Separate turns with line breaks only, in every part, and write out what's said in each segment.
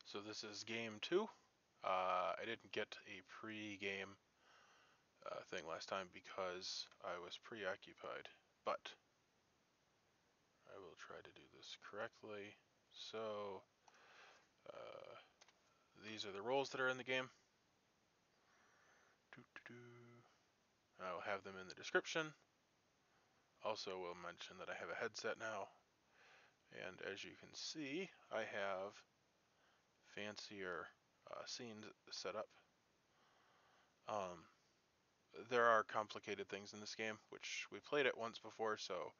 So this is game 2. I didn't get a pre-game thing last time because I was preoccupied, but I will try to do this correctly. So uh, these are the roles that are in the game. I'll have them in the description. Also, will mention that I have a headset now, and as you can see, I have fancier scenes set up. There are complicated things in this game, which we played it once before, so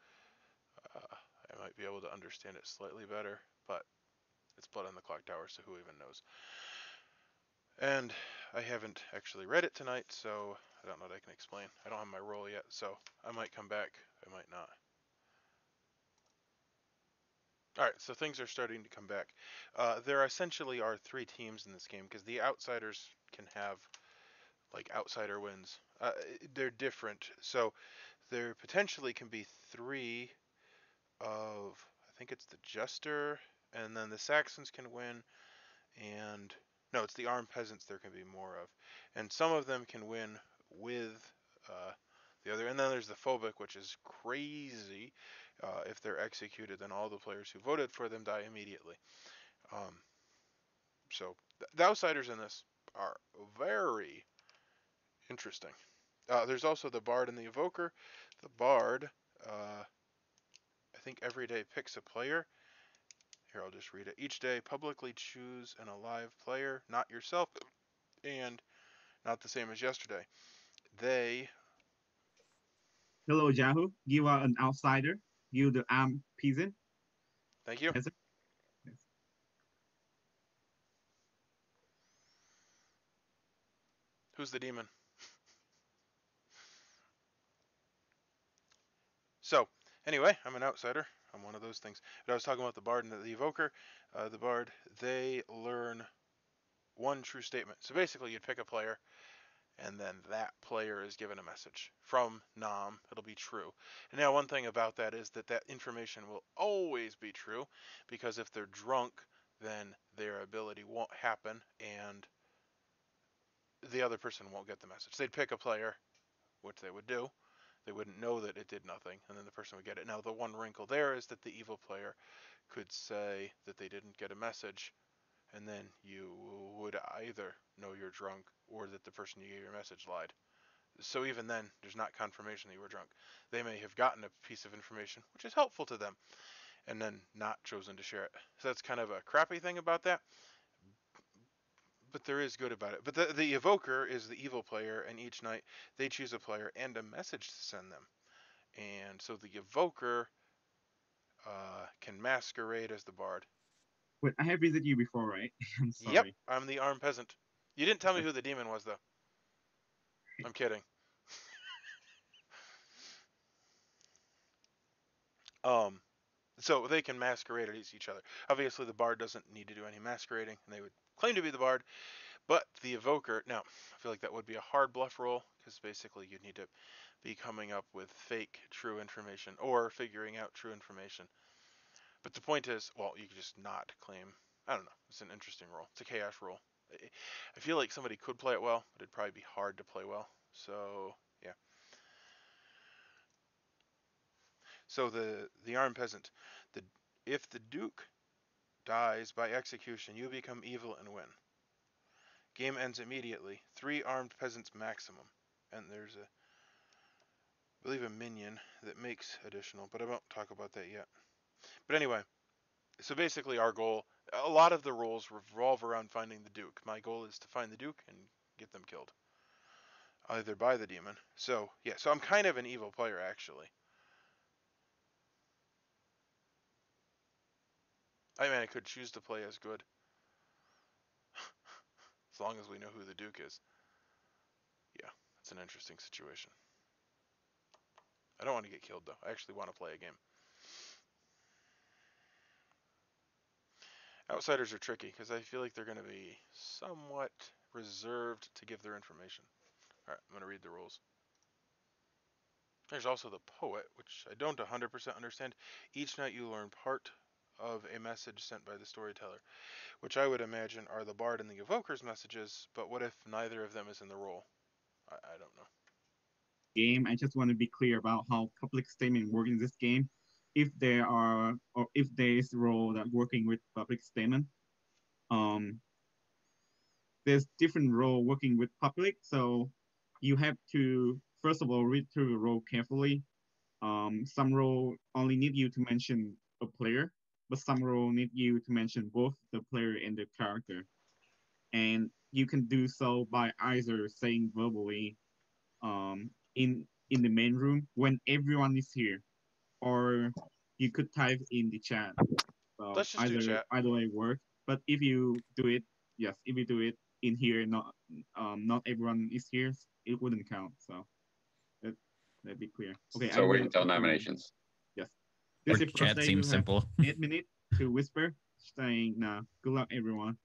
I might be able to understand it slightly better, but it's Blood on the Clocktower, so who even knows? And I haven't actually read it tonight, so I don't know what I can explain. I don't have my roll yet, so I might come back, I might not. Alright, so things are starting to come back. There essentially are 3 teams in this game, because the outsiders can have, like, outsider wins. They're different, so there potentially can be 3 of, I think it's the Jester, and then the Saxons can win, and no, it's the Armed Peasants there can be more of. And some of them can win with the other. And then there's the Phobic, which is crazy. If they're executed, then all the players who voted for them die immediately. So the outsiders in this are very interesting. There's also the Bard and the Evoker. The Bard, I think every day picks a player. Here, I'll just read it. Each day, publicly choose an alive player, not yourself, and not the same as yesterday. They.
Hello, Yahoo. You are an outsider. You the armed peasant.
Thank you.
Peasant. Yes.
Who's the demon? So, anyway, I'm an outsider. I'm one of those things. But I was talking about the Bard and the Evoker. The Bard, they learn one true statement. So basically, you'd pick a player, and then that player is given a message from Nam. It'll be true. And now, one thing about that is that that information will always be true, because if they're drunk, then their ability won't happen, and the other person won't get the message. They'd pick a player, which they would do. They wouldn't know that it did nothing, and then the person would get it. Now, the one wrinkle there is that the evil player could say that they didn't get a message, and then you would either know you're drunk or that the person you gave your message lied. So even then, there's not confirmation that you were drunk. They may have gotten a piece of information, which is helpful to them, and then not chosen to share it. So that's kind of a crappy thing about that, but there is good about it. But the evoker is the evil player, and each night they choose a player and a message to send them. And so the evoker can masquerade as the bard.
Wait, I have visited you before, right? I'm
Yep,
sorry.
I'm the armed peasant. You didn't tell me
Okay.
who the demon was, though. I'm kidding. Um, so they can masquerade as each other. Obviously, the bard doesn't need to do any masquerading, and they would claim to be the bard. But the evoker, now, I feel like that would be a hard bluff roll, because basically you'd need to be coming up with fake true information or figuring out true information. But the point is, well, you could just not claim. I don't know. It's an interesting roll. It's a chaos roll. I feel like somebody could play it well, but it'd probably be hard to play well. So yeah. So the armed peasant, the if the duke dies by execution, you become evil and win. Game ends immediately. 3 armed peasants maximum, and there's a I believe a minion that makes additional, but I won't talk about that yet. But anyway, so basically our goal, a lot of the roles revolve around finding the duke. My goal is to find the duke and get them killed, either by the demon. So yeah, so I'm kind of an evil player actually. I mean, I could choose to play as good, as long as we know who the duke is. Yeah, it's an interesting situation. I don't want to get killed though. I actually want to play a game. Outsiders are tricky because I feel like they're going to be somewhat reserved to give their information. All right, I'm going to read the rules. There's also the poet, which I don't 100% understand. Each night you learn part of a message sent by the storyteller, which I would imagine are the bard and the evoker's messages. But what if neither of them is in the role? I don't know.
Game. I just want to be clear about how public statement work in this game. If there are, or if there is a role that working with public statement, um, there's different role working with public. So you have to first of all read through the role carefully. Some role only need you to mention a player, but some role need you to mention both the player and the character. And you can do so by either saying verbally in the main room when everyone is here, or you could type in the chat. So
Let's just do chat.
either way work. But if you do it, yes, if you do it in here, not everyone is here, it wouldn't count. So that that'd be clear. Okay, I
So wait
will
until
confirm.
nominations.
Yes.
Or
This is
chat
birthday.
seems
You have
simple.
8 minutes to whisper, saying, "Nah, good luck, everyone."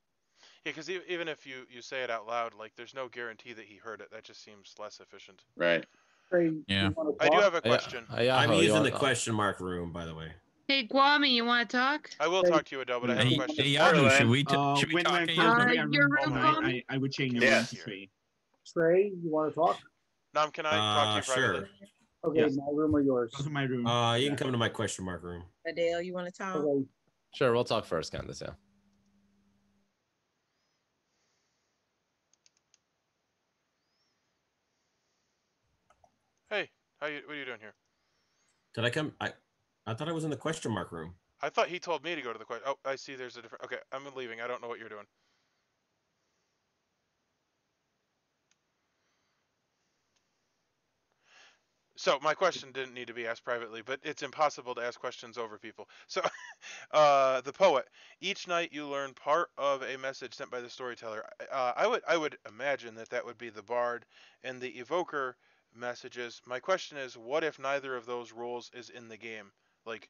Yeah, because even if you say it out loud, like there's no guarantee that he heard it. That just seems less efficient.
Right.
Trey,
Yeah.
you want to
I do
talk?
have a question.
I'm using the question mark room, by the way.
Hey, Guami, you want to talk?
I will
Hey,
talk to you, Adele, but I have a
Hey,
question.
hey Yahoo,
Len.
should we
When
talk?
I close the
Yahoo?
VR
your
room
room,
tonight,
Guami?
I would change your
Yes.
room to Trey.
Trey, you want to talk?
Nam, can I talk to you
Sure.
privately?
Okay,
Yes.
my room or yours?
Go to my room.
You can come to my question mark room.
Adele, you want to talk?
Okay.
Sure, we'll talk first, Candace. Yeah.
Hey, what are you doing here?
Did I come? I thought I was in the question mark room.
I thought he told me to go to the question. Oh, I see. There's a different. Okay, I'm leaving. I don't know what you're doing. So my question didn't need to be asked privately, but it's impossible to ask questions over people. So, the poet. Each night you learn part of a message sent by the storyteller. I would imagine that would be the bard and the evoker messages. My question is, what if neither of those roles is in the game? Like,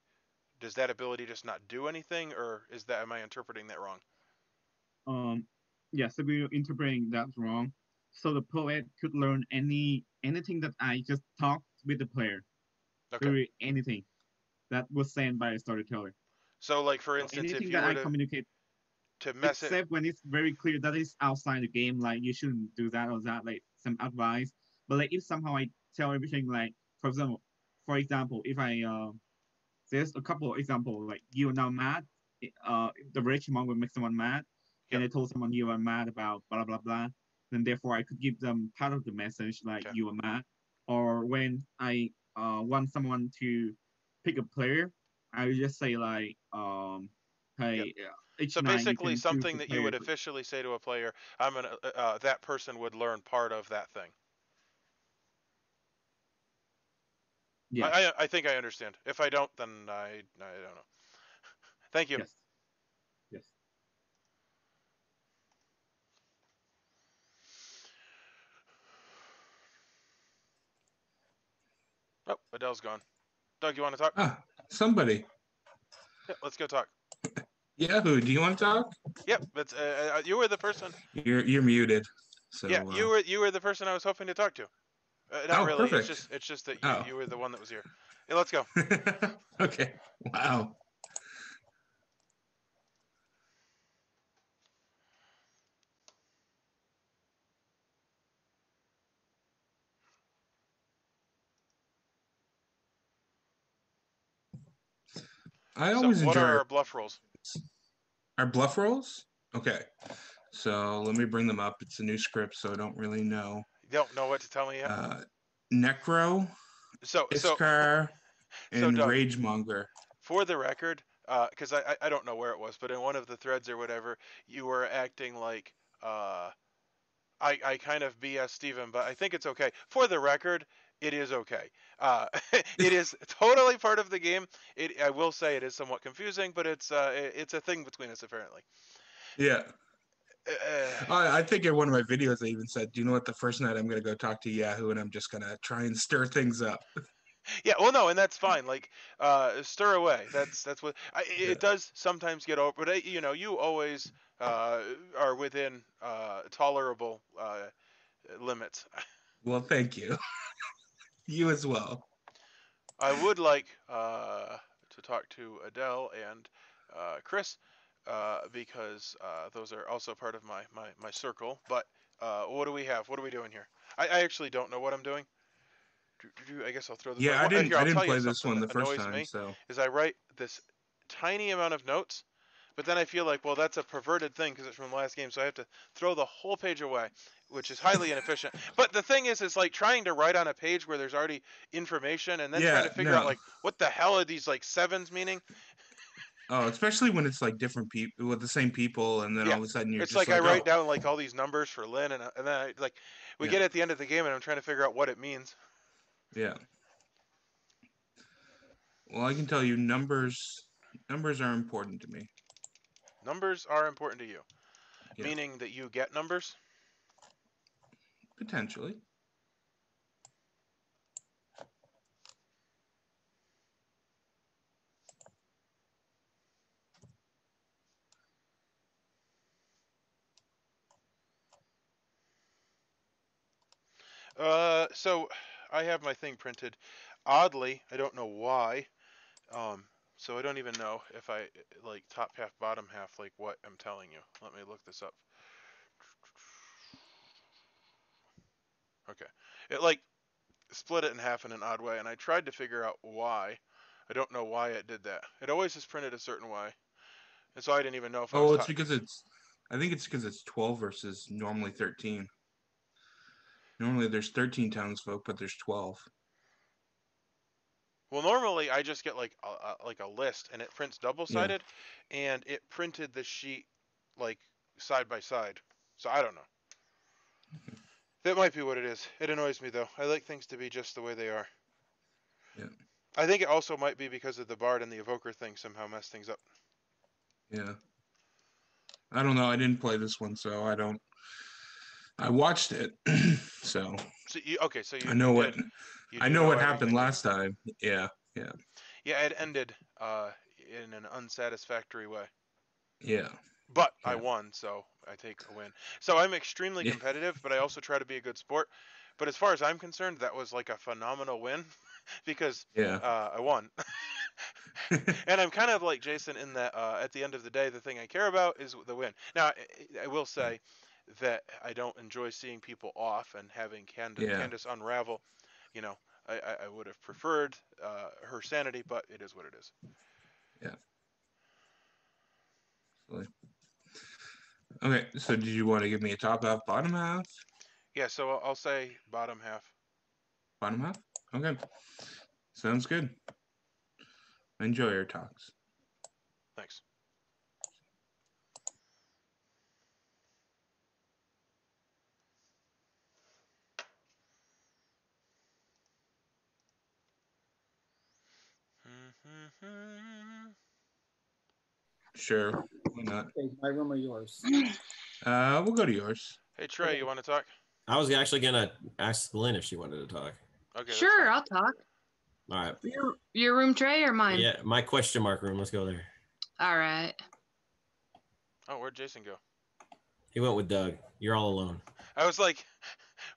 does that ability just not do anything, or am I interpreting that wrong?
Yes, if you're interpreting that wrong. So the poet could learn anything that I just talked with the player.
Okay.
Anything that was sent by a storyteller.
So, like for
So
instance, if
anything
you
that
were
I communicate,
to mess it,
except when it's very clear that it's outside the game, like you shouldn't do that or that, like some advice. But like if somehow I tell everything, like for example, if I there's a couple of examples like you're now mad, the rich amount will make someone mad, and I told someone you are mad about blah blah blah, then therefore I could give them part of the message like you are mad, or when I want someone to pick a player, I would just say like hey.
So basically, something that you would officially say to a player, I'm gonna that person would learn part of that thing. Yeah. I think I understand. If I don't, then I don't know. Thank you.
Yes. Yes.
Oh, Adele's gone. Doug, you want to talk?
Ah, somebody.
Yeah, let's go talk.
Yahoo, do you want to talk?
Yep, it's you were the person.
You're muted. So
yeah, you were the person I was hoping to talk to. Not really.
Perfect.
It's just that you were the one that was here. Hey, let's go.
Okay. Wow. I always
what
enjoy
are our bluff rolls?
Our bluff rolls? Okay. So let me bring them up. It's a new script, so I don't really know.
You don't know what to tell me yet?
Necro, Iskar, and
Doug,
Ragemonger.
For the record, because I don't know where it was, but in one of the threads or whatever, you were acting like I kind of BS Steven, but I think it's okay. For the record, it is okay. It is totally part of the game. I will say it is somewhat confusing, but it's a thing between us apparently.
Yeah. I think in one of my videos I even said, do you know what, the first night I'm going to go talk to Yahoo and I'm just going to try and stir things up.
Yeah, well, no, and that's fine. Like, stir away. That's what it does sometimes get over. But you always are within tolerable limits.
Well, thank you. You as well.
I would like to talk to Adele and Chris, because those are also part of my circle. But what do we have? What are we doing here? I actually don't know what I'm doing. I guess I'll throw this.
Yeah, I
Here, I'll
didn't
tell you
play this
something
one the
that
first
annoys
time,
me
so
is I write this tiny amount of notes, but then I feel like, well, that's a perverted thing because it's from the last game, so I have to throw the whole page away, which is highly inefficient. But the thing is like trying to write on a page where there's already information and then trying
yeah,
to figure out
no.
like what the hell are these like sevens meaning?
Oh, especially when it's like different people with the same people, and then
Yeah,
all of a sudden you're
it's
just
like I
like,
write
oh,
down like all these numbers for Lynn, and then we
yeah,
get at the end of the game, and I'm trying to figure out what it means.
yeah. Well, I can tell you numbers are important to me.
Numbers are important to you,
Yeah,
meaning that you get numbers.
potentially.
So I have my thing printed. Oddly, I don't know why. Um, so I don't even know if I like top half, bottom half, like what I'm telling you. Let me look this up. Okay, it like split it in half in an odd way, and I tried to figure out why. I don't know why it did that. It always is printed a certain way, and so I didn't even know if I was
Oh, it's
top.
because I think it's because it's 12 versus normally 13. Normally there's 13 townsfolk, but there's 12.
Well, normally I just get like a list, and it prints double
Yeah.
sided, and it printed the sheet like side by side. So I don't know. That might be what it is. It annoys me though. I like things to be just the way they are.
Yeah.
I think it also might be because of the bard and the evoker thing somehow messed things up.
Yeah. I don't know. I didn't play this one, so I don't. I watched it, so
So you okay? So
I know
you
what
did. You
I
do
know what
everything
happened
then.
last time. Yeah. Yeah.
Yeah, it ended in an unsatisfactory way.
Yeah.
But I
Yeah.
won, so I take a win. So I'm extremely
Yeah.
competitive, but I also try to be a good sport. But as far as I'm concerned, that was like a phenomenal win because
Yeah.
I won. And I'm kind of like Jason in that at the end of the day, the thing I care about is the win. Now, I will say that I don't enjoy seeing people off and having
Yeah.
Candace unravel. You know, I would have preferred her sanity, but it is what it is.
Yeah. Okay. So, did you want to give me a top half, bottom half?
Yeah, so I'll say bottom half.
Bottom half. Okay. Sounds good. Enjoy your talks.
Thanks.
Sure. Why not?
Okay, my room or yours?
We'll go to yours.
Hey Trey, you want to talk?
I was actually gonna ask Lynn if she wanted to talk.
Okay.
Sure, I'll talk.
All right.
Your room, Trey, or mine?
Yeah, my question mark room. Let's go there.
All right.
Oh, where'd Jason go?
He went with Doug. You're all alone.
I was like,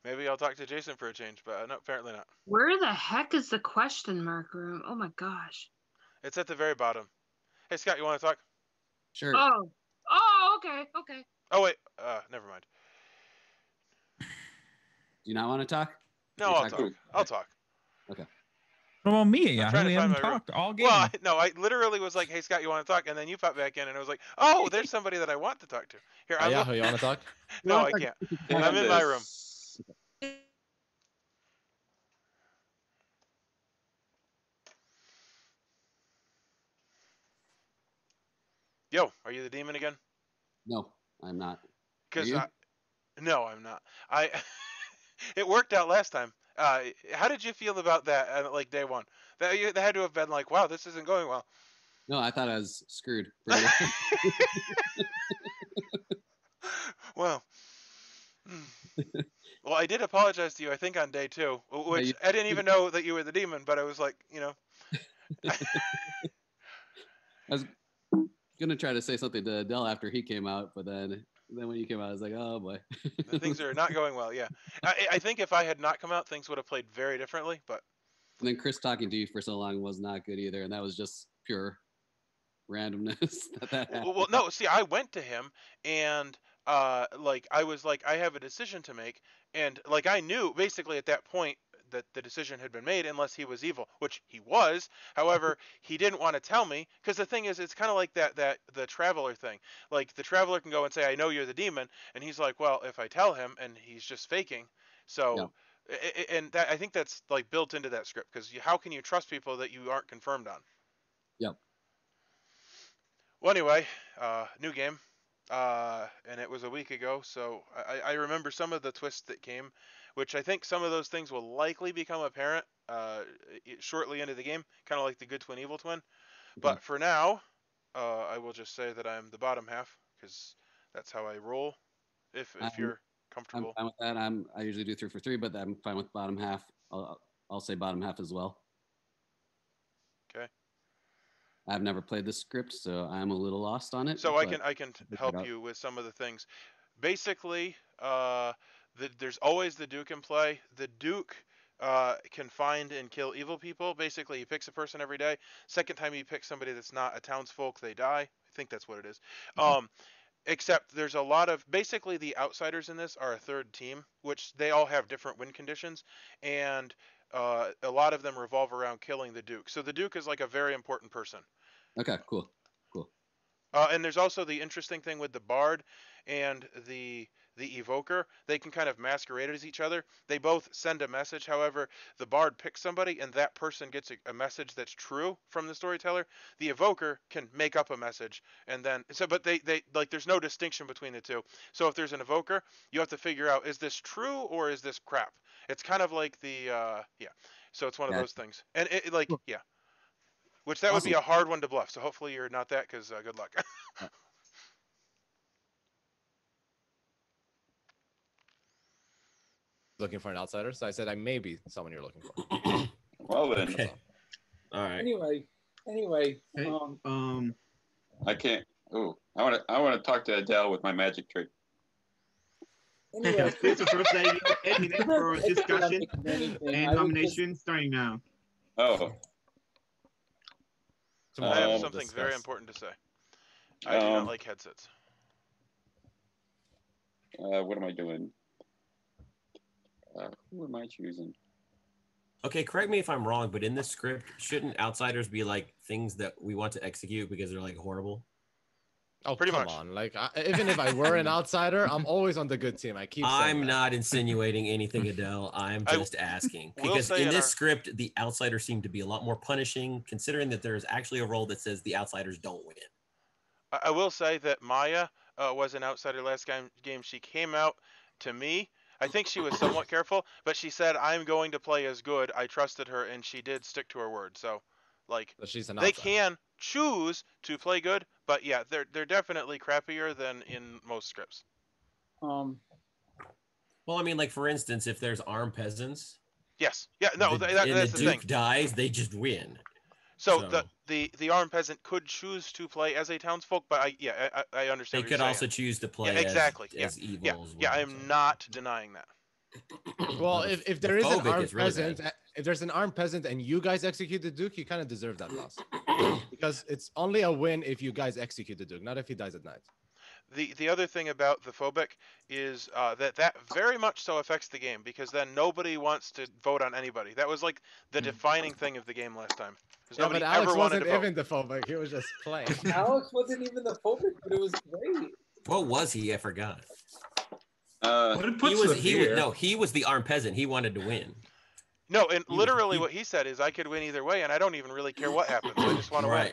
maybe I'll talk to Jason for a change, but no, apparently not.
Where the heck is the question mark room? Oh my gosh.
It's at the very bottom. Hey Scott, you want to talk?
Sure.
Oh. Oh, okay. Okay.
Oh wait, never mind.
Do you not want to talk?
No,
You're
I'll
talking-
talk. I'll talk.
Okay.
What about me?
I'm
I
trying to
really
find
haven't
my room.
talked all game.
Well, no, I literally was like, "Hey Scott, you want to talk?" And then you popped back in, and I was like, "Oh, there's somebody that I want to talk to." Here, I'm.
Yeah, you want to talk?
No, I can't. I'm in my room. Yo, are you the demon again?
No, I'm not.
Because
you?
no, I'm not. I. It worked out last time. How did you feel about that? Like day one, that had to have been like, "Wow, this isn't going well."
No, I thought I was screwed.
Well, well, I did apologize to you. I think on day two, which I didn't even know that you were the demon, but I was like, you know.
I was gonna try to say something to Adele after he came out, but then when you came out, I was like, oh boy.
Things are not going well. Yeah, I think if I had not come out, things would have played very differently. But
and then Chris talking to you for so long was not good either, and that was just pure randomness that happened.
Well, no. See, I went to him and like I was like, I have a decision to make, and like I knew basically at that point that the decision had been made, unless he was evil, which he was. However, he didn't want to tell me because the thing is, it's kind of like that the traveler thing. Like the traveler can go and say, "I know you're the demon," and he's like, "Well, if I tell him," and he's just faking. So. And that, I think that's like built into that script because how can you trust people that you aren't confirmed on?
Yep.
Well, anyway, new game, and it was a week ago, so I remember some of the twists that came, which I think some of those things will likely become apparent shortly into the game, kind of like the good twin, evil twin. But for now, I will just say that I'm the bottom half because that's how I roll. If you're comfortable,
I'm fine with that. I usually do 3 for 3, but I'm fine with bottom half. I'll say bottom half as well.
Okay.
I've never played this script, so I'm a little lost on it.
So I can help you with some of the things. Basically, there's always the Duke in play. The Duke can find and kill evil people. Basically, he picks a person every day. Second time he picks somebody that's not a townsfolk, they die. I think that's what it is. Except there's a lot of, basically the outsiders in this are a third team, which they all have different win conditions, and a lot of them revolve around killing the Duke. So the Duke is like a very important person.
Okay, cool.
And there's also the interesting thing with the Bard and the Evoker. They can kind of masquerade as each other. They both send a message. However, the Bard picks somebody, and that person gets a message that's true from the Storyteller. The Evoker can make up a message, and then but they like there's no distinction between the two. So if there's an Evoker, you have to figure out, is this true or is this crap? It's kind of like the yeah. So it's one of those things, and it like yeah. Which that would be a hard one to bluff. So hopefully you're not that, because good luck.
Looking for an outsider, so I said I may be someone you're looking for.
Well then.
Okay. All right.
Anyway,
Hey,
I can't. Oh, I want to talk to Adele with my magic trick.
anyway,
it's the first day. 8 minutes for discussion and nomination starting now.
Oh.
I have something very important to say. I do not like headsets.
What am I doing? Who am I choosing?
Okay, correct me if I'm wrong, but in this script, shouldn't outsiders be like things that we want to execute because they're like horrible?
Oh,
pretty
come
much.
on! Like, even if I were an outsider, I'm always on the good team. I keep.
I'm not insinuating anything, Adele. I'm just asking because in this script, the outsiders seem to be a lot more punishing, considering that there is actually a role that says the outsiders don't win.
I will say that Maya was an outsider last game. She came out to me. I think she was somewhat careful, but she said, "I'm going to play as good." I trusted her, and she did stick to her word. So, like,
she's an
they
outsider.
can choose to play good, but yeah, they're definitely crappier than in most scripts.
Um,
Well, I mean, like for instance, if there's armed peasants,
yes, yeah, no, that's the
Duke
thing.
dies, they just win.
So the armed peasant could choose to play as a townsfolk, but I understand.
They could also choose to play as evil.
Yeah,
as well,
yeah, I'm not denying that.
Well, if there is an armed peasant, if there's an armed peasant and you guys execute the Duke, you kind of deserve that loss. Because it's only a win if you guys execute the Duke, not if he dies at night.
The other thing about the phobic is that very much so affects the game, because then nobody wants to vote on anybody. That was like the defining thing of the game last time.
Yeah, but Alex wasn't even the phobic. He was just playing.
Alex wasn't even the phobic, but it was great.
What was he? I forgot.
He
was the armed peasant. He wanted to win.
No, and literally what he said is, I could win either way, and I don't even really care what happens. I just want to win.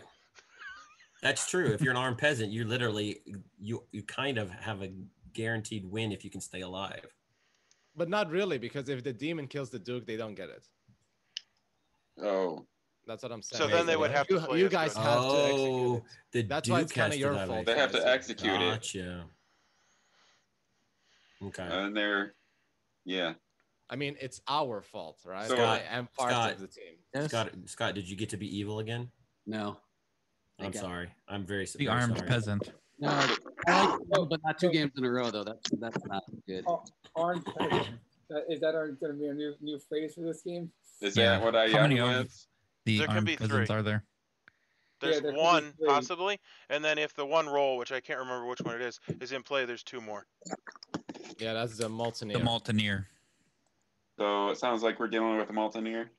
That's true. If you're an armed peasant, you literally you kind of have a guaranteed win if you can stay alive.
But not really, because if the demon kills the Duke, they don't get it.
Oh.
That's what I'm saying.
So then they would have to play.
You guys have to execute it. That's why it's kind of your fault.
They have to execute it.
Gotcha. Okay.
And yeah.
I mean, it's our fault, right?
So,
I am part of the team.
Yes. Scott, did you get to be evil again?
No.
I'm sorry. I'm very sorry.
The armed peasant.
No, but not 2 games in a row though. That's not good.
Armed peasant. Is that going to be a new phrase for this game?
Is that what I
How many
with?
of the armed peasants are there?
There's one possibly, and then if the one roll, which I can't remember which one it is in play, there's 2 more.
Yeah, that's the Mountaineer.
The Mountaineer.
So it sounds like we're dealing with a Mountaineer.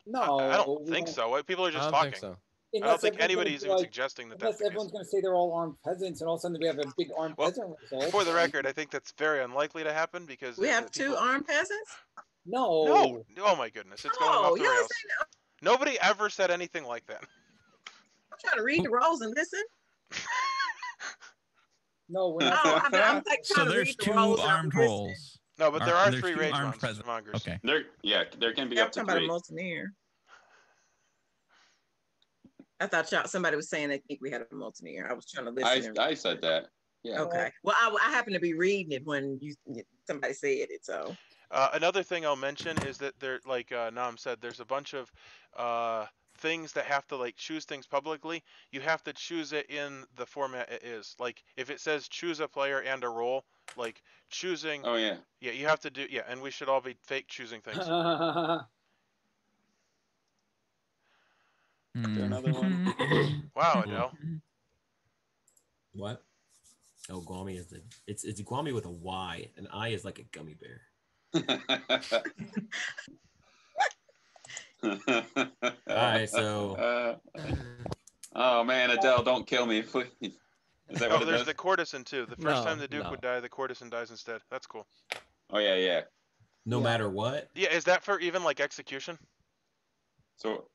No,
I don't think so. People are just talking.
Think so.
I don't think anybody's even suggesting that.
Unless everyone's going to say they're all armed peasants, and all of a sudden we have a big armed peasant result.
For the record, I think that's very unlikely to happen because
we have 2 armed peasants.
No.
Oh my goodness, it's going off the rails. Nobody ever said anything like that.
I'm trying to read the rolls and listen.
No, we're not.
I'm like
so there's 2 armed rolls.
No, but there are 3 rage mongers.
Okay.
There can be up to 3.
I'm talking about a Mountaineer. I thought somebody was saying they think we had a Mountaineer. I was trying to listen.
I said that. Yeah.
Okay. Well, I happened to be reading it when somebody said it. So.
Another thing I'll mention is that there, like Nam said, there's a bunch of things that have to like choose things publicly. You have to choose it in the format it is. Like if it says choose a player and a role, like choosing.
Oh yeah.
Yeah, you have to do. Yeah, and we should all be fake choosing things.
Another one.
Wow, Adele.
What? Oh, Guami is it's Guami with a Y. An I is like a gummy bear. All right, so.
Oh man, Adele, don't kill me, please. Is that what
there's the courtesan too. The first time the Duke would die, the courtesan dies instead. That's cool.
Oh yeah.
No matter what.
Yeah, is that for even like execution?
So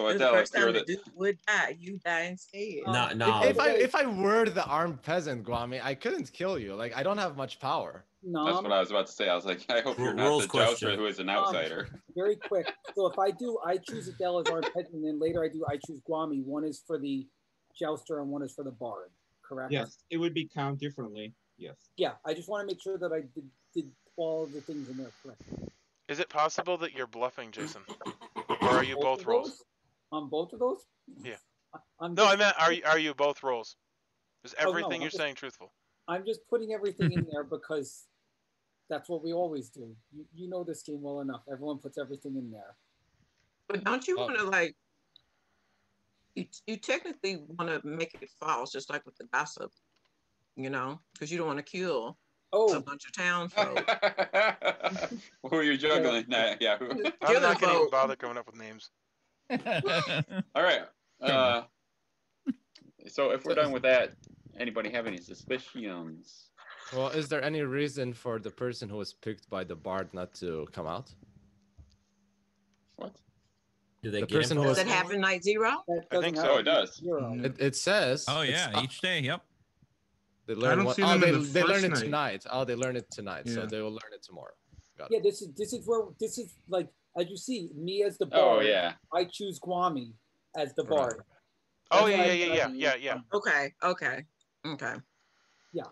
Adele,
if you're the Duke would die, you die instead.
No.
If I were the armed peasant, Guami, I couldn't kill you. Like I don't have much power.
No.
That's what I was about to say. I was like, I hope you're not the jouster who is an outsider.
Very quick. So if I choose Adele as armed peasant, and then later I choose Guami. One is for the jouster and one is for the bard. Correct?
Yes, it would be counted differently. Yes.
Yeah, I just want to make sure that I did all of the things in there correctly.
Is it possible that you're bluffing, Jason? Or are you both roles?
On both of those?
Yeah. I meant are you both roles? Is everything you're saying truthful?
I'm just putting everything in there because that's what we always do. You know this game well enough. Everyone puts everything in there.
But don't you want to like? You technically want to make it false, just like with the gossip, because you don't want to kill a bunch of townsfolk.
Who are you juggling? Yeah.
I'm not going to even bother coming up with names.
All right. So if we're done with that, anybody have any suspicions?
Well, is there any reason for the person who was picked by the bard not to come out?
What?
Do they
the
get
person
him?
who
Does it happen night 0?
I think so.
It does.
It says.
Oh yeah, each day. Yep.
They learn
they
learn it
night.
tonight. Oh, they learn it tonight,
Yeah.
so they will learn it tomorrow. Got
Yeah,
it.
this is like as you see me as the bard.
Oh yeah.
I choose Guami as the bard.
Oh
That's
yeah.
Okay.
Yeah.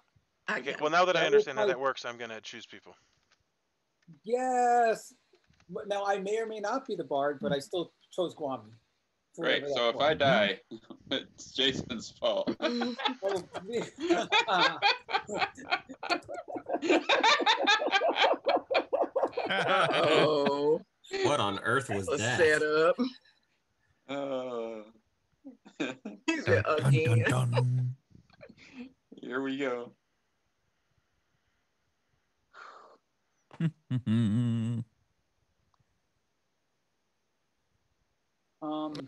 Okay. Well, now that I understand how that works, I'm gonna choose people.
Yes. But now I may or may not be the bard, but I still chose Guami.
Great. So if I die, it's Jason's fault.
Oh.
What on earth was that?
Set up.
Dun, dun, dun.
Here we go.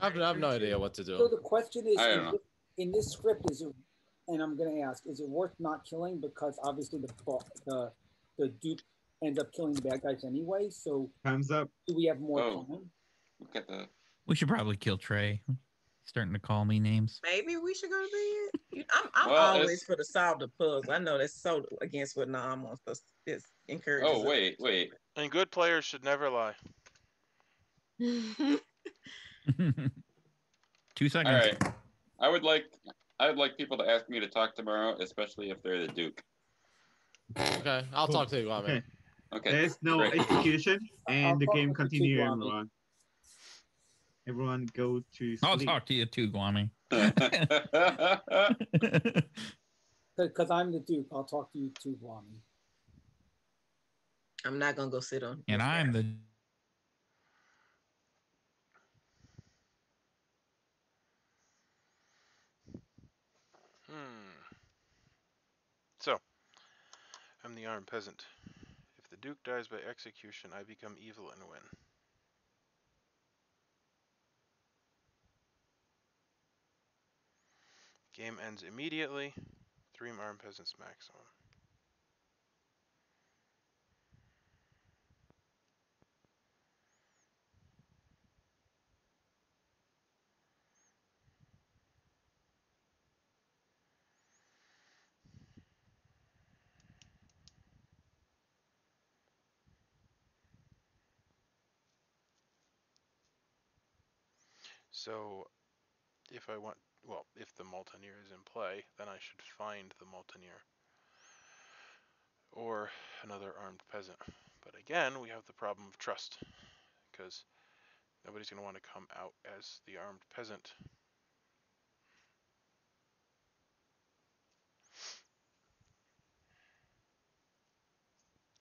I have no idea what to do.
So the question is,
I don't know.
in this script, and I'm going to ask, is it worth not killing? Because obviously the dupe ends up killing the bad guys anyway. So
time's up.
Do we have more time?
Look at the.
We should probably kill Trey. He's starting to call me names.
Maybe we should go to bed. I'm always for the solve the puzzle. I know that's so against what Nam wants us to encourage.
Oh wait.
And good players should never lie.
2 seconds.
All right. I would like people to ask me to talk tomorrow, especially if they're the Duke.
Okay, I'll talk to you, Guami.
Okay.
There's no
great.
execution, and the game
talk to
continues.
you, Guami.
Everyone go to sleep.
I'll talk to you too, Guami.
Because I'm the Duke, I'll talk to you too, Guami.
I'm not gonna go sit on.
And I'm the.
I'm the armed peasant. If the Duke dies by execution, I become evil and win. Game ends immediately. 3 armed peasants maximum. So, if I want, well, if the Multineer is in play, then I should find the Multineer. Or another armed peasant. But again, we have the problem of trust, because nobody's going to want to come out as the armed peasant.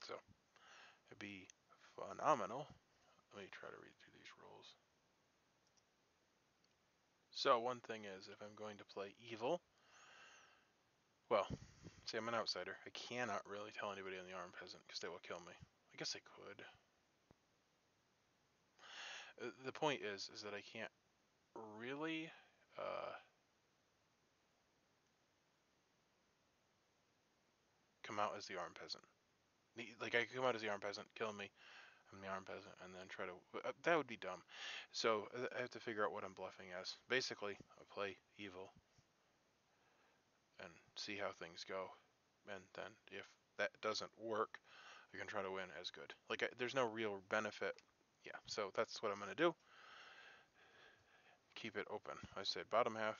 So, it'd be phenomenal. Let me try to read through these rules. So, one thing is, if I'm going to play evil, well, say I'm an outsider, I cannot really tell anybody on the armed peasant because they will kill me. I guess I could. The point is that I can't really come out as the armed peasant. Like, I can come out as the armed peasant, kill me, I'm the armed peasant, and then try to... that would be dumb. So, I have to figure out what I'm bluffing as. Basically, I play evil and see how things go. And then, if that doesn't work, I can try to win as good. Like, there's no real benefit. Yeah, so that's what I'm going to do. Keep it open. I said bottom half.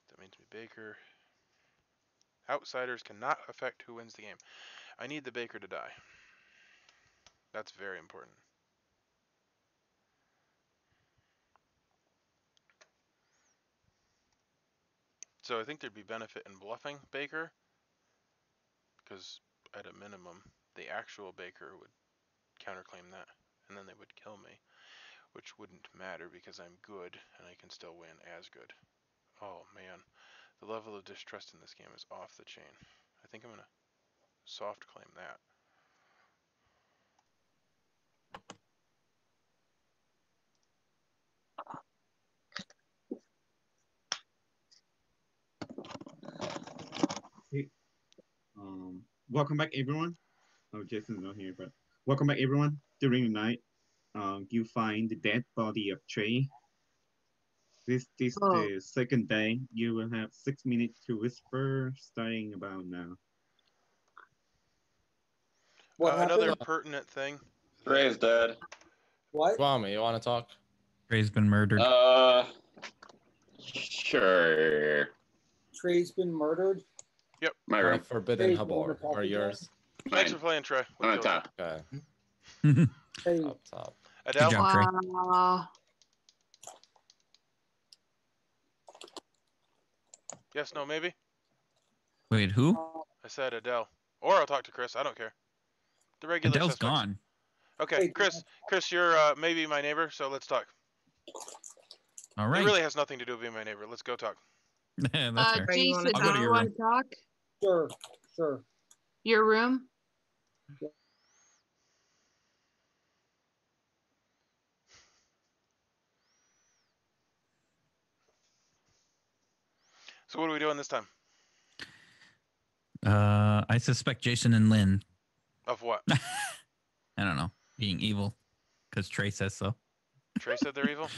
That means me Baker. Outsiders cannot affect who wins the game. I need the Baker to die. That's very important. So I think there'd be benefit in bluffing Baker, because at a minimum, the actual Baker would counterclaim that, and then they would kill me, which wouldn't matter because I'm good and I can still win as good. Oh man, the level of distrust in this game is off the chain. I think I'm gonna soft claim that.
Hey, welcome back, everyone. Oh, Jason's not here, but welcome back, everyone. During the night, you find the dead body of Trey. This the second day. You will have 6 minutes to whisper, starting about now.
Another pertinent thing.
Trey's dead.
What?
Swami, you want to talk?
Trey's been murdered.
Sure.
Trey's been murdered?
Yep.
My room.
Forbidden Habor. Or yours?
Thanks for playing, Trey.
I'm on top.
Okay.
Hey.
Up top.
Adele?
Good job, Trey.
Wow.
Yes, no, maybe?
Wait, who?
I said Adele. Or I'll talk to Chris. I don't care. The regular
Adele's
suspects.
gone.
Okay, Chris, you're maybe my neighbor, so let's talk.
All right.
It really has nothing to do with being my neighbor. Let's go talk.
That's fair.
Jason,
I'll go to
do you
your
want
room.
to talk?
Sure.
Your room?
So what are we doing this time?
I suspect Jason and Lynn.
Of what?
I don't know. Being evil. Because Trey says so.
Trey said they're evil?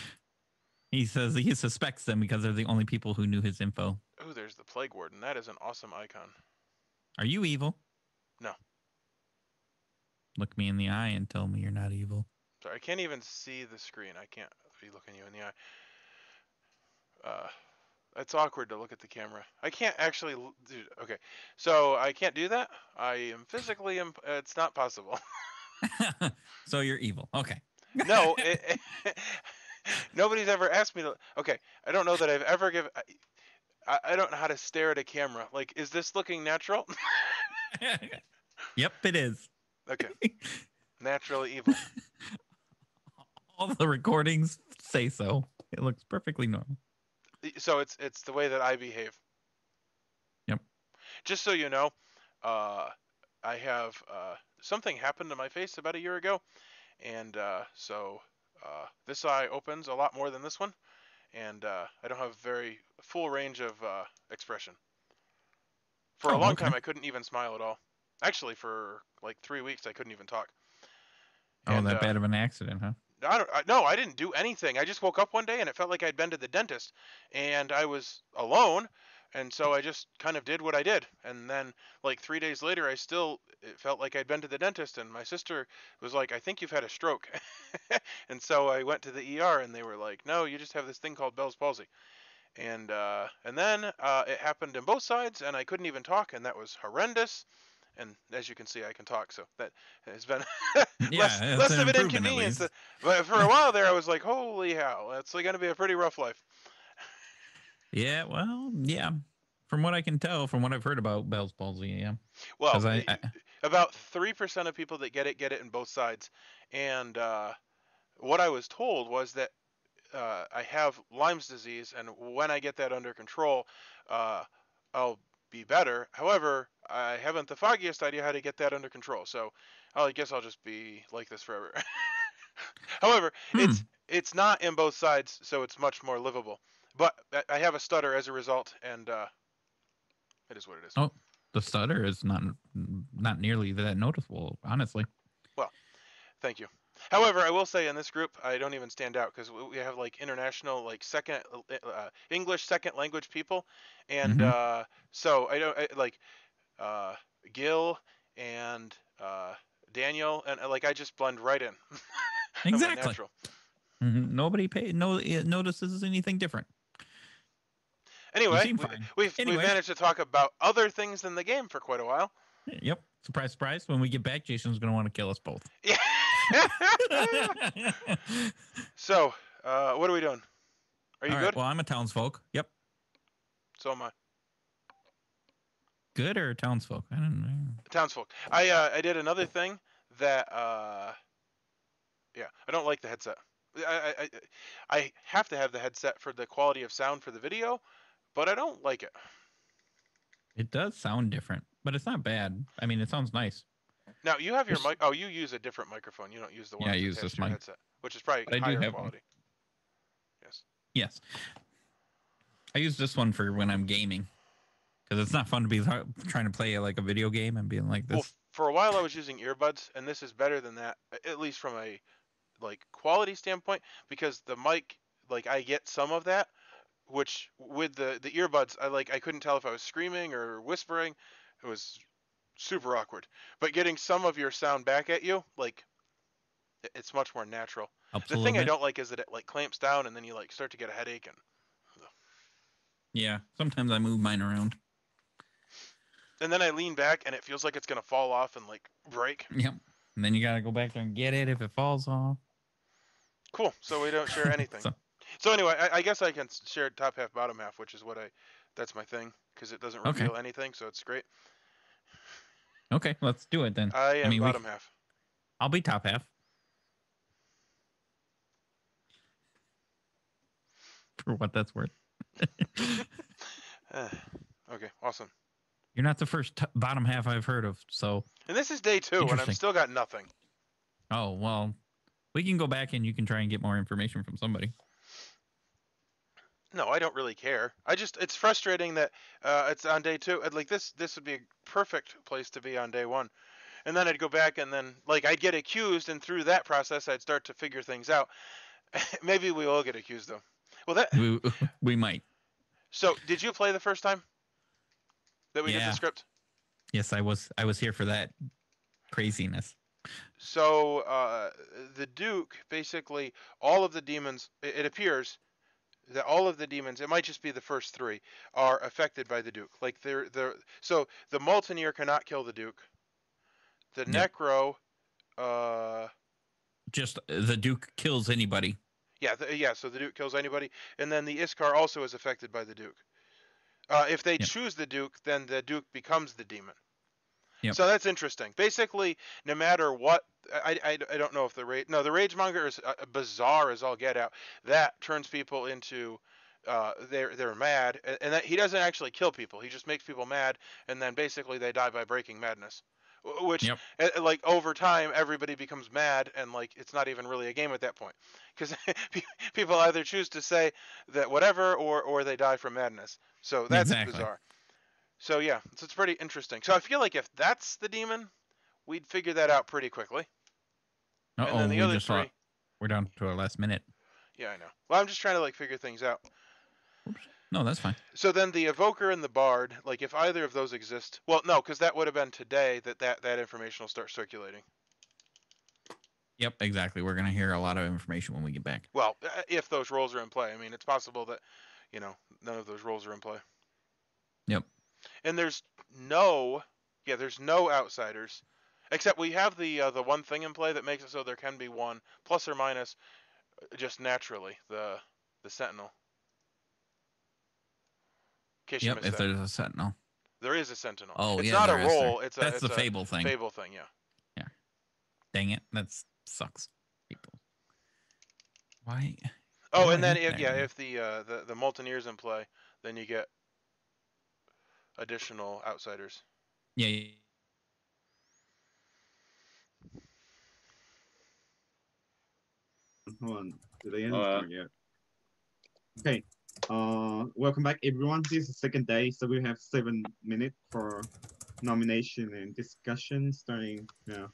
He says he suspects them because they're the only people who knew his info.
Oh, there's the Plague Warden. That is an awesome icon.
Are you evil?
No.
Look me in the eye and tell me you're not evil.
Sorry, I can't even see the screen. I can't be looking you in the eye. It's awkward to look at the camera. I can't actually... Dude, okay, so I can't do that? I am physically... it's not possible.
So you're evil. Okay.
No, nobody's ever asked me to... Okay, I don't know that I've ever given... I don't know how to stare at a camera. Like, is this looking natural?
Yep, it is.
Okay. Naturally evil.
All the recordings say so. It looks perfectly normal.
So it's the way that I behave.
Yep.
Just so you know, I have something happened to my face about a year ago, and so this eye opens a lot more than this one, and I don't have very full range of expression. For a long time, I couldn't even smile at all. Actually, for like 3 weeks, I couldn't even talk.
Oh, that bad of an accident, huh?
No, I didn't do anything. I just woke up one day and it felt like I'd been to the dentist, and I was alone, and so I just kind of did what I did. And then like 3 days later, it felt like I'd been to the dentist, and my sister was like, "I think you've had a stroke." And so I went to the ER, and they were like, "No, you just have this thing called Bell's palsy." And then it happened in both sides, and I couldn't even talk, and that was horrendous. And as you can see, I can talk, so that has been less of an inconvenience. But for a while there, I was like, "Holy hell, that's going to be a pretty rough life."
Yeah, well, yeah. From what I can tell, from what I've heard about Bell's palsy, yeah.
Well, about 3% of people that get it in both sides, and what I was told was that I have Lyme's disease, and when I get that under control, I'll be better. However, I haven't the foggiest idea how to get that under control, so I guess I'll just be like this forever. However, it's not in both sides, so it's much more livable. But I have a stutter as a result, and it is what it is.
Oh, the stutter is not nearly that noticeable, honestly.
Well, thank you. However, I will say in this group, I don't even stand out because we have like international, like English second language people, and so I don't like Gil and Daniel, and like I just blend right in.
Exactly.
Natural.
Nobody notices anything different.
Anyway, we've managed to talk about other things than the game for quite a while.
Yep. Surprise, surprise. When we get back, Jason's going to want to kill us both.
Yeah. So, what are we doing? Are you good?
Well, I'm a townsfolk. Yep.
So am I.
Good or townsfolk? I don't know.
Townsfolk. I did another thing that yeah, I don't like the headset. I have to have the headset for the quality of sound for the video, but I don't like it.
It does sound different, but it's not bad. I mean, it sounds nice.
Now you have your mic. Oh, you use a different microphone. You don't use the one.
Yeah, I use this mic.
Headset, which is probably higher quality. One. Yes.
Yes. I use this one for when I'm gaming, because it's not fun to be trying to play like a video game and being like this.
Well, for a while I was using earbuds, and this is better than that, at least from a like quality standpoint, because the mic, like I get some of that, which with the earbuds, I couldn't tell if I was screaming or whispering. It was super awkward. But getting some of your sound back at you, like it's much more natural. The thing I don't like is that it like clamps down and then you like start to get a headache and
yeah, sometimes I move mine around.
And then I lean back and it feels like it's gonna fall off and like break.
Yep. And then you gotta go back there and get it if it falls off.
Cool. So we don't share anything. So anyway, I guess I can share top half, bottom half, which is what that's my thing, because it doesn't reveal anything, so it's great.
Okay, let's do it then.
I am bottom half.
I'll be top half. For what that's worth.
Okay, awesome.
You're not the first bottom half I've heard of, so.
And this is day 2, and I've still got nothing.
Oh, well, we can go back and you can try and get more information from somebody.
No, I don't really care. It's frustrating that it's on day 2. Like this would be a perfect place to be on day 1. And then I'd go back and then like I'd get accused, and through that process I'd start to figure things out. Maybe we all get accused though. Well,
we might.
So, did you play the first time that we did the script?
Yes, I was here for that craziness.
So, the Duke, basically, all of the demons, it appears that all of the demons, it might just be the first 3, are affected by the Duke. Like, so the Mountaineer cannot kill the Duke. The Necro,
just the Duke kills anybody.
Yeah, so the Duke kills anybody. And then the Iskar also is affected by the Duke. If they choose the Duke, then the Duke becomes the demon.
Yep.
So that's interesting. Basically, no matter what, I don't know if the Ragemonger is bizarre as all get out. That turns people into they're mad, and that he doesn't actually kill people. He just makes people mad, and then basically they die by breaking madness. Which, like, over time, everybody becomes mad, and like it's not even really a game at that point, because people either choose to say that whatever, or they die from madness. So that's bizarre. So yeah, so it's pretty interesting. So I feel like if that's the demon, we'd figure that out pretty quickly.
And then the other three, we're down to our last minute.
Yeah, I know. Well, I'm just trying to like figure things out.
Oops. No, that's fine.
So then the evoker and the bard, like if either of those exist, well, no, because that would have been today that information will start circulating.
Yep, exactly. We're gonna hear a lot of information when we get back.
Well, if those roles are in play, I mean, it's possible that none of those roles are in play.
Yep.
And there's no outsiders, except we have the one thing in play that makes it so there can be one plus or minus, just naturally the sentinel.
Yep, if there's a sentinel.
There is a sentinel.
Oh,
it's
yeah,
not a
there
roll.
is.
It's
That's the fable thing.
Fable thing, yeah.
Yeah. Dang it, that sucks. People. Why?
Oh, and then if the Molteneer's in play, then you get additional outsiders.
Yeah.
Hold on. Did they end yet? Okay. Welcome back, everyone. This is the second day, so we have 7 minutes for nomination and discussion starting now.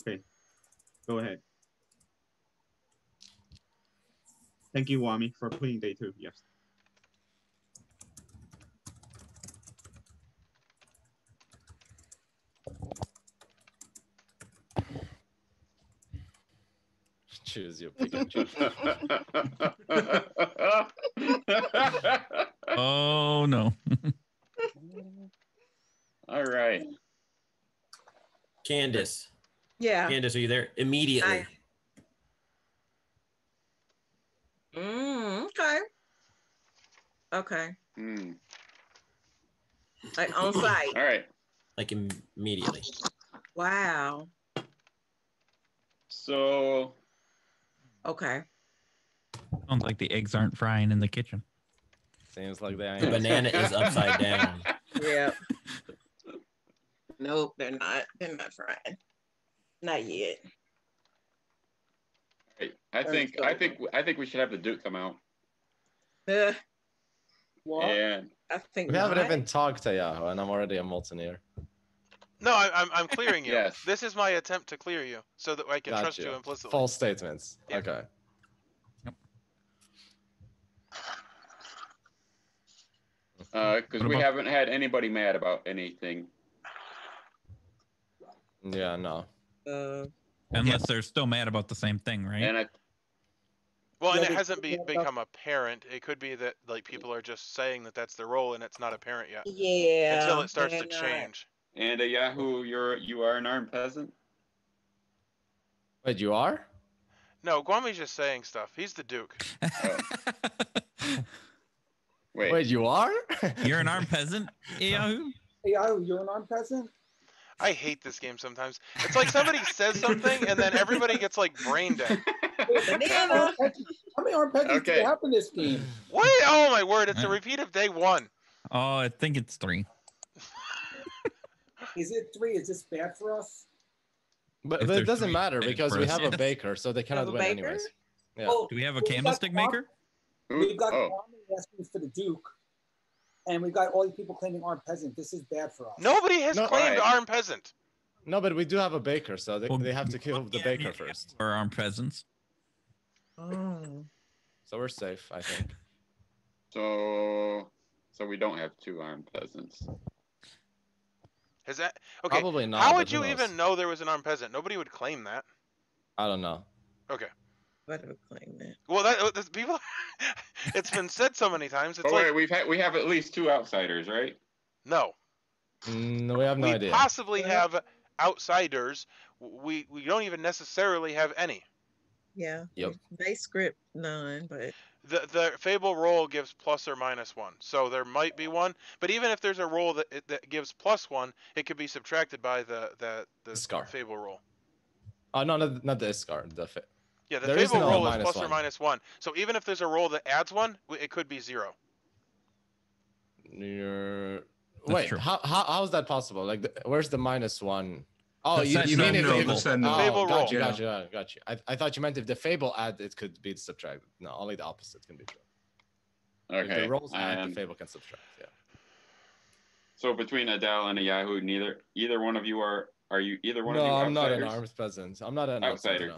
Okay. Go ahead. Thank you, Wami, for putting day 2. Yes.
Choose your pick and choose.
Oh no.
All right.
Candace.
Yeah.
Candace, are you there? Immediately.
Okay. Okay. Like on site.
All right.
Like immediately.
Wow.
So.
Okay.
Sounds like the eggs aren't frying in the kitchen.
Seems like they
The banana is upside down.
Yeah. Nope, they're not. They're not frying. Not yet.
I think we should have the Duke come out.
What?
And
I think
we haven't even talked to Yahoo, and I'm already a Molteneer.
No, I'm clearing you.
Yes.
This is my attempt to clear you so that I can trust you implicitly.
False statements.
Yeah.
Okay.
Because we haven't had anybody mad about anything.
Yeah, no.
Unless they're still mad about the same thing, right?
And
and it hasn't become apparent. It could be that like people are just saying that that's their role and it's not apparent yet.
Yeah.
Until it starts to change.
And Yahoo, you are an armed peasant.
Wait, you are?
No, Guami's just saying stuff. He's the Duke.
Oh.
Wait, you are?
You're an armed peasant, Yahoo?
Yahoo, you're an armed peasant?
I hate this game sometimes. It's like somebody says something and then everybody gets like brain dead.
How many armed peasants do you have in this game?
Wait, oh my word, it's a repeat of day 1.
Oh, I think it's 3.
Is it 3? Is this bad for us?
But it doesn't matter because we have a baker, so they cannot win anyways. Yeah.
Oh,
do we have a candlestick maker?
We've got Army asking for the Duke, and we've got all these people claiming armed peasant. This is bad for us.
Nobody has claimed armed peasant.
No, but we do have a baker, so they have to kill the baker first.
Or armed peasants.
Oh.
So we're safe, I think.
So we don't have 2 armed peasants.
Is that okay?
Probably not.
How would you even know there was an armed peasant? Nobody would claim that.
I don't know.
Okay.
What would claim that?
Well, that's people. It's been said so many times. It's
wait, we have at least 2 outsiders, right?
No.
No, we have no idea.
We possibly have outsiders. We don't even necessarily have any.
Yeah.
Yep.
Base script none, but
the Fable roll gives plus or minus 1, so there might be one. But even if there's a roll that gives plus 1, it could be subtracted by the
Scar.
Fable roll.
Oh no, not the Scar.
Yeah, the
there
Fable
no
roll is plus
one.
or minus 1. So even if there's a roll that adds 1, it could be 0.
Wait, how is that possible? Like, where's the minus 1? Oh, you mean if
the Fable roll?
Got you. I thought you meant if the Fable add, it could be subtracted. No, only the opposite can be true.
Okay.
If the rolls add, the Fable can subtract. Yeah.
So between Adele and a Yahoo, either one of you are you either one of you outsiders?
No, I'm not an Armed Peasant. I'm not an outsider.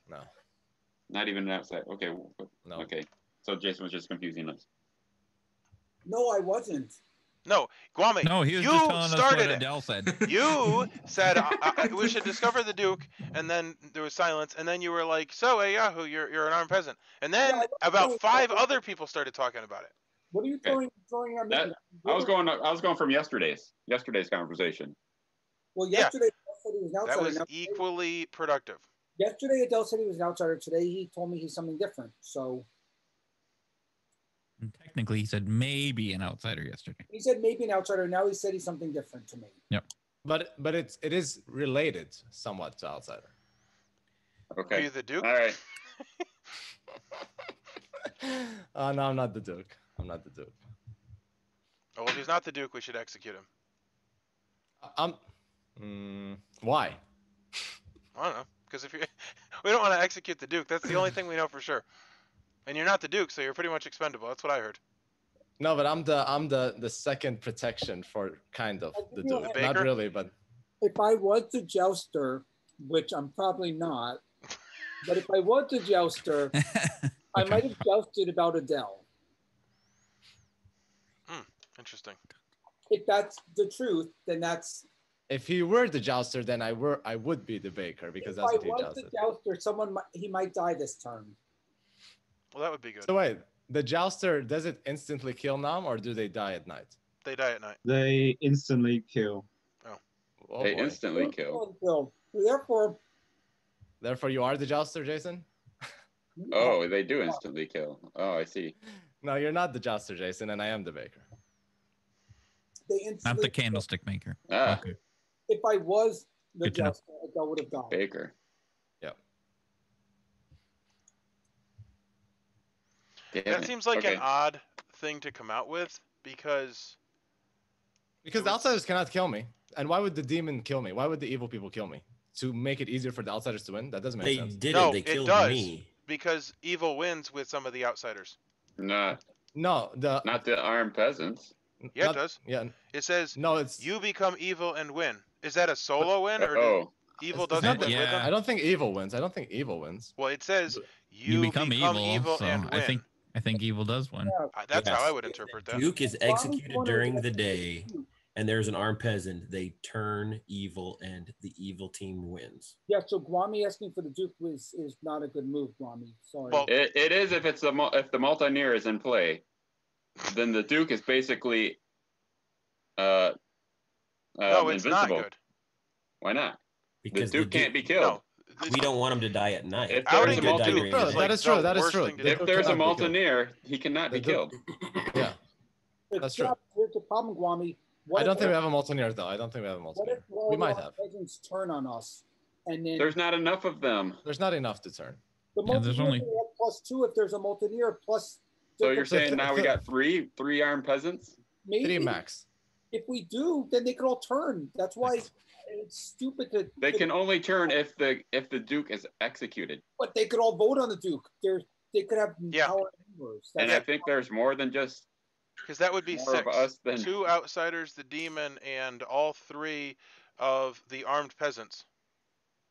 No.
Not even an outsider. Okay.
No.
Okay. So Jason was just confusing us.
No, I wasn't.
No, Guame.
No, he was
you
just telling us what
started
Adele said.
You said we should discover the Duke, and then there was silence, and then you were like, "So, hey Yahoo, you're an Armed Peasant," and then about 5 other people started talking about it.
What are you throwing at me?
I was going from yesterday's conversation.
Well, yesterday Adele said he was an outsider.
That was equally productive.
Yesterday Adele said he was an outsider. Today he told me he's something different. So.
And technically, he said maybe an outsider yesterday.
He said maybe an outsider. Now he said he's something different to me.
Yep.
But it is related somewhat to outsider.
Okay.
Are you the Duke?
All right.
No, I'm not the Duke. I'm not the Duke.
Oh, well, if he's not the Duke, we should execute
him. Why?
I don't know. Because if we don't want to execute the Duke. That's the only thing we know for sure. And you're not the Duke, so you're pretty much expendable. That's what I heard.
No, but I'm the second protection for kind of the Duke. Not really, but
if I was the jouster, which I'm probably not, but if I was the jouster, I might have jousted about Adele.
Interesting.
If that's the truth, then that's.
If he were the jouster, then I would be the baker because that's what he jousted.
If I was the jouster, he might die this turn.
Well, that would be good.
So wait, the jouster, does it instantly kill Nam, or do they die at night?
They die at night.
They instantly kill.
Oh, they instantly kill.
Therefore,
you are the jouster, Jason?
Oh, they do instantly kill. Oh, I see.
No, you're not the jouster, Jason, and I am the baker.
Not the candlestick maker.
Ah.
Okay.
If I was the jouster, I would have died.
Baker.
That seems like an odd thing to come out with because
the outsiders cannot kill me. And why would the demon kill me? Why would the evil people kill me? To make it easier for the outsiders to win? That doesn't make sense.
They killed me.
Because evil wins with some of the outsiders.
Not
the
Armed Peasants.
Yeah, it does.
Yeah.
It says
it's
you become evil and win. Is that a solo win or evil doesn't win with them?
I don't think evil wins.
Well, it says you become evil
so
and win.
I think evil does win.
That's how I would interpret that.
Duke is executed during the day, and there's an Armed Peasant. They turn evil, and the evil team wins.
Yeah, so Guami asking for the Duke is not a good move, Guami. Sorry.
Well, it is if the Multineer is in play, then the Duke is basically
no, it's
invincible.
not good.
Why not?
Because
the Duke can't be killed.
No. We don't want him to die at night.
If there's a
that is true.
If there's a Multineer, he cannot be killed.
Yeah, that's true.
Here's the problem, Guami.
I don't think we have a Multineer, though.
What if
we might have.
Peasants turn on us, and then
there's not enough of them.
There's not enough to turn.
The Multineer only +2 if there's a Multineer plus.
So you're saying now we got three Armed Peasants?
Maybe
3 max.
If we do, then they could all turn. That's why it's stupid to.
They can only turn if the Duke is executed.
But they could all vote on the Duke. They could have power numbers.
And I think there's more than just.
Because that would be 6. 2 outsiders, the demon, and all 3 of the Armed Peasants.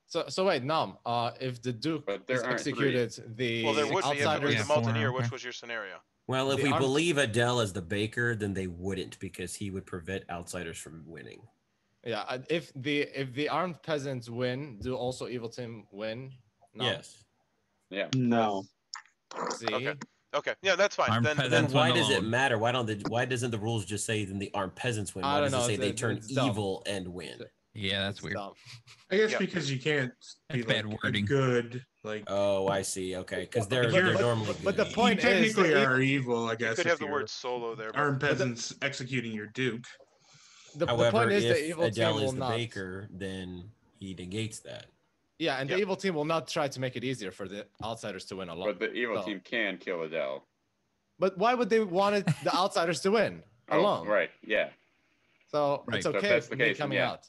So wait, Nam. If the Duke is executed, the
there would
outsiders
be if it was the Multineer, which was your scenario.
Well, if we believe Adele as the baker, then they wouldn't because he would prevent outsiders from winning.
Yeah, if the Armed Peasants win, do also evil team win? No.
Yes.
Yeah.
No.
See?
Okay. Yeah, that's fine.
Then why does it matter? Why doesn't the rules just say then the Armed Peasants win? Why does it say they turn evil and win?
Yeah, that's weird.
I guess because you can't be like a good Like,
oh, I see. Okay, because they're normally good.
But the point
you technically
is,
are evil, I guess.
You could have the word solo there.
Armed peasants executing your duke.
However,
the point is
if
the evil
Adele
team will
is the
not.
baker, then he negates that.
Yeah, and the evil team will not try to make it easier for the outsiders to win a lot.
But the evil team can kill Adele.
But why would they want the outsiders to win alone?
Right. Yeah.
So it's okay
so me
coming out.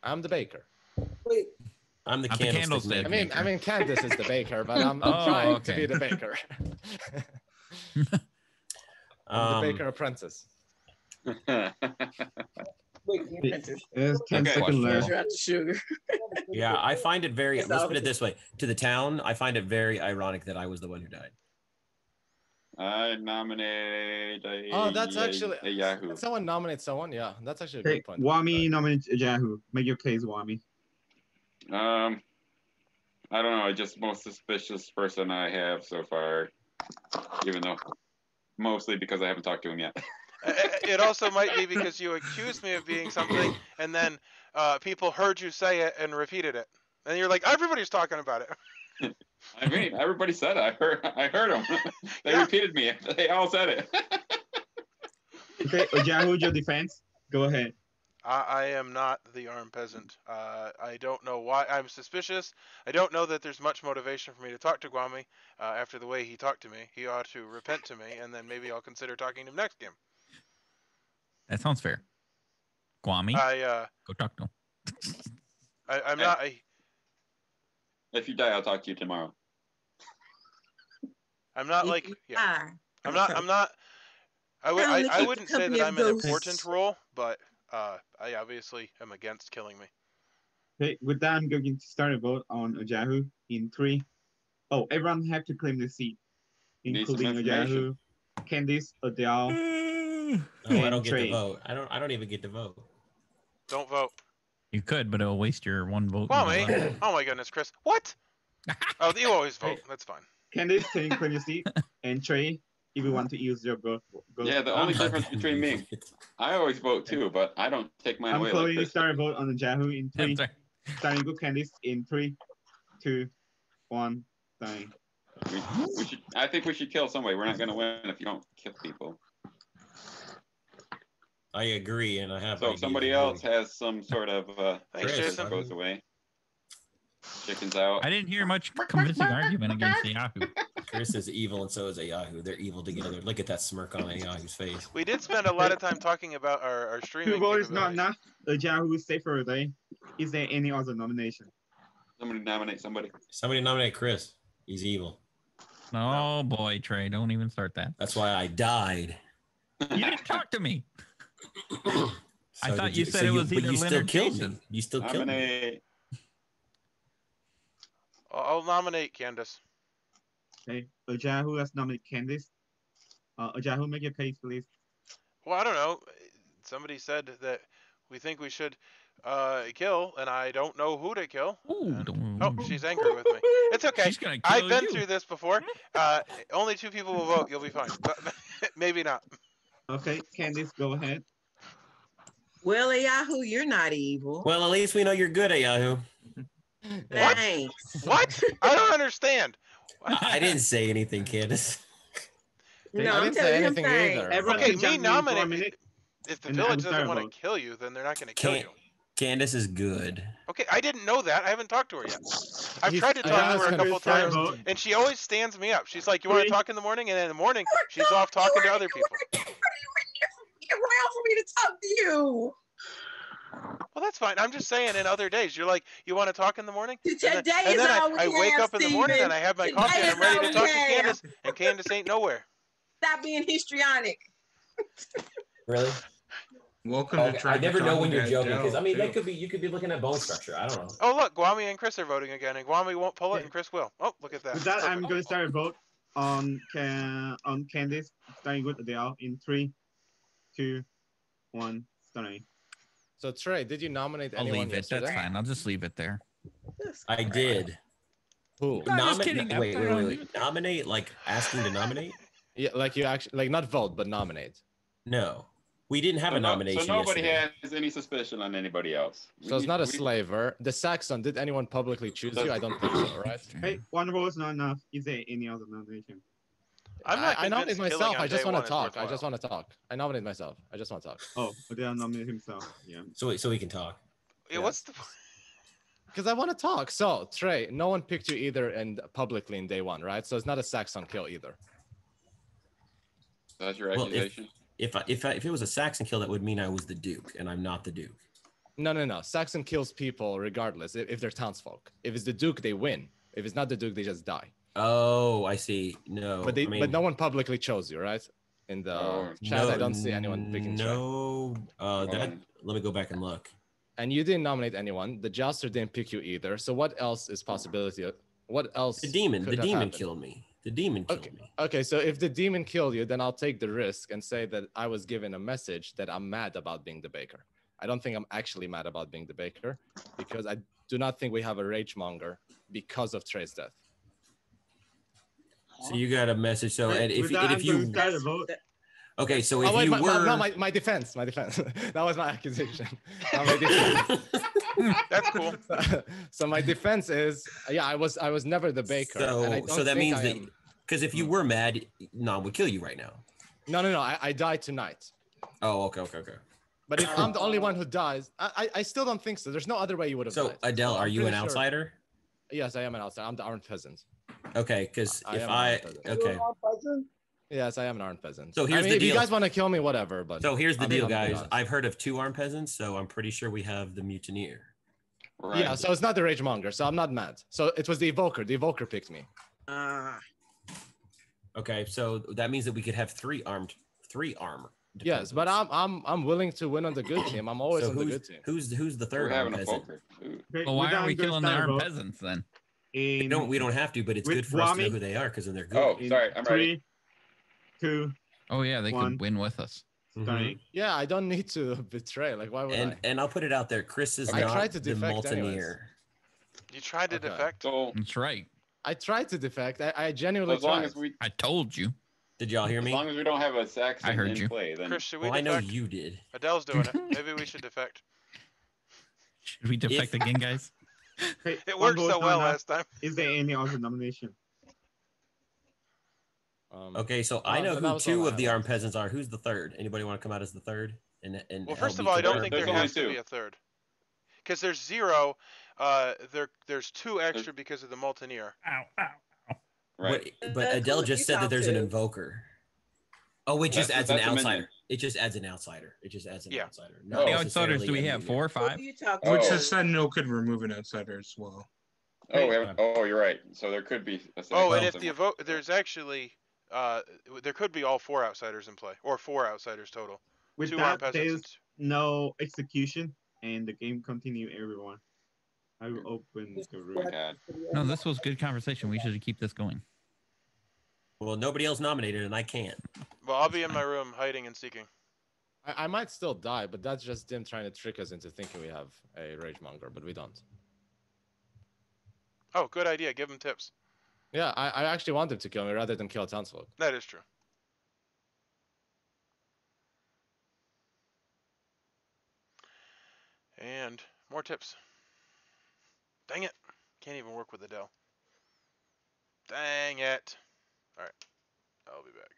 I'm the baker.
Wait.
I'm the candlestick.
I mean, Candace is the baker, but I'm trying to be the baker. I'm the baker apprentice.
There's 10 seconds left.
Sugar.
Yeah, I find it very. Let's put it this way: to the town, I find it very ironic that I was the one who died.
I nominate
that's actually
a Yahoo.
Can someone nominate someone? Yeah, that's actually a good point.
Wami nominates Yahoo. Make your case, Wami.
I don't know. Just most suspicious person I have so far, even though mostly because I haven't talked to him yet.
It also might be because you accused me of being something, and then people heard you say it and repeated it, and you're like, everybody's talking about it.
I mean, everybody said it. I heard them. They repeated me. They all said it.
Okay, Yahoo, your defense. Go ahead.
I am not the armed peasant. I don't know why. I'm suspicious. I don't know that there's much motivation for me to talk to Gwami after the way he talked to me. He ought to repent to me, and then maybe I'll consider talking to him next game.
That sounds fair. Gwami, go talk to him.
I'm not.
If you die, I'll talk to you tomorrow.
I'm not like. Yeah. I'm not. I wouldn't say that I'm an important role, but I obviously am against killing me.
Okay, with that, I'm going to start a vote on Yahoo in 3. Oh, everyone have to claim the seat, including Yahoo, Candice, Adele.
No, I don't get to vote. I don't even get to vote.
Don't vote.
You could, but it'll waste your one vote.
Gwami. Oh my goodness, Chris. What? Oh, you always vote. That's fine.
Candice, can you claim your seat? And Trey, if you want to use your vote.
Yeah, the only difference between me, I always vote too, but I don't take mine away.
I'm going to start a vote on the Yahoo in 3. Starting with Candice in 3, 2, 1, starting.
I think we should kill somebody. We're not going to win if you don't kill people.
I agree, and I have.
So if somebody else has some sort of
thanks, Jason.
Goes away. Chicken's out.
I didn't hear much convincing argument against the Yahoo.
Chris is evil, and so is a Yahoo. They're evil together. Look at that smirk on a Yahoo's face.
We did spend a lot of time talking about our streaming.
2 votes not enough. The Yahoo is safe for a day. Is there any other nomination?
Somebody nominate somebody.
Somebody nominate Chris. He's evil.
Oh boy, Trey, don't even start that.
That's why I died.
You didn't talk to me.
So
I thought you said it was either Lynn or Jason.
You still killed me.
I'll nominate Candace.
Okay, Yahoo has nominated Candice. Yahoo, make your case, please.
Well, I don't know. Somebody said that we think we should kill, and I don't know who to kill. Oh, she's angry with me. It's okay. I've been through this before. Only 2 people will vote. You'll be fine. But maybe not.
Okay, Candice, go ahead.
Well, Yahoo, you're not evil.
Well, at least we know you're good at Yahoo.
Thanks.
What? I don't understand.
I didn't say anything, Candace.
No,
I didn't say anything either.
Okay, me nominate. If the village doesn't want to kill you, then they're not going to kill you.
Candace is good.
Okay, I didn't know that. I haven't talked to her yet. I've tried to talk to her a couple times, and she always stands me up. She's like, you want to talk in the morning? And in the morning, she's off talking to other people.
What are you around for me to talk to you?
Well, that's fine. I'm just saying in other days. You're like, you want to talk in the morning?
Today
and then
all
I wake up in the morning and I have my coffee and I'm ready to talk to Candace, and Candace ain't nowhere.
Stop being histrionic.
Really?
Welcome to
I never know when you're joking, because I mean, that could be, you could be looking at bone structure. I don't know.
Oh, look, Gwami and Chris are voting again, and Gwami won't pull it, and Chris will. Oh, look at that.
With that, I'm going to start a vote on Candice, starting with Adele in 3, 2, 1, starting.
So Trey, did you nominate
anyone? I'll leave it.
Yesterday?
That's fine. I'll just leave it there.
I did.
Who?
No, just kidding.
Wait. Nominate, like asking to nominate?
Yeah, like you actually, like not vote, but nominate.
No. We didn't have a nomination.
So nobody
yesterday.
has any suspicion on anybody else.
So it's not a slaver. The Saxon, did anyone publicly choose you? I don't think so, right?
Hey, one vote is not enough. Is there any other nomination?
I nominate myself. I just want to talk. I just want to talk. I nominate myself. I just want to talk.
Oh, but they nominate himself. Yeah.
So we can talk.
Yeah, what's the
Because I want to talk. So, Trey, no one picked you either and publicly in day one, right? So it's not a Saxon kill either.
That's your accusation?
Well, if it was a Saxon kill, that would mean I was the Duke, and I'm not the Duke.
No. Saxon kills people regardless if they're townsfolk. If it's the Duke, they win. If it's not the Duke, they just die.
Oh, I see. No.
But but no one publicly chose you, right? In the chat, I don't see anyone picking Trey.
No. Let me go back and look.
And you didn't nominate anyone. The Jouster didn't pick you either. So what else is possibility? What else?
The demon killed me. The demon killed me.
Okay, so if the demon killed you, then I'll take the risk and say that I was given a message that I'm mad about being the baker. I don't think I'm actually mad about being the baker because I do not think we have a rage monger because of Trey's death.
So you got a message. So and if you okay, so if you were
my defense, that was my accusation. My defense.
That's cool.
So my defense is, yeah, I was never the baker.
So that means that because if you were mad, Non would kill you right now.
No. I died tonight.
Oh, okay.
But if I'm the only one who dies, I still don't think so. There's no other way you would have died.
So Adele, are you an outsider?
Yes, I am an outsider. I'm the Armed Peasant.
Okay, because
Yes, I am an Armed Peasant.
So here's the deal.
If you guys want to kill me, whatever. But
so here's the deal, guys. I've heard of 2 Armed Peasants, so I'm pretty sure we have the Mutineer.
Right. Yeah, so it's not the Rage Monger, so I'm not mad. So it was the Evoker. The Evoker picked me.
Okay, so that means that we could have 3 armor.
Yes, but I'm willing to win on the good team. I'm always on the good team.
Who's the third Armed Peasant?
Well, why are we killing the Armed Peasants then?
We don't have to, but it's good for us to know who they are because then they're good.
Oh, sorry, I'm ready.
3, 2.
Oh yeah, they could win with us.
Mm-hmm.
Yeah, I don't need to betray. Like, why would I?
And I'll put it out there. Chris is not the Multineer.
You tried to defect?
That's right.
I tried to defect. I genuinely tried.
I told you.
Did y'all hear me?
As long as we don't have a Saxon in play, then.
Chris, should we
I know
defect?
you did.
Adele's doing it. Maybe we should defect.
Should we defect again, guys?
Hey,
it worked so well last time.
Is there any other nomination?
Okay, so I know who 2 of the Armed Peasants are. Who's the third? Anybody want to come out as the third?
Well, first of all, I don't think there has to be a third. Because there's 0. There's 2 extra because of the Multineer.
Ow.
Right. But Adele just said that there's an Invoker. Oh, it just adds an outsider. It just adds an outsider.
How many outsiders do we have? 4 or 5?
Which the Sentinel could remove an outsider as well.
Oh, you're right. So there could be.
And if there's actually, there could be all 4 outsiders in play, or 4 outsiders total.
With that, there's no execution, and the game continue. Everyone, I will open the room.
No, this was good conversation. We should keep this going.
Well, nobody else nominated, and I can't.
Well, I'll be in my room hiding and seeking.
I might still die, but that's just them trying to trick us into thinking we have a Rage Monger, but we don't.
Oh, good idea. Give them tips.
Yeah, I actually want them to kill me rather than kill a townsfolk.
That is true. And more tips. Dang it. Can't even work with Adele. Dang it. All right. I'll be back.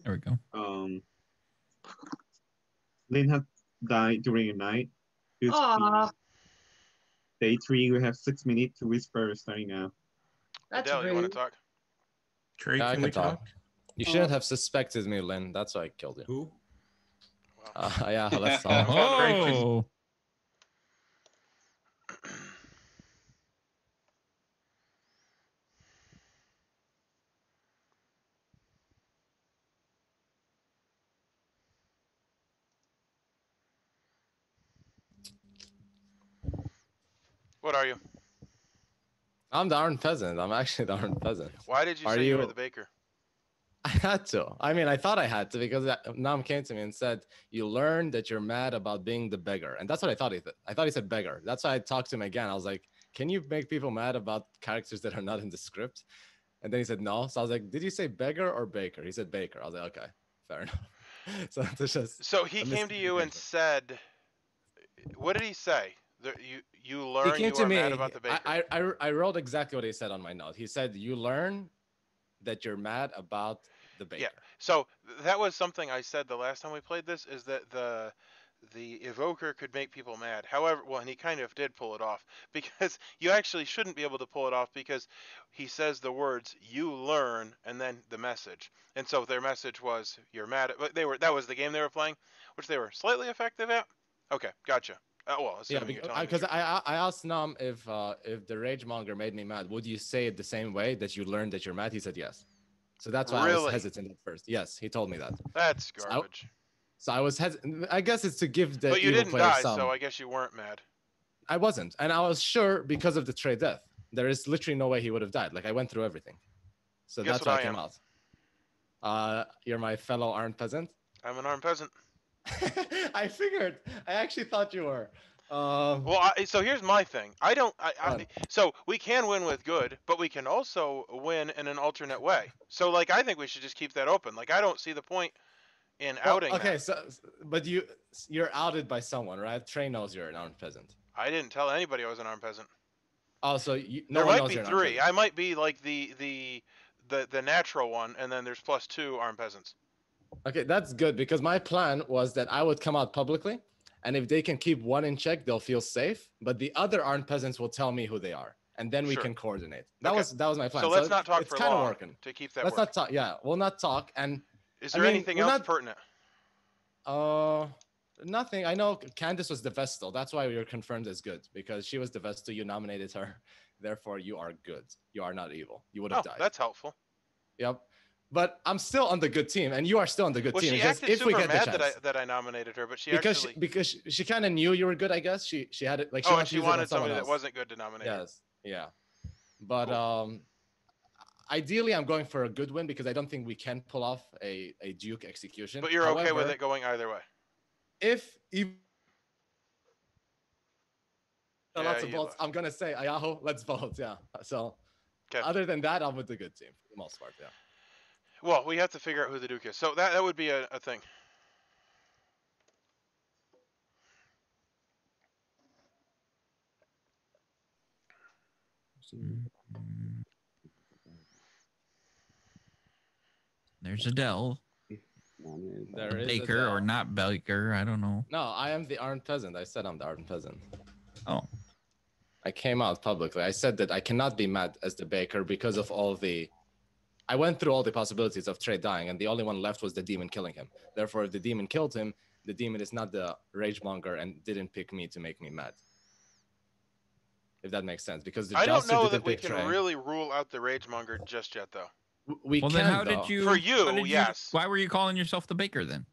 There we go.
Lynn has died during the night. Day 3, we have 6 minutes to whisper starting now.
Adele, you want to talk?
Trey,
yeah,
can we
talk? You shouldn't have suspected me, Lynn. That's why I killed you.
Who?
Yeah, let's talk.
Oh.
What are you?
I'm the Armed Peasant. I'm actually the Armed Peasant.
Why did you say you were the baker?
I had to. I mean, I thought I had to because Nam came to me and said, you learned that you're mad about being the beggar. And that's what I thought I thought he said beggar. That's why I talked to him again. I was like, can you make people mad about characters that are not in the script? And then he said, no. So I was like, did you say beggar or baker? He said baker. I was like, okay, fair enough.
So he came to you and said, what did he say? You learn
he came
you
to
are
me,
mad about the baker.
I wrote exactly what he said on my note. He said, you learn that you're mad about the baker.
Yeah. So that was something I said the last time we played this, is that the evoker could make people mad. However, well, and he kind of did pull it off, because you actually shouldn't be able to pull it off, because he says the words "you learn" and then the message, and so their message was "you're mad at." But that was the game they were playing, which they were slightly effective at. Okay, gotcha. Well, assuming you're telling me.
Because I asked Nam if the Ragemonger made me mad, would you say it the same way that you learned that you're mad? He said yes. So that's why I was hesitant at first. Yes, he told me that.
That's garbage.
So I was hesitant. I guess it's to give the
But you
evil
didn't
player
die,
some.
so I guess you weren't mad.
I wasn't, and I was sure because of the trade death. There is literally no way he would have died. Like I went through everything, so that's why I came out. You're my fellow armed peasant.
I'm an armed peasant.
I figured. I actually thought you were.
Well, so here's my thing. So we can win with good, but we can also win in an alternate way. So, like, I think we should just keep that open. Like, I don't see the point in outing.
Okay, but you're outed by someone, right? Trey knows you're an armed peasant.
I didn't tell anybody I was an armed peasant.
Oh, so
there might be 3. I might be like the natural one, and then there's +2 armed peasants.
Okay, that's good, because my plan was that I would come out publicly. And if they can keep one in check, they'll feel safe. But the other armed peasants will tell me who they are, and then we can coordinate. That was my plan.
So let's not talk for long.
Working.
To keep that.
Let's not talk. Yeah, we'll not talk. And
is there anything else pertinent?
Nothing. I know Candace was the Vestal. That's why you're confirmed as good, because she was the Vestal. You nominated her. Therefore, you are good. You are not evil. You would have died.
That's helpful.
Yep. But I'm still on the good team, and you are still on the good team.
She acted super mad that I nominated her, but
because she kind of knew you were good, I guess. She had it like
she wanted somebody that wasn't good to nominate.
Yes, yeah. But ideally, I'm going for a good win, because I don't think we can pull off a Duke execution.
But you're okay with it going either way.
If lots of votes, I'm gonna say Ayahu. Let's vote. Yeah. So other than that, I'm with the good team for the most part. Yeah.
Well, we have to figure out who the Duke is. So that would be a thing.
There's Adele.
There is
Baker or not Baker, I don't know.
No, I am the armed peasant. I said I'm the armed peasant.
Oh.
I came out publicly. I said that I cannot be mad as the baker because of all the... I went through all the possibilities of Trey dying, and the only one left was the demon killing him. Therefore, if the demon killed him, the demon is not the ragemonger and didn't pick me to make me mad. If that makes sense, because
I don't know that we can really rule out the ragemonger just yet, though.
We can,
then how did you?
For you, yes.
Why were you calling yourself the baker then?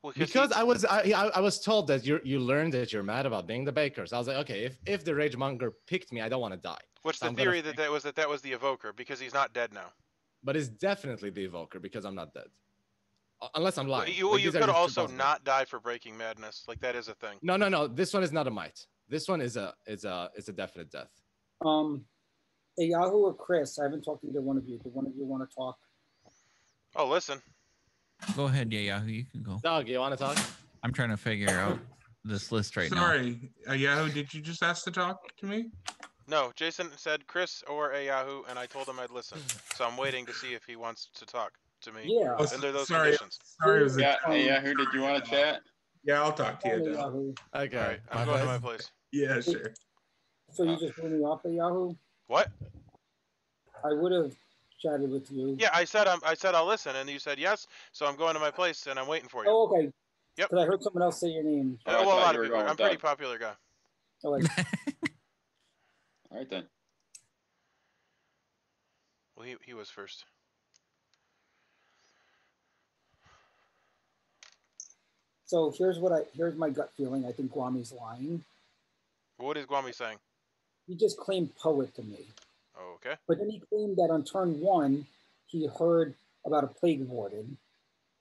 Well,
because I was told that you learned that you're mad about being the baker. So I was like, okay, if the ragemonger picked me, I don't want to die.
What's the theory that was the evoker, because he's not dead now?
But it's definitely the evoker, because I'm not dead. Unless I'm lying.
Well, you could also not die for breaking madness. Like, that is a thing.
No. This one is not a might. This one is a definite death.
Yahoo or Chris? I haven't talked to either one of you. Do one of you want to talk?
Oh, listen.
Go ahead, Yahoo. You can go.
Doug, you want to talk?
I'm trying to figure out this list right now.
Sorry, Yahoo, did you just ask to talk to me?
No, Jason said Chris or Yahoo, and I told him I'd listen. So I'm waiting to see if he wants to talk to me.
Yeah.
Under those conditions.
Sorry,
Yahoo, did you want to chat?
Yeah, I'll talk to you. Yahoo.
Okay.
All right, I'm going to my place.
Yeah, sure.
So you just blew me off at Yahoo?
What?
I would have chatted with you.
Yeah, I said I'll listen, and you said yes. So I'm going to my place, and I'm waiting for you.
Oh, okay.
Yep.
Because I heard someone else say your name.
Well, a lot of people. I'm a pretty popular guy.
Oh,
all right then.
Well, he was first.
So here's my gut feeling. I think Guami's lying.
What is Guami saying?
He just claimed poet to me.
Oh, okay.
But then he claimed that on turn 1, he heard about a plague warden.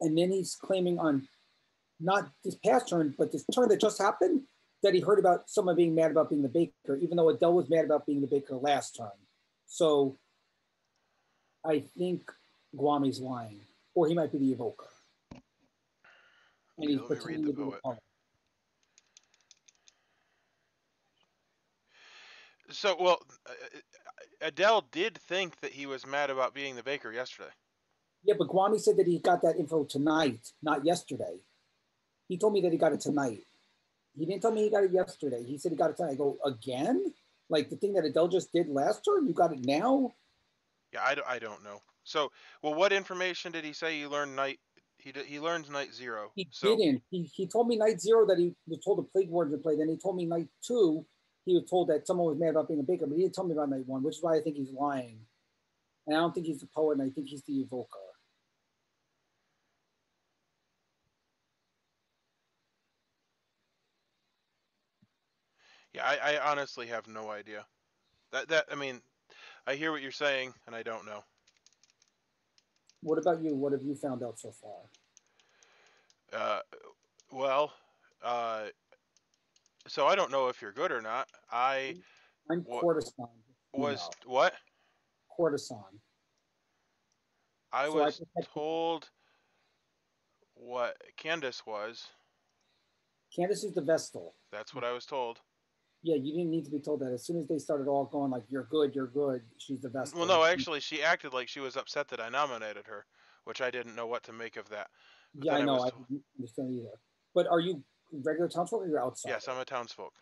And then he's claiming on not this past turn, but this turn that just happened, that he heard about someone being mad about being the baker, even though Adele was mad about being the baker last turn. So I think Guami's lying, or he might be the evoker. And he's pretending to be the poet.
So, well, Adele did think that he was mad about being the baker yesterday.
Yeah, but Guami said that he got that info tonight, not yesterday. He told me that he got it tonight. He didn't tell me he got it yesterday. He said he got it tonight. I go, again? Like the thing that Adele just did last turn? You got it now?
Yeah, I don't know. So, well, what information did he say you learned night? He learned night 0.
He didn't. He told me night 0 that he was told the plague warden to play. Then he told me night 2 he was told that someone was mad about being a baker, but he didn't tell me about night 1, which is why I think he's lying. And I don't think he's the poet, and I think he's the evoker.
Yeah, I honestly have no idea. I mean, I hear what you're saying, and I don't know.
What about you? What have you found out so far?
Well, so I don't know if you're good or not. I'm
courtesan.
Was what?
Courtesan.
I was told what Candace was.
Candace is the Vestal.
That's what I was told.
Yeah, you didn't need to be told that. As soon as they started all going like, you're good, she's the Vestal.
Well, no, actually, she acted like she was upset that I nominated her, which I didn't know what to make of that.
But yeah, I know. I didn't understand either. But are you regular townsfolk or you're outside?
Yes, I'm a townsfolk.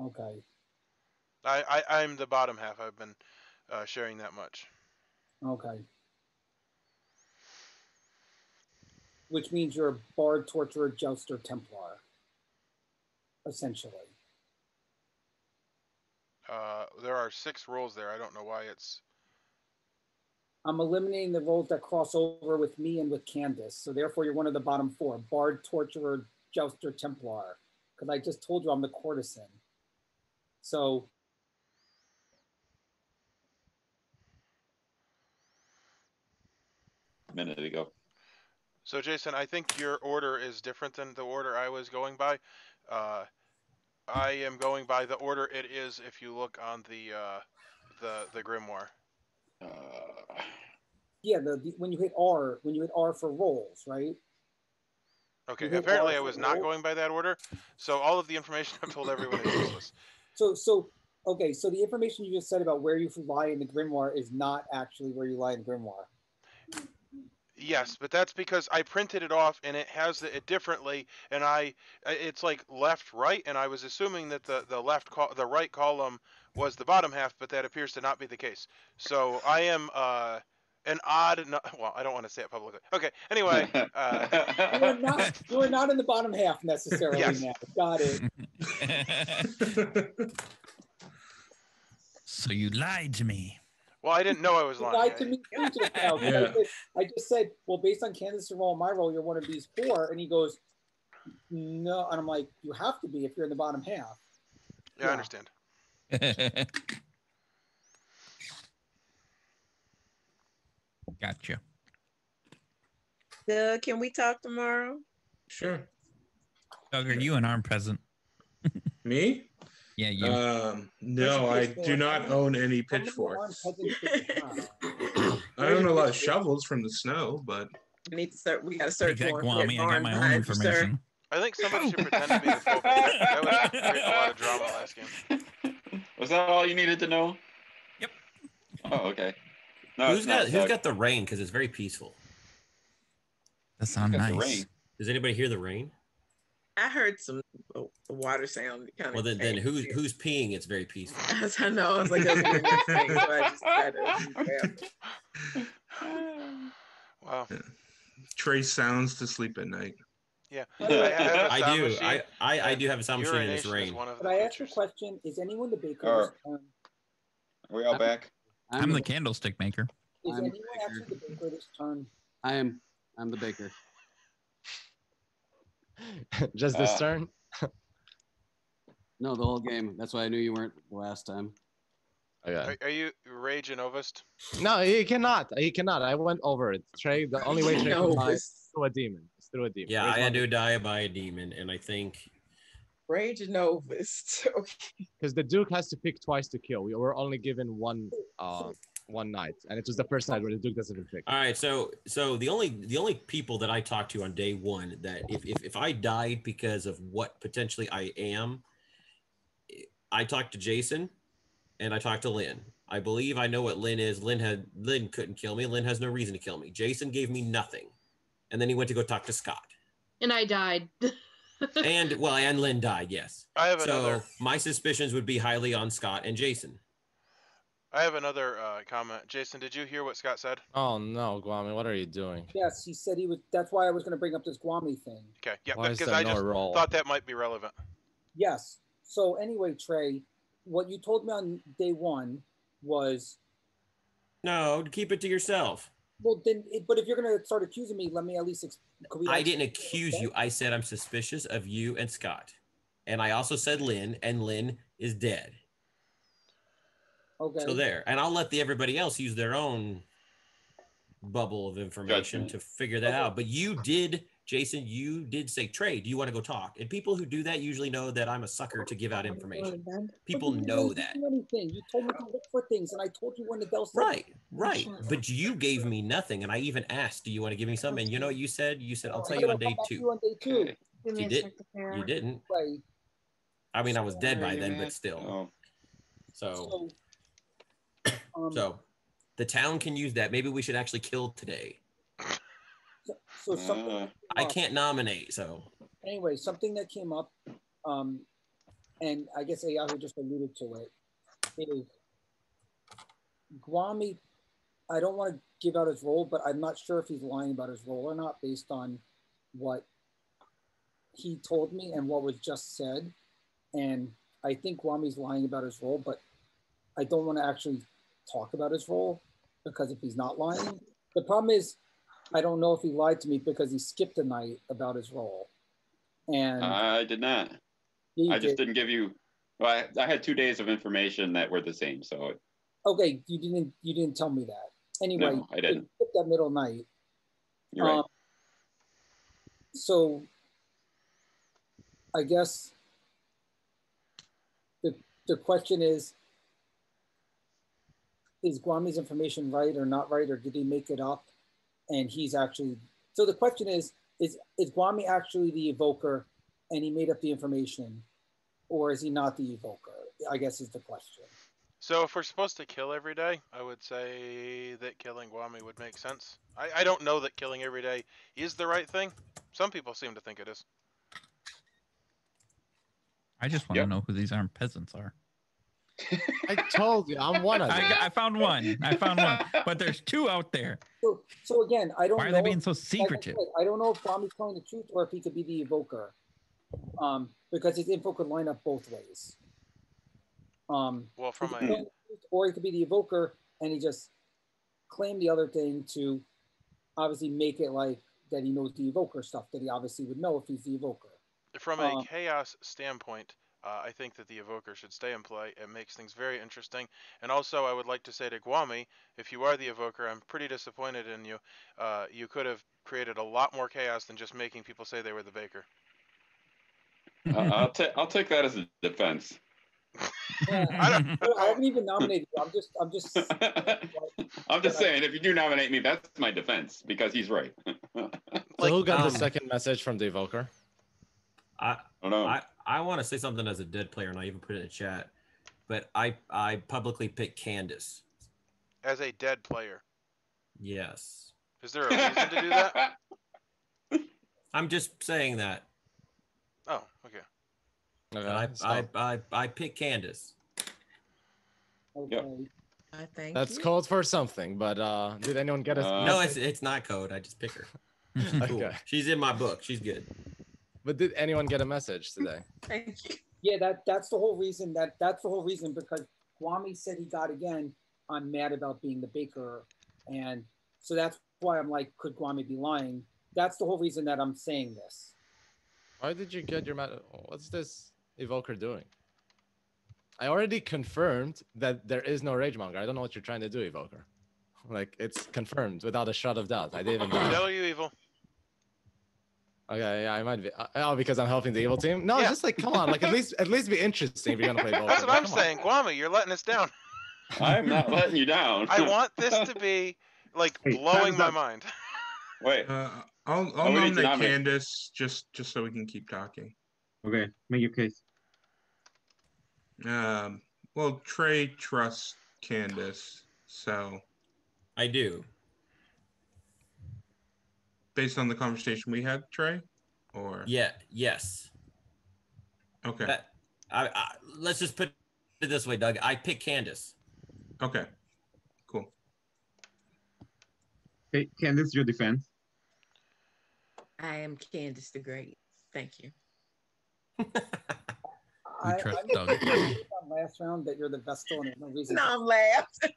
Okay.
I'm the bottom half. I've been sharing that much.
Okay. Which means you're a bard, torturer, jouster, Templar. Essentially.
There are 6 roles there. I don't know why it's...
I'm eliminating the roles that cross over with me and with Candace. So therefore, you're one of the bottom 4. Bard, torturer, jouster, Templar. Because I just told you I'm the courtesan. So...
A minute ago.
So Jason, I think your order is different than the order I was going by. I am going by the order it is if you look on the grimoire.
Yeah, when you hit R for rolls, right?
Okay, apparently I was not going by that order, so all of the information I've told everyone is useless.
Okay, so the information you just said about where you lie in the grimoire is not actually where you lie in the grimoire.
Yes, but that's because I printed it off and it has it differently, and it's like left right, and I was assuming that the right column was the bottom half, but that appears to not be the case. So I am an odd. Well, I don't want to say it publicly. Okay. Anyway,
you are not in the bottom half necessarily.
Yes.
Now. Got it.
So you lied to me.
Well, I didn't know I was lying.
You lied to me too just now.
Yeah.
I just said, well, based on Candace's role and my role, you're one of these 4. And he goes, no. And I'm like, you have to be if you're in the bottom half.
Yeah, I understand.
Gotcha.
Doug, can we talk tomorrow?
Sure.
Doug, are you an armed peasant?
Me?
Yeah, you.
No, I do not own any pitchforks. I own a lot of shovels from the snow, but
we need to start. We got to search
more. Guami, I got my own information.
I think somebody should pretend to be the full baker. That would create a lot of drama last game.
Was that all you needed to know?
Yep.
Oh, okay. No,
who's got the rain? Because it's very peaceful.
That sounds nice.
Does anybody hear the rain?
I heard some water sound. Kind
well, then who's peeing? It's very peaceful.
As I know, I was like, that's a weird thing, so I just tried to.
Wow.
Yeah. Trace sounds to sleep at night.
Yeah,
I do have a sound machine in this rain.
But I asked a question: is anyone the baker?
Are we all back?
I'm the candlestick maker.
Is anyone actually the baker this turn?
I'm the baker.
Just this turn?
No, the whole game. That's why I knew you weren't the last time.
Okay.
Are you Rage and Novist?
No, he cannot. He cannot. I went over it. Trey, the only way Trey can die is through a demon. It's through a demon.
Yeah, I had to die by a demon, and I think
Rage and Novist. Okay.
Because the Duke has to pick twice to kill. We were only given one. one night, and it was the first night where the Duke doesn't pick.
All right, so the only people that I talked to on day one that if I died because of what potentially I am, I talked to Jason, and I talked to Lynn. I believe I know what Lynn is. Lynn couldn't kill me. Lynn has no reason to kill me. Jason gave me nothing, and then he went to go talk to Scott.
And I died.
and Lynn died. Yes.
I have
so my suspicions would be highly on Scott and Jason.
I have another comment. Jason, did you hear what Scott said?
Oh no, Guami, what are you doing?
Yes, he said he would. That's why I was going to bring up this Guami thing.
Okay, yeah, because I just thought that might be relevant.
Yes. So anyway, Trey, what you told me on day one was
no, keep it to yourself.
Well, then, but if you're going to start accusing me, let me at least.
I didn't accuse you. I said I'm suspicious of you and Scott, and I also said Lynn, and Lynn is dead.
Okay.
So there, and I'll let everybody else use their own bubble of information to figure that out. But you did, Jason, you did say, Trey, do you want to go talk? And people who do that usually know that I'm a sucker to give out information. People know that.
Anything. You told me to look for things, and I told you when to go.
Right. But you gave me nothing, and I even asked, do you want to give me something? And you know what you said? You said, I'll tell you on day two. You didn't.
Right.
I mean, I was dead by then, but still. So the town can use that. Maybe we should actually kill today.
So something
I can't nominate. So
anyway, something that came up, and I guess Yahoo just alluded to it, is Guami. I don't want to give out his role, but I'm not sure if he's lying about his role or not based on what he told me and what was just said. And I think Guami's lying about his role, but I don't want to actually talk about his role because if he's not lying, the problem is I don't know if he lied to me because he skipped a night about his role. And
I did not. I just didn't give you. Well, I had 2 days of information that were the same. So
okay, you didn't tell me that. Anyway,
no, I didn't.
He skipped that middle night.
You're right.
So I guess the question is Guami's information right or not right, or did he make it up? And he's actually, so the question is Guami actually the evoker and he made up the information, or is he not the evoker? I guess is the question.
So if we're supposed to kill every day, I would say that killing Guami would make sense. I don't know that killing every day is the right thing. Some people seem to think it is.
I just want to know who these armed peasants are.
I told you, I'm one of them.
I found one. But there's two out there.
So again, I don't know.
Why are they being so secretive?
I don't know if Guami's telling the truth or if he could be the evoker. Because his info could line up both ways.
Well, from
or he could be the evoker and he just claimed the other thing to obviously make it like that he knows the evoker stuff that he obviously would know if he's the evoker.
From a chaos standpoint, I think that the evoker should stay in play. It makes things very interesting. And also, I would like to say to Guami, if you are the evoker, I'm pretty disappointed in you. You could have created a lot more chaos than just making people say they were the baker.
I'll take that as a defense.
I haven't even nominated you. I'm just
I'm just saying, if you do nominate me, that's my defense because he's right.
So who got the second message from the evoker?
I don't know. I want to say something as a dead player, and I even put it in the chat. But I publicly picked Candace
as a dead player.
Yes.
Is there a reason to do that?
I'm just saying that.
Oh, okay.
I picked Candace.
Okay.
Yep.
That's code for something, but did anyone get us?
No, it's not code. I just pick her.
Okay.
Cool. She's in my book. She's good.
But did anyone get a message today?
Yeah, that's the whole reason. That's the whole reason because Guami said he got again. I'm mad about being the baker, and so that's why I'm like, could Guami be lying? That's the whole reason that I'm saying this.
Why did you get your What's this evoker doing? I already confirmed that there is no ragemonger. I don't know what you're trying to do, evoker. Like, it's confirmed without a shot of doubt. I didn't even
tell you evil.
Okay, yeah, I might be. Oh, because I'm helping the evil team? No, just like, come on, like at least be interesting if you're gonna play both.
That's what I'm saying, Guami. You're letting us down.
I'm not letting you down.
I want this to be like blowing my mind.
Wait.
I'll
we need to
nominate
nominate.
Candace just so we can keep talking.
Okay, make your case.
Well, Trey trusts Candace, so
I do.
based on the conversation we had, Trey, or
yes.
Okay.
Let's just put it this way, Doug. I pick Candace.
Okay. Cool.
Okay, Candace, your defense.
I am Candace the Great. Thank you.
I
trust
I'm
Doug.
on last round that you're the Vestal and there's no reason.
No, I'm laughing.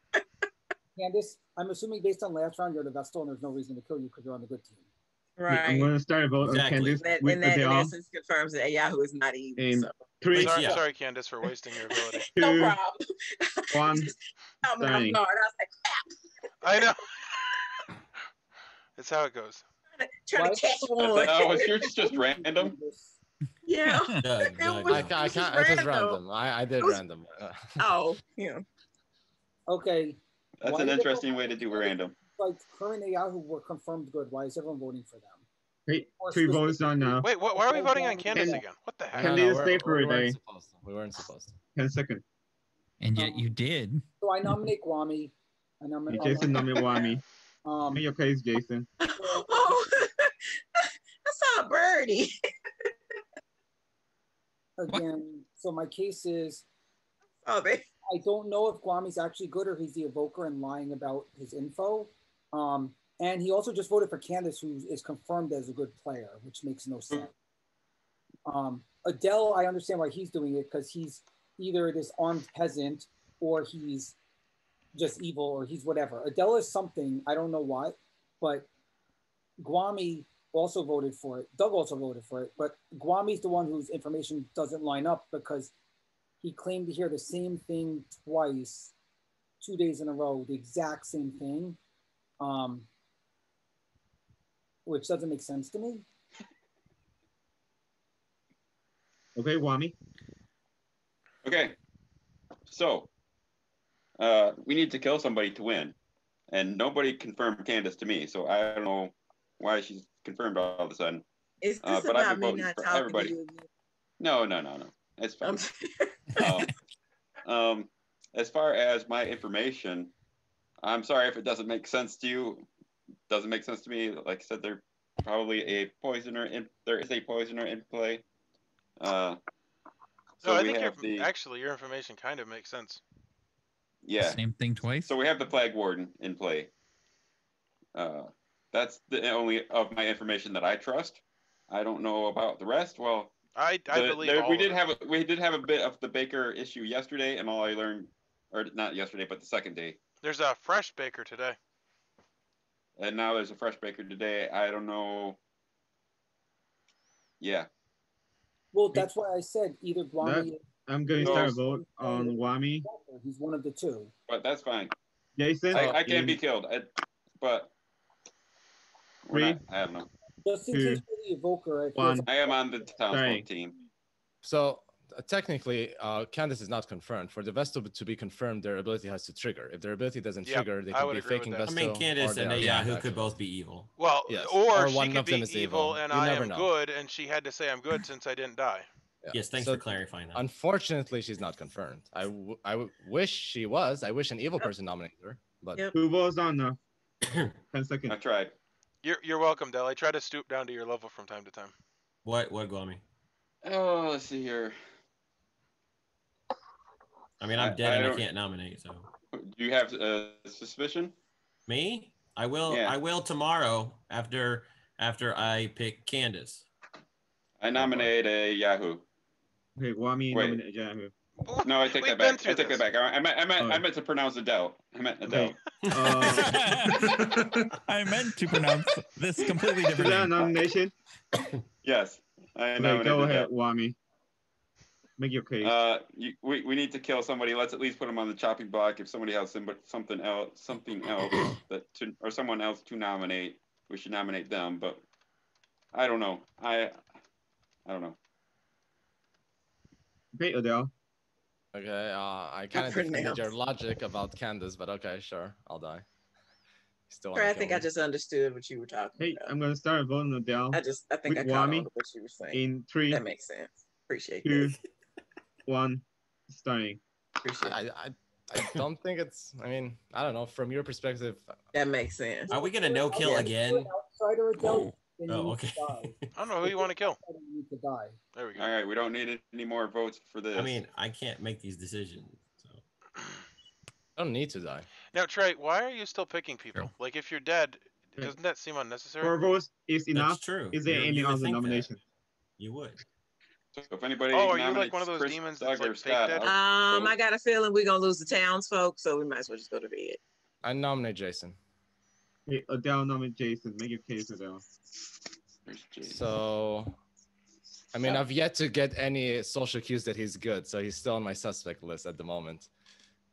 Candace, I'm assuming based on last round you're the Vestal and there's no reason to kill you because you're on the good team.
Right.
I'm going to start a vote on Candace.
And that in essence confirms that Yahoo is not evil. So.
Three.
Sorry, Candace, for wasting your ability.
No problem.
One.
I'm hard. I was like, crap.
I know. That's how it goes.
Trying to catch one.
Was yours just random?
Yeah.
I just random. I did random.
Oh, yeah.
Okay.
That's an interesting way to do random.
Like current Yahoo were confirmed good. Why is everyone voting for them?
Wait, 3 votes on now.
Wait, why are we voting on Candace again? What the heck?
Candace, stay for a day.
We weren't supposed to.
10 seconds.
And yet you did.
So I nominate Gwami.
Jason nominate Gwami. Make your case, Jason.
Oh, I saw a birdie.
Again, so my case is
I
don't know if Gwami's actually good or he's the evoker and lying about his info. And he also just voted for Candace, who is confirmed as a good player, which makes no sense. Adele, I understand why he's doing it because he's either this armed peasant or he's just evil or he's whatever. Adele is something, I don't know what, but Gwami also voted for it. Doug also voted for it, but Gwami's the one whose information doesn't line up because he claimed to hear the same thing twice, 2 days in a row, the exact same thing, which doesn't make sense to me.
Okay, Gwami.
Okay, so we need to kill somebody to win, and nobody confirmed Candace to me, so I don't know why she's confirmed all of a sudden.
Is this
but I've
about
been
me
voting
not
for
talking
everybody.
to you again?
No, it's fine. As far as my information, I'm sorry if it doesn't make sense to you. It doesn't make sense to me. Like I said, there's probably a poisoner there is a poisoner in play. So
I think actually your information kind of makes sense.
Yeah.
Same thing twice.
So we have the flag warden in play. That's the only of my information that I trust. I don't know about the rest. Well,
I believe all
we
of it.
we did have a bit of the Baker issue yesterday, and all I learned, or not yesterday, but the second day.
There's a fresh Baker today.
And now there's a fresh Baker today. I don't know. Yeah.
Well, that's why I said either Gwami.
I'm going to start a vote on Gwami.
He's one of the two.
But that's fine.
Jason?
I can't be killed. But I don't know.
Just in case for the evoker,
I am on the Townsfolk team.
So technically, Candace is not confirmed. For the Vestal to be confirmed, their ability has to trigger. If their ability doesn't trigger, they can be faking Vestal.
I mean, Candace and Yahoo could both be evil.
Well,
yes.
or she
one
could
of them
be
is
evil and
you
I
never
am
know.
good, and she had to say I'm good since I didn't die.
Yeah.
Yes, thanks for clarifying that.
Unfortunately, she's not confirmed. I wish she was. I wish an evil person nominated her. But
Who votes on now? 10 seconds.
I tried.
You're welcome, Del. I try to stoop down to your level from time to time.
What, Gwami?
Oh, let's see here.
I mean, I'm dead and I can't nominate. So,
do you have a suspicion?
Me? I will.
Yeah.
I will tomorrow after I pick Candace.
I nominate a Yahoo.
Okay, Gwami nominate Yahoo.
No, I take that back. I take that back. I meant to pronounce Adele. I meant Adele.
I meant to pronounce this completely different.
Is that a nomination?
Yes.
Go ahead, Gwami. Make your case.
We need to kill somebody. Let's at least put them on the chopping block. If somebody has something else or someone else to nominate, we should nominate them. But I don't know. I don't know.
Okay, Adele.
Okay, I kind of
for
defended
now.
your logic about Candace, but okay, sure, I'll die. You still want
Trey,
to
I
kill
think
me?
I just understood what you were talking
Hey,
about.
I'm gonna start voting Adele
I think
with
I caught on
Wami
to what you were saying.
in 3,
That makes sense. Appreciate
2,
that.
1, starting.
Appreciate it.
I don't think it's. I mean, I don't know. From your perspective,
That makes sense.
Are we gonna no kill
Yeah.
again?
Outsider Adele, then you
Oh,
need
okay.
to die.
I don't know who you want to kill.
Outsider, you need to die.
There we go.
All right, we don't need any more votes for this.
I mean, I can't make these decisions. So.
I don't need to die.
Now, Trey, why are you still picking people?
True.
Like, if you're dead, doesn't that seem unnecessary?
4 votes is
That's
enough.
true.
Is there any
You would
other
think that.
nomination?
You would.
So if anybody
Oh, are you
nominates
like one of those
Chris,
demons
Doug,
that's like
or
fake
Scott,
dead?
I'll vote.
I got a feeling we're gonna lose the townsfolk, so we might as well just go to bed.
I nominate Jason.
Hey, Adele nominate Jason. Make your case, Adele.
Where's Jason?
So, I mean, I've yet to get any social cues that he's good, so he's still on my suspect list at the moment.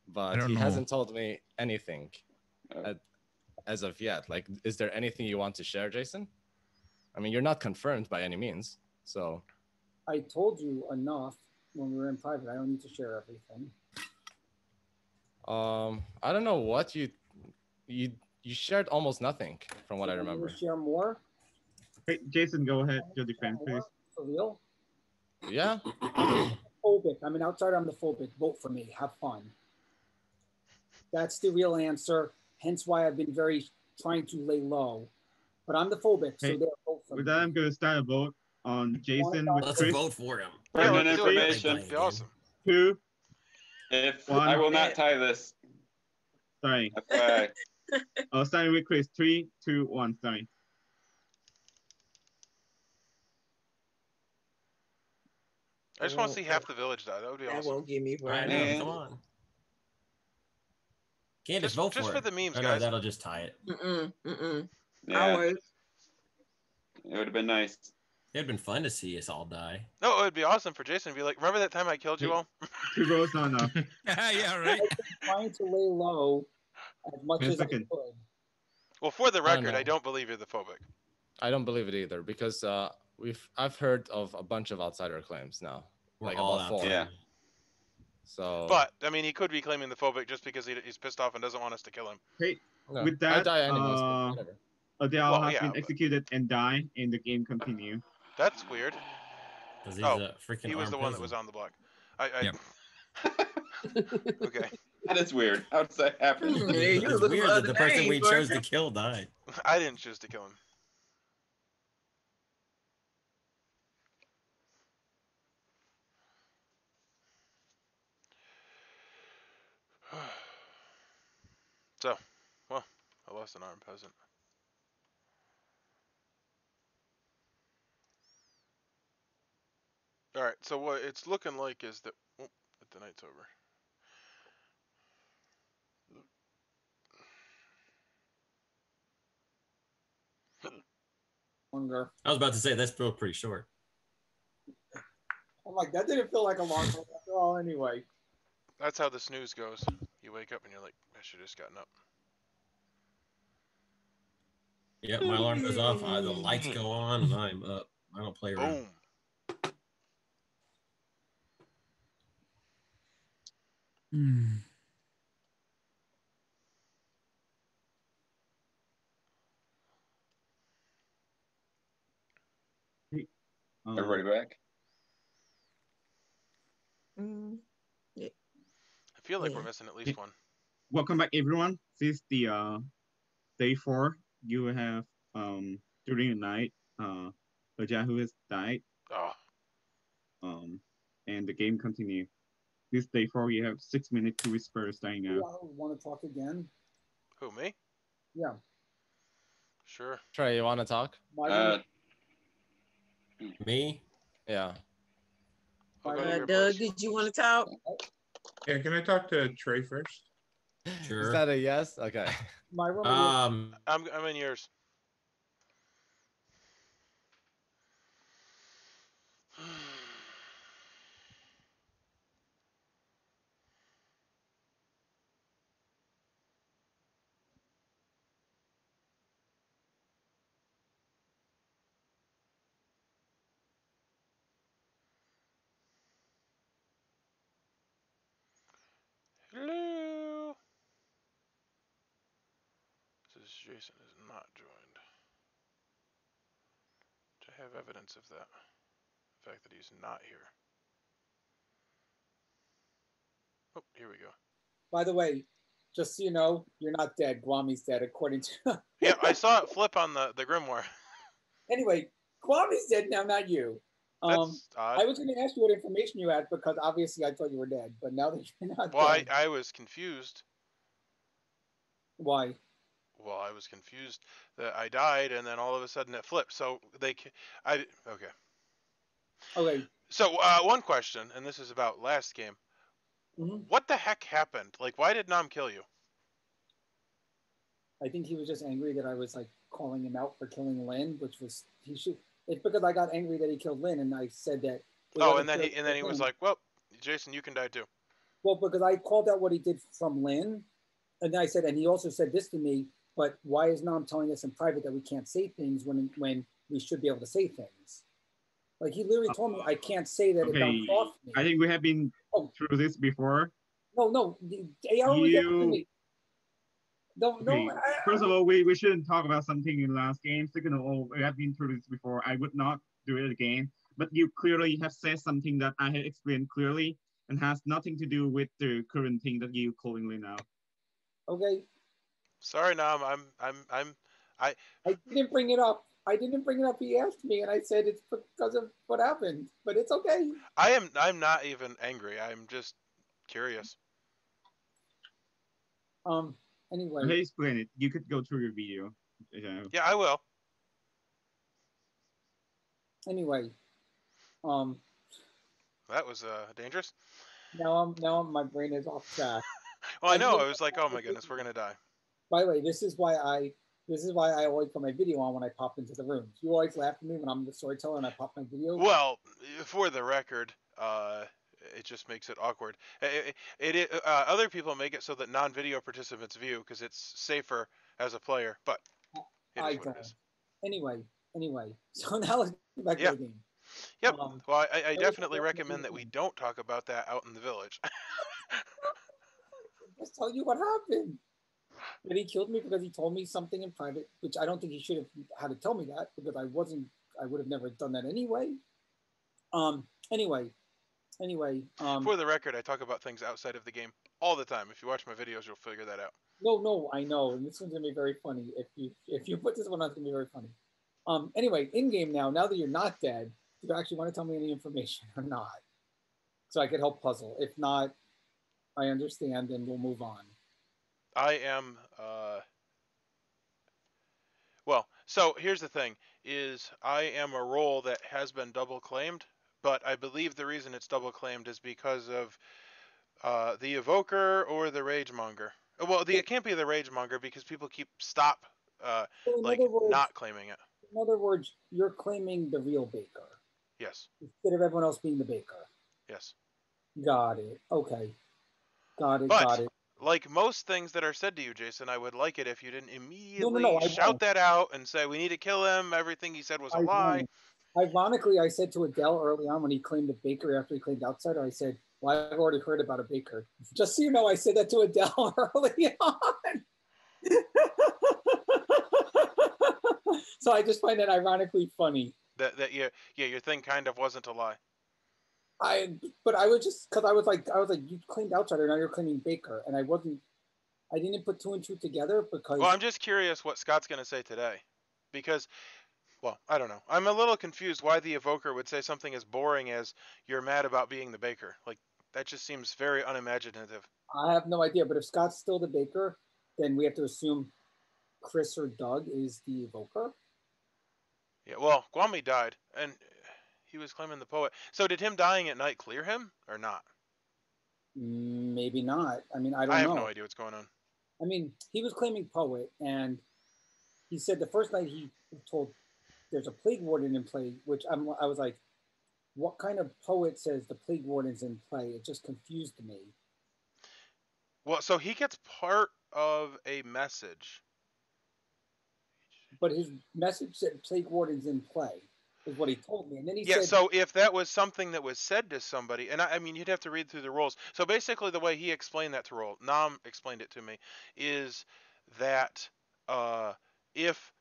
But
don't
he
know.
hasn't told me anything
Oh.
as of yet. Like, is there anything you want to share, Jason? I mean, you're not confirmed by any means, so.
I told you enough when we were in private. I don't need to share everything.
I don't know what you shared almost nothing from what I
You want me to
remember.
share more?
Hey, Jason, go ahead. Your defense, please.
For real?
Yeah.
Phobic. I'm an outsider. I'm the phobic. Vote for me. Have fun. That's the real answer. Hence why I've been very trying to lay low. But I'm the phobic, so
Hey,
they're vote for
with
me.
that, I'm going to start a vote on Jason with
Let's
Chris.
vote for him.
Yeah,
Pertinent
let's do it.
information.
That'd be awesome.
2,
If
1.
I will not tie this.
Sorry.
FYI.
Starting with Chris. 3, 2, 1. Sorry.
I just want to see half the village die. That would be
That
awesome.
won't give me
All right,
right.
now,
And-
come on. Candace, vote
Just
for
for
it.
the memes,
Oh,
guys.
no, that'll just tie it.
I'll
Yeah,
wait.
it would have been nice.
It'd been fun to see us all die.
No, it would be awesome for Jason to be like, remember that time I killed you all?
2 votes not enough.
Yeah, right.
Trying to lay low as much
Wait a
as I
second.
could.
Well, for the
I don't
record,
know.
I don't believe you're the phobic.
I don't believe it either because I've heard of a bunch of outsider claims now.
We're
Like
all
about
out
4.
Yeah.
So.
But, I mean, he could be claiming the phobic just because he's pissed off and doesn't want us to kill him.
Hey,
No,
with
I
that,
die anyways, but whatever.
Adele
Well,
has
yeah,
been
but-
executed and die, and the game continue.
That's weird.
Because he's
Oh,
a freaking
he was
armed
the one that was
peasant.
on the block. I
Yep.
Okay.
That is weird. How does that happen?
Yeah, you
It's
were looking
weird
for
that
other
the person we
names,
chose
weren't
to kill died.
I didn't choose to kill him. So, well, I lost an armed peasant. All right, so what it's looking like is that the night's over.
Longer.
I was about to say that's still pretty short.
I'm like, that didn't feel like a long time after all anyway.
That's how the snooze goes. You wake up and you're like, I should have just gotten up.
Yep, my alarm goes off. The lights go on, and I'm up. I don't play around.
Boom.
Everybody back?
Yeah.
I feel like
Yeah.
we're missing at least one.
Welcome back, everyone. This is the day 4. You have during the night, Yahoo has died.
Oh.
And the game continue. This day 4, you have 6 minutes to whisper starting
You
out.
want to talk again?
Who, me?
Yeah.
Sure.
Trey, you want to talk?
Me?
Yeah.
Doug, did you want to talk?
Yeah, can I talk to Trey first?
Sure.
Is that a yes? Okay.
My room.
I'm in yours. Jason is not joined. To have evidence of that. The fact that he's not here. Oh, here we go.
By the way, just so you know, you're not dead. Guami's dead, according to.
Yeah, I saw it flip on the grimoire.
Anyway, Guami's dead now, not you.
That's odd.
I was going to ask you what information you had because obviously I thought you were dead, but now that you're not
well,
dead.
I was confused.
Why?
Well, I was confused that I died and then all of a sudden it flipped. So okay.
Okay.
So one question, and this is about last game.
Mm-hmm.
What the heck happened? Like, why did Nam kill you?
I think he was just angry that I was like calling him out for killing Lynn, which was he should. It's because I got angry that he killed Lynn, and I said that.
Oh, and then he was like, "Well, Jason, you can die too."
Well, because I called out what he did from Lynn, and then I said, and he also said this to me. But why is Nam telling us in private that we can't say things when we should be able to say things? Like he literally told me I can't say that it bounced off me.
I think we have been through this before.
No, AR was after me. No.
First of all, we shouldn't talk about something in the last game. Second of all, we have been through this before. I would not do it again. But you clearly have said something that I had explained clearly and has nothing to do with the current thing that you're calling now.
Okay.
Sorry, Nam. I
didn't bring it up. He asked me, and I said it's because of what happened. But it's okay.
I'm not even angry. I'm just curious.
Anyway.
Hey, explain it. You could go through your video.
Yeah, I will.
Anyway.
That was dangerous.
Now my brain is off track.
Well, I know. I was like, oh my goodness, we're gonna die.
By the way, this is why I always put my video on when I pop into the room. You always laugh at me when I'm the storyteller and I pop my video.
Well, for the record, it just makes it awkward. Other people make it so that non-video participants view because it's safer as a player, but it is what it is.
Anyway. So now let's get back to the game.
Yep. Well, I definitely recommend that we don't talk about that out in the village.
Just tell you what happened. That he killed me because he told me something in private, which I don't think he should have had to tell me that because I would have never done that anyway. Anyway.
For the record, I talk about things outside of the game all the time. If you watch my videos, you'll figure that out.
No, I know. And this one's gonna be very funny. If you put this one on, it's gonna be very funny. Anyway, in game now that you're not dead, do you actually want to tell me any information or not? So I could help puzzle. If not, I understand and we'll move on.
I am well, so here's the thing, is I am a role that has been double claimed, but I believe the reason it's double claimed is because of the evoker or the ragemonger. Well, it can't be the ragemonger because people not claiming it.
In other words, you're claiming the real baker.
Yes.
Instead of everyone else being the baker.
Yes.
Got it. Okay. Got it.
Like most things that are said to you, Jason, I would like it if you didn't immediately shout that out and say, we need to kill him. Everything he said was a lie.
Ironically, I said to Adele early on when he claimed the baker after he claimed outsider, I said, well, I've already heard about a baker. Just so you know, I said that to Adele early on. So I just find that ironically funny.
That your thing kind of wasn't a lie.
But I was just because I was like you claimed outsider, now you're claiming baker, and I didn't put two and two together because.
Well, I'm just curious what Scott's going to say today, because, well, I don't know. I'm a little confused why the evoker would say something as boring as "you're mad about being the baker." Like that just seems very unimaginative.
I have no idea, but if Scott's still the baker, then we have to assume Chris or Doug is the evoker.
Yeah, well, Guami died, and he was claiming the poet. So did him dying at night clear him, or not?
Maybe not. I mean, I don't know.
I have no idea what's going on.
I mean, he was claiming poet, and he said the first night he told there's a plague warden in play, which I was like, what kind of poet says the plague warden's in play? It just confused me.
Well, so he gets part of a message.
But his message said plague warden's in play, is what he told me. And then he said...
so if that was something that was said to somebody, and I mean, you'd have to read through the rules. So basically the way he explained that to roll, Nam explained it to me, is that if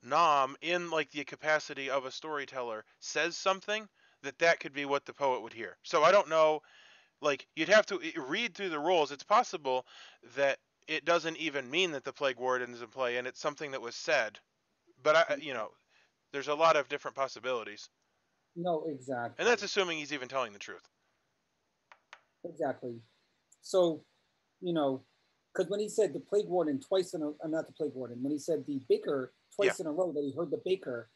Nom, in like the capacity of a storyteller, says something, that could be what the poet would hear. So I don't know. Like, you'd have to read through the rules. It's possible that it doesn't even mean that the plague warden is in play, and it's something that was said. But there's a lot of different possibilities.
No, exactly.
And that's assuming he's even telling the truth.
Exactly. So, because when he said the plague warden twice in a, not the plague warden, when he said the baker twice in a row that he heard the baker,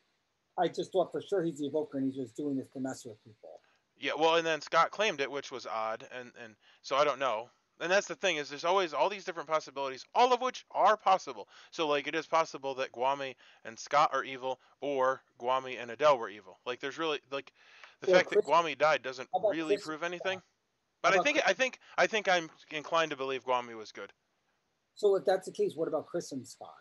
I just thought for sure he's the evoker and he's just doing this to mess with people.
Yeah, well, and then Scott claimed it, which was odd, and so I don't know. And that's the thing, is there's always all these different possibilities, all of which are possible. So, like, it is possible that Gwami and Scott are evil, or Gwami and Adele were evil. Like, there's really, like, the fact that Gwami died doesn't really prove anything. But I think I'm inclined to believe Gwami was good.
So if that's the case, what about Chris and Scott?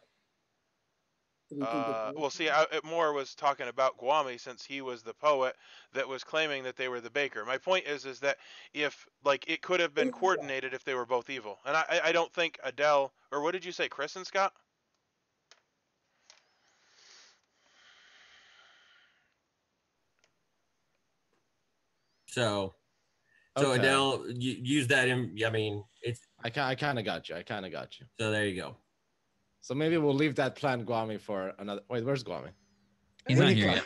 Well, see, Moore was talking about Gwami, since he was the poet that was claiming that they were the baker. My point is that if, like, it could have been coordinated if they were both evil. And I don't think Adele, or what did you say, Chris and Scott?
So
Okay.
Adele, you use that in. I mean, it's.
I kind of got you.
So there you go.
So maybe we'll leave that plan, Gwami, for another. Wait, where's Gwami?
He's not here yet.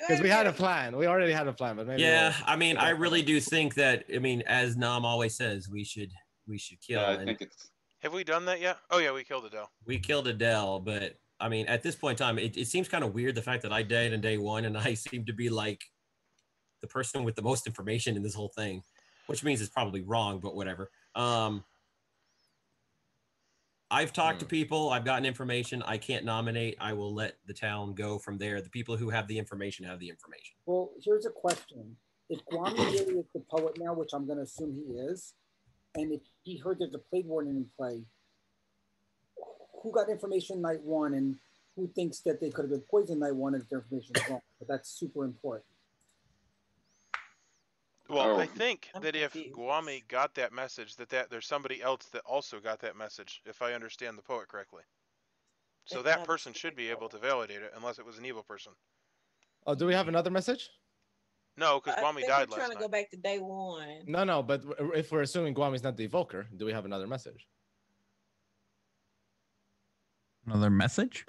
Because we had a plan. We already had a plan, but maybe.
Yeah, I mean, I really do think that. I mean, as Nam always says, we should kill.
Yeah, I think it's.
Have we done that yet? Oh yeah, we killed Adele.
We killed Adele, but I mean, at this point in time, it seems kind of weird the fact that I died in day one, and I seem to be like the person with the most information in this whole thing, which means it's probably wrong, but whatever. I've talked to people. I've gotten information. I can't nominate. I will let the town go from there. The people who have the information have the information.
Well, here's a question. If Gwami really is the poet now, which I'm going to assume he is, and if he heard there's a plague warden in play, who got information night one and who thinks that they could have been poisoned night one if their information is wrong? But that's super important.
Well, I think that if Gwami got that message, that there's somebody else that also got that message, if I understand the poet correctly. So that person should be able to validate it, unless it was an evil person.
Oh, do we have another message?
No, because Gwami died last night.
Trying to go back to day one.
No, but if we're assuming Gwami's not the evoker, do we have another message?
Another message?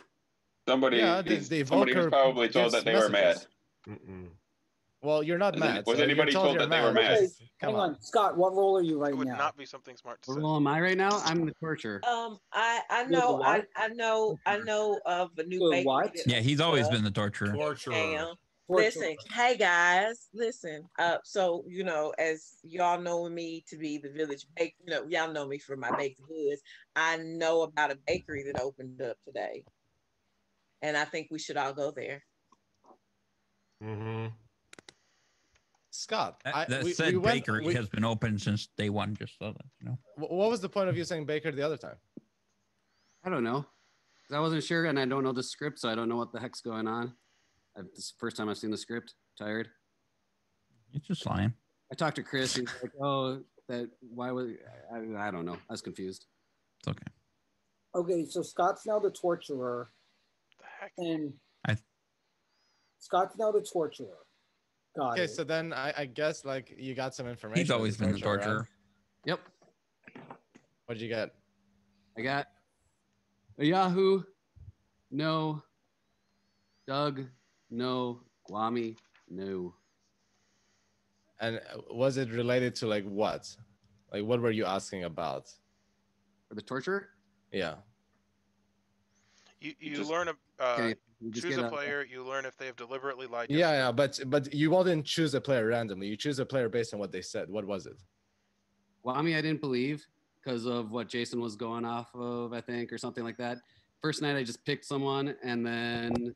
Somebody,
yeah,
somebody was probably told that they were mad.
Well, you're not mad.
Was anybody told that they were mad?
Okay, hang on, Scott. What role are you right now?
It would not be something smart to say.
What role am I right now? I'm the torturer.
I know of a new bakery.
What?
Yeah, he's always been the torturer.
Listen, hey guys, listen. So as y'all know me to be the village bake, y'all know me for my baked goods. I know about a bakery that opened up today, and I think we should all go there.
Mm-hmm.
Scott,
that bakery has been open since day one, just so that you know.
What was the point of you saying baker the other time?
I don't know. I wasn't sure, and I don't know the script, so I don't know what the heck's going on. This is the first time I've seen the script. Tired.
You're just lying.
I talked to Chris. He's like, "Oh, why was I don't know. I was confused."
It's okay.
Okay, so Scott's now the torturer.
The heck?
And Scott's now the torturer. Got it.
So then I guess like you got some information.
He's always been the torturer.
Right?
Yep.
What did you get?
I got a Yahoo. No. Doug. No. Gwami. No.
And was it related to like what? Like what were you asking about?
For the torturer?
Yeah.
You learn choose a player. You learn if they have deliberately lied.
Yeah, but you all didn't choose a player randomly. You choose a player based on what they said. What was it?
Gwami, I didn't believe because of what Jason was going off of, I think, or something like that. First night, I just picked someone, and then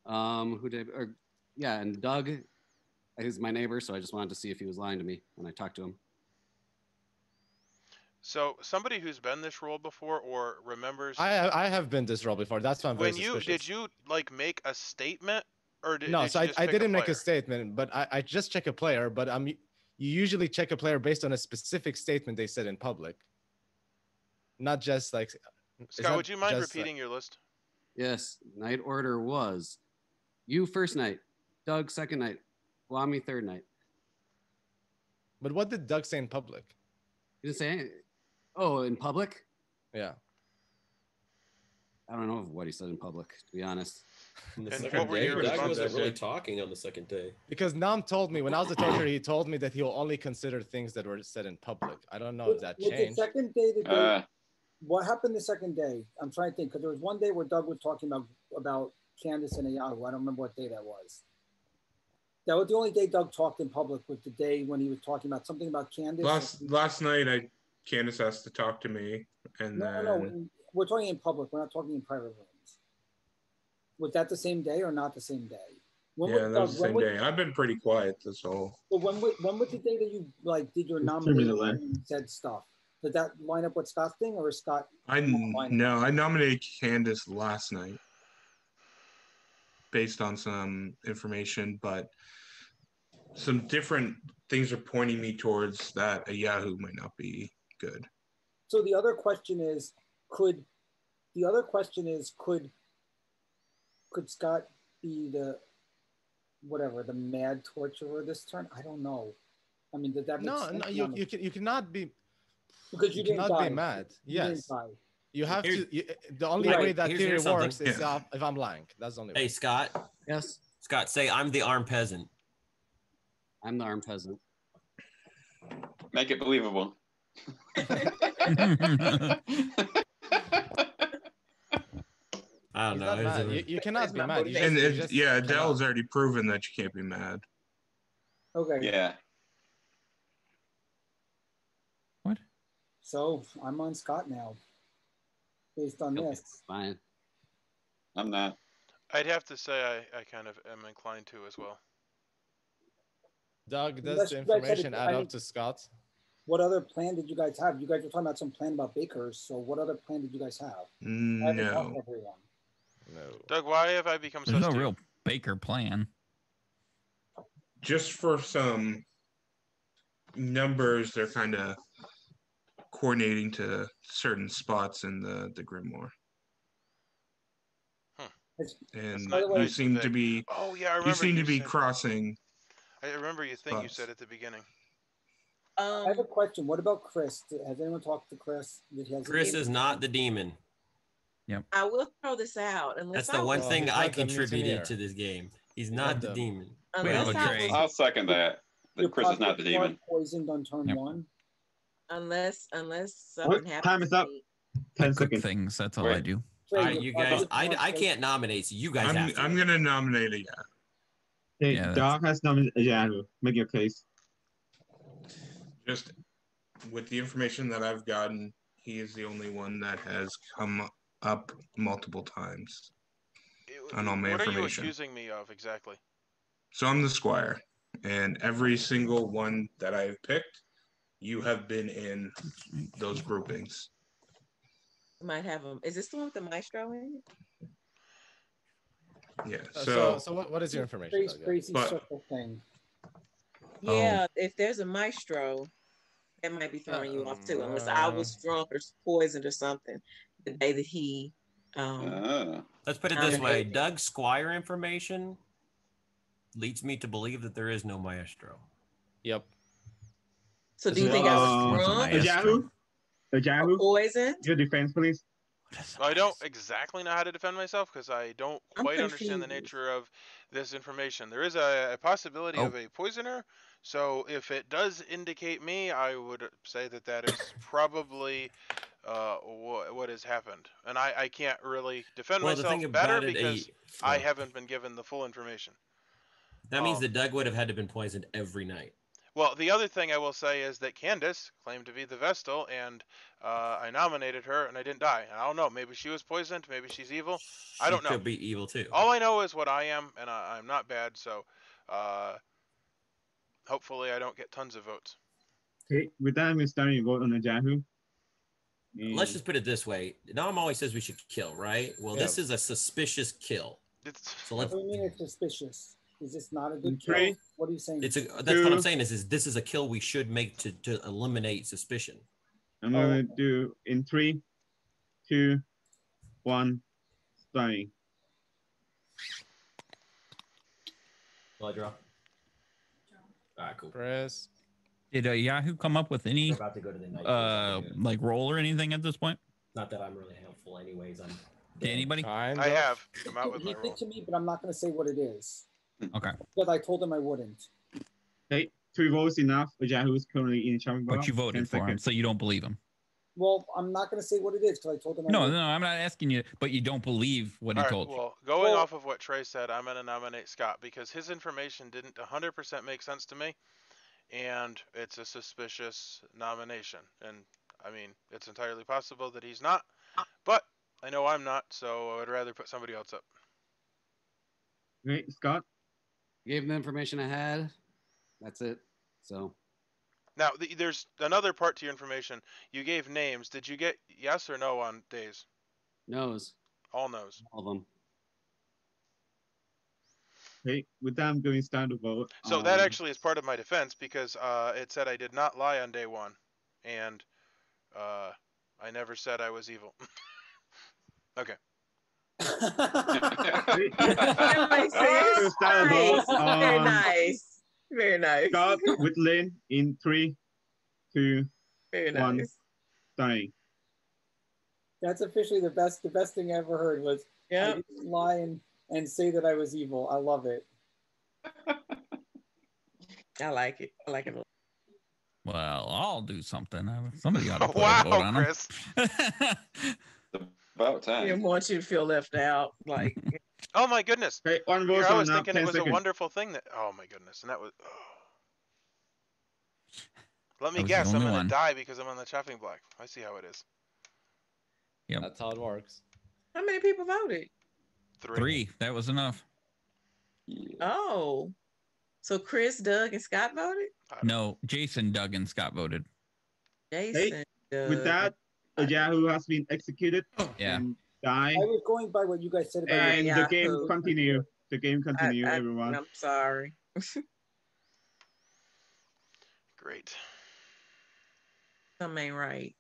and Doug is my neighbor, so I just wanted to see if he was lying to me, and I talked to him.
So somebody who's been this role before or remembers.
I have been this role before. That's why I'm very suspicious.
Did you like make a statement or did
no?
Did
so
you just
I
pick
didn't make a statement, but I just check a player. But you usually check a player based on a specific statement they said in public, not just
Scott, would you mind
just,
repeating your list?
Yes, night order was you first night, Doug second night, Wami third night.
But what did Doug say in public?
He didn't say anything. Oh, in public?
Yeah.
I don't know what he said in public, to be honest.
And what were your
Doug wasn't
responses?
really talking on the second day.
Because Nam told me when I was the torturer, he told me that he'll only consider things that were said in public. I don't know if that changed.
The second day, what happened the second day? I'm trying to think, because there was one day where Doug was talking about Candace and Yahoo. I don't remember what day that was. That was the only day Doug talked in public, was the day when he was talking about something about Candace.
Last night, Candace asked to talk to me, and
no, we're talking in public. We're not talking in private rooms. Was that the same day or not the same day?
That was the same day. I've been pretty quiet this whole.
But when was the day that you did your nomination and said stuff? Did that line up with Scott's thing, or is Scott?
I nominated Candace last night based on some information, but some different things are pointing me towards that a Yahoo might not be good.
So the other question is, could Scott be the mad torturer this turn? I don't know. I mean, did that make sense?
No, you cannot be,
because you
cannot
die.
be mad.
Yes.
You have to. The only way that theory works is if I'm lying. That's the only way.
Hey, Scott.
Yes.
Scott, say I'm the armed peasant.
I'm the armed peasant.
Make it believable.
I don't know.
You cannot be mad.
Adele's already proven that you can't be mad.
Okay.
Yeah.
What?
So I'm on Scott now, based on this.
Fine.
I'm not.
I'd have to say I kind of am inclined to as well.
Doug, does the information add up to Scott?
What other plan did you guys have? You guys were talking about some plan about bakers. So what other plan did you guys have?
No.
I haven't talked to everyone.
No.
Doug, why have I become
There's
so
no real baker plan.
Just for some numbers, they're kind of coordinating to certain spots in the Grimoire. And you seem to be.
Oh yeah, I remember.
You seem to be crossing.
I remember you said at the beginning.
I have a question. What about Chris? Has anyone talked to Chris?
Chris is not the demon.
Yep.
I will throw this out.
That's the one thing I contributed to this game. He's not the demon.
I'll second that. Chris is not the demon.
Poisoned on turn one.
Unless something happens.
Time is up. 10 seconds.
Things. That's all I do.
All right, you guys. I can't nominate, so you guys have to.
I'm gonna nominate a Yahoo.
Hey, Doc has nominated a Yahoo. Make your case.
Just with the information that I've gotten, he is the only one that has come up multiple times on all my information.
What are you accusing me of exactly?
So I'm the Squire, and every single one that I've picked, you have been in those groupings.
Might have them. Is this the one with the maestro in it?
Yeah.
So what is your information?
Crazy circle thing.
Yeah, if there's a maestro, that might be throwing you off too, unless I was drunk or poisoned or something the day that he.
Let's put it this way: Doug's Squire information leads me to believe that there is no maestro.
Yep.
So do you think I was drunk?
A Yahoo? A Yahoo?
Poison?
Your defense, please.
Well, I don't exactly know how to defend myself because I don't quite understand the nature of this information. There is a possibility of a poisoner, so if it does indicate me, I would say that is probably what has happened. And I can't really defend myself better because I haven't been given the full information.
That means that Doug would have had to have been poisoned every night.
Well, the other thing I will say is that Candace claimed to be the Vestal, and I nominated her, and I didn't die. And I don't know. Maybe she was poisoned. Maybe she's evil. I don't know.
She could be evil, too.
All I know is what I am, and I'm not bad, so hopefully I don't get tons of votes.
Okay, with that, we're starting to vote on the Yahoo.
Let's just put it this way. Nam always says we should kill, right? Well, this is a suspicious kill.
What do you mean it's suspicious? Is this not a good kill? What are you saying?
That's what I'm saying is this is a kill we should make to eliminate suspicion.
I'm going to do in 3, 2, 1, starting.
Will I draw? All right, cool.
Chris.
Did Yahoo come up with any
We're about to go to the night.
like roll or anything at this point?
Not that I'm really helpful, anyways.
Did anybody?
Kind
I
of.
have come out with
He
my
did
roll.
to me, but I'm not going to say what it is.
Okay.
Because I told him I wouldn't.
Okay, 3 votes enough. Yahoo is currently in chopping block.
But you voted
10
for him,
seconds.
so you don't believe him.
Well, I'm not going to say what it is because I told him I
No,
wouldn't.
no, I'm not asking you, but you don't believe what he
All right,
told you.
well, going off of what Trey said, I'm going to nominate Scott because his information didn't 100% make sense to me, and it's a suspicious nomination. And, I mean, it's entirely possible that he's not, but I know I'm not, so I would rather put somebody else up.
Okay, Scott?
Gave him the information I had. That's it. So.
Now, there's another part to your information. You gave names. Did you get yes or no on days?
No's.
All no's.
All of them.
Okay, with that, I'm going to start the vote.
So that actually is part of my defense because it said I did not lie on day 1, and I never said I was evil. Okay.
That makes sense.
Start the vote.
Very nice. Very nice.
Scott with Lynn in 3, 2,
Very
1,
nice.
starting.
That's officially the best thing I ever heard was I didn't lie and say that I was evil. I love it.
I like it. I like it.
Well, I'll do something. Somebody ought to put a
Wow,
vote on him.
Chris.
About
I
time.
didn't want you to feel left out. Like,
Oh my goodness.
Okay, 1 vote.
Here, I was
now,
thinking
10
it was
seconds.
a wonderful thing that. Oh my goodness, and that was. Oh. Let me
I was the
guess. I'm
only
gonna
one.
die because I'm on the chopping block. I see how it is.
Yep.
That's how it works.
how many people voted?
3. That was enough.
Oh, so Chris, Doug, and Scott voted.
No, Jason, Doug, and Scott voted.
Jason.
With that, Yahoo has been executed.
Yeah.
And die.
I was going by what you guys said about
And the
Yahoo.
game continue. The game continue, everyone.
I'm sorry.
Great.
Something ain't right.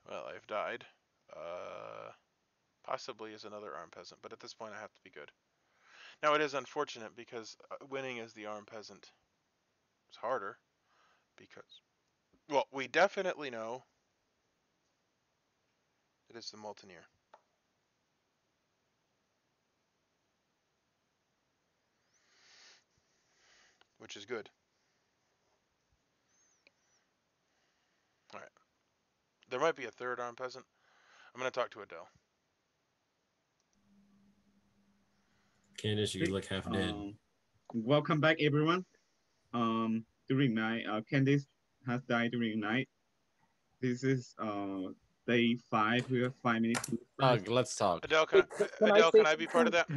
Well, I've died. Possibly as another armed peasant, but at this point I have to be good. Now it is unfortunate because winning as the armed peasant is harder because, well, we definitely know it is the Molteneer. Which is good. Alright. There might be a third armed peasant. I'm going to talk to Adele.
Candace, you look half dead.
Welcome back, everyone. During night, Candice has died during night. This is day 5. We have 5 minutes.
Doug, let's talk.
Adele, can I be part of that?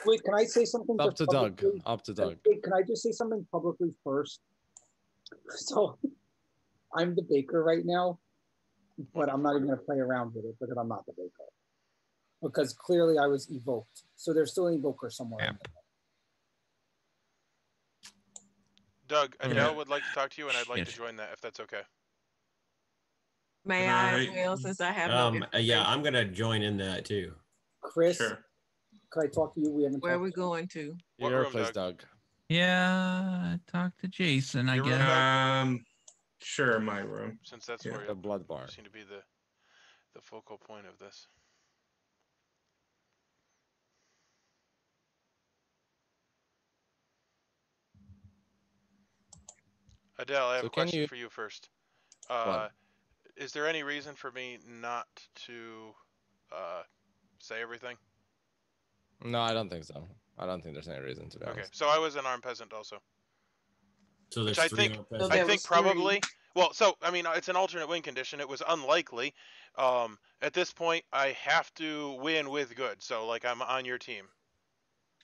Wait, can I say something?
Up to Doug.
publicly?
Up to Doug.
Wait, can I just say something publicly first? So, I'm the baker right now, but I'm not even going to play around with it because I'm not the baker. Because clearly I was evoked. So there's still an evoker somewhere.
Yeah.
Doug, Adele would like to talk to you, and I'd like to join that if that's okay.
May I, Will, since I have no
yeah, I'm gonna join in that too.
Chris, can I talk to you? We haven't.
Where are we going to?
Your place, Doug.
Yeah, talk to Jason, I
Your room,
guess.
Doug?
Sure, my room.
Since that's
Yeah.
where
The blood bar.
you seem to be the focal point of this. Adele, I have
So
a
can
question
you-
for you first.
What?
Is there any reason for me not to say everything?
No, I don't think so. I don't think there's any reason to be
Okay,
honest.
so I was an armed peasant also.
So
Which
there's
I
3
think,
armed
So
peasants.
there
I think
was
probably. Well, so I mean, it's an alternate win condition. It was unlikely. At this point, I have to win with good. So like, I'm on your team.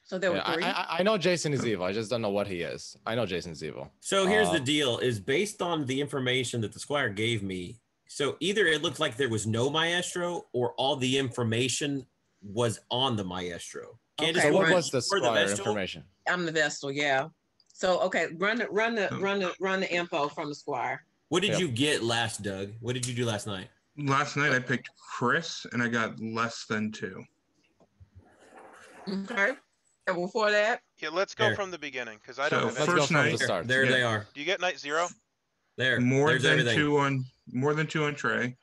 So there were
Yeah,
3.
I know Jason is evil. I just don't know what he is. I know Jason's evil.
So here's the deal: is based on the information that the Squire gave me. So either it looked like there was no maestro, or all the information was on the maestro.
Okay,
Candace,
So what
you
was the
were
Squire
Vestal?
information?
I'm the Vestal, yeah. So okay, run the info from the Squire.
What did
Yep.
you get last, Doug? What did you do last night?
Last night I picked Chris and I got less than 2.
Okay. And before that?
Yeah, let's go
There.
from the beginning because I don't
So
have
Let's
any.
go
first
from the
night,
start.
There
Yeah.
they are.
Do you get night 0?
There.
more
There's
than
everything.
more than two on Trey.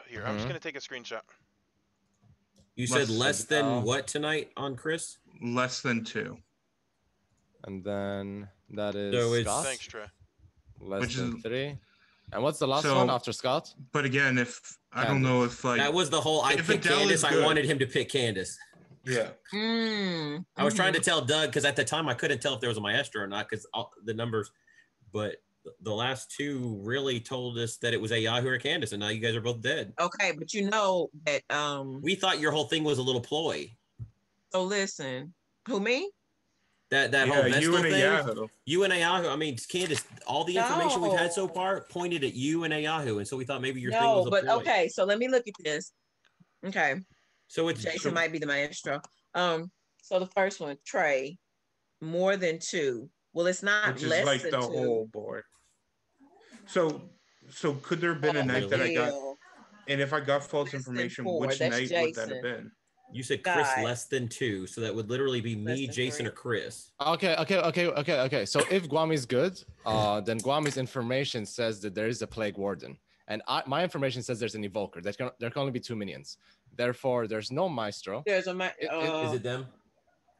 Here, I'm just gonna take a screenshot.
You said
Less
less
than-
than what tonight on Chris?
Less than 2.
And then that is
So it's-
Scott.
Thanks, Trey.
Less
Which
than
is-
3. And what's the last
So-
one after Scott?
But again, if I don't know if like
That was the whole I
if
picked
Adele
Candace.
is
I
good.
wanted him to pick Candace.
yeah.
I was trying to tell Doug because at the time I couldn't tell if there was a maestro or not because the numbers, but the last two really told us that it was a Yahoo or Candace, and now you guys are both dead.
Okay, but you know that
We thought your whole thing was a little ploy.
so listen. Who, me?
That
Yeah,
whole Vestal
you and a
thing.
Yahoo.
You and a Yahoo. I mean, Candace, all the information we've had so
No.
far pointed at you and a Yahoo, and so we thought maybe your thing
No,
was a
but
ploy.
okay, so let me look at this. Okay.
So it's
Jason might be the maestro. So the first one, Trey, more than 2. Well, it's not
Which is
less
like
than
the
2.
whole board. So could there have been a night that I got, and if I got false
Less than
information,
4,
which
that's
night would that have
Jason.
been?
You said Chris
Guy.
less than 2, so that would literally be
Less
me,
than
Jason,
3.
or Chris.
Okay. So if Guami's good, then Guami's information says that there is a plague warden, and my information says there's an evoker. There can only be 2 minions. Therefore, there's no maestro,
There's a
Is it them?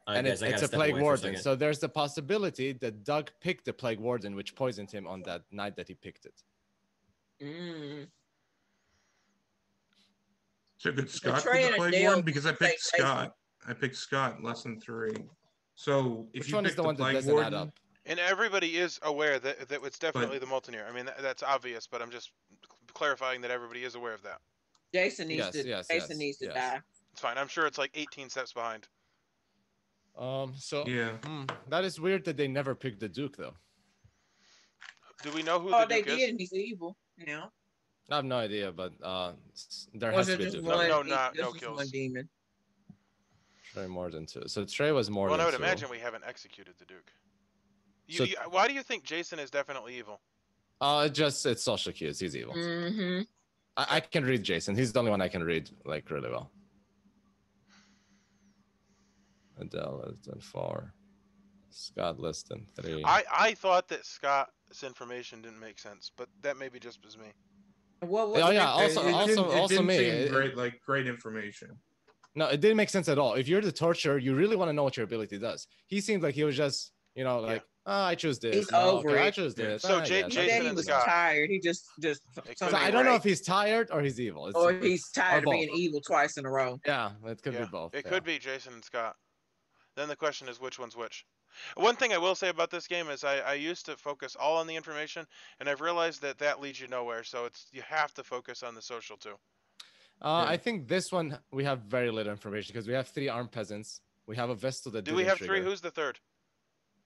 All right,
and
guys, I
it's
gotta
a
step
plague
away for a
warden.
second.
So there's the possibility that Doug picked the plague warden, which poisoned him on that night that he picked it.
So could Scott
Trey
be the
and
plague
Adele
one? Because I picked
say
Scott. I picked Scott less than 3. So if
Which
you
one is
picked
the one that
plague
doesn't
warden,
add up?
And everybody is aware that it's definitely the Multineer. I mean, that's obvious, but I'm just clarifying that everybody is aware of that.
Jason needs to
yes.
die.
It's fine. I'm sure it's like 18 steps behind.
So
yeah,
that is weird that they never picked the Duke though.
Do we know who
Oh,
the
they
Duke
did,
is?
and he's evil. Yeah.
I have no idea, but there
Or
has
is
to
it
be a
just
Duke.
one?
No,
just
no
this
kills.
one demon.
Trey more than 2. So Trey was more
Well,
than
I would
2.
imagine we haven't executed the Duke.
So-
Why do you think Jason is definitely evil?
It's social cues. He's evil.
Mm-hmm.
I can read Jason. He's the only one I can read like really well. Adele less than 4. Scott less than 3.
I thought that Scott's information didn't make sense, but that maybe just was me.
What
Oh yeah.
it
Also
didn't
me.
seem great information.
No, it didn't make sense at all. If you're the torturer, you really want to know what your ability does. He seemed like he was just, I choose this.
He's
No,
over
okay, I
it.
choose this.
So
Ah,
J-
yes, I
He
Jason
said
choose
he
and
was
this.
Scott.
tired. He just
could
So
be
I don't know
right.
if he's tired or he's evil.
or he's tired of
both.
being evil twice in a row.
Yeah, it could
Yeah,
be both.
It
yeah.
could be Jason and Scott. Then the question is which one's which. One thing I will say about this game is I used to focus all on the information, and I've realized that leads you nowhere. So you have to focus on the social too.
I think this one we have very little information because we have 3 armed peasants. We have a Vestal that
Do we
didn't
have 3?
trigger.
Who's the third?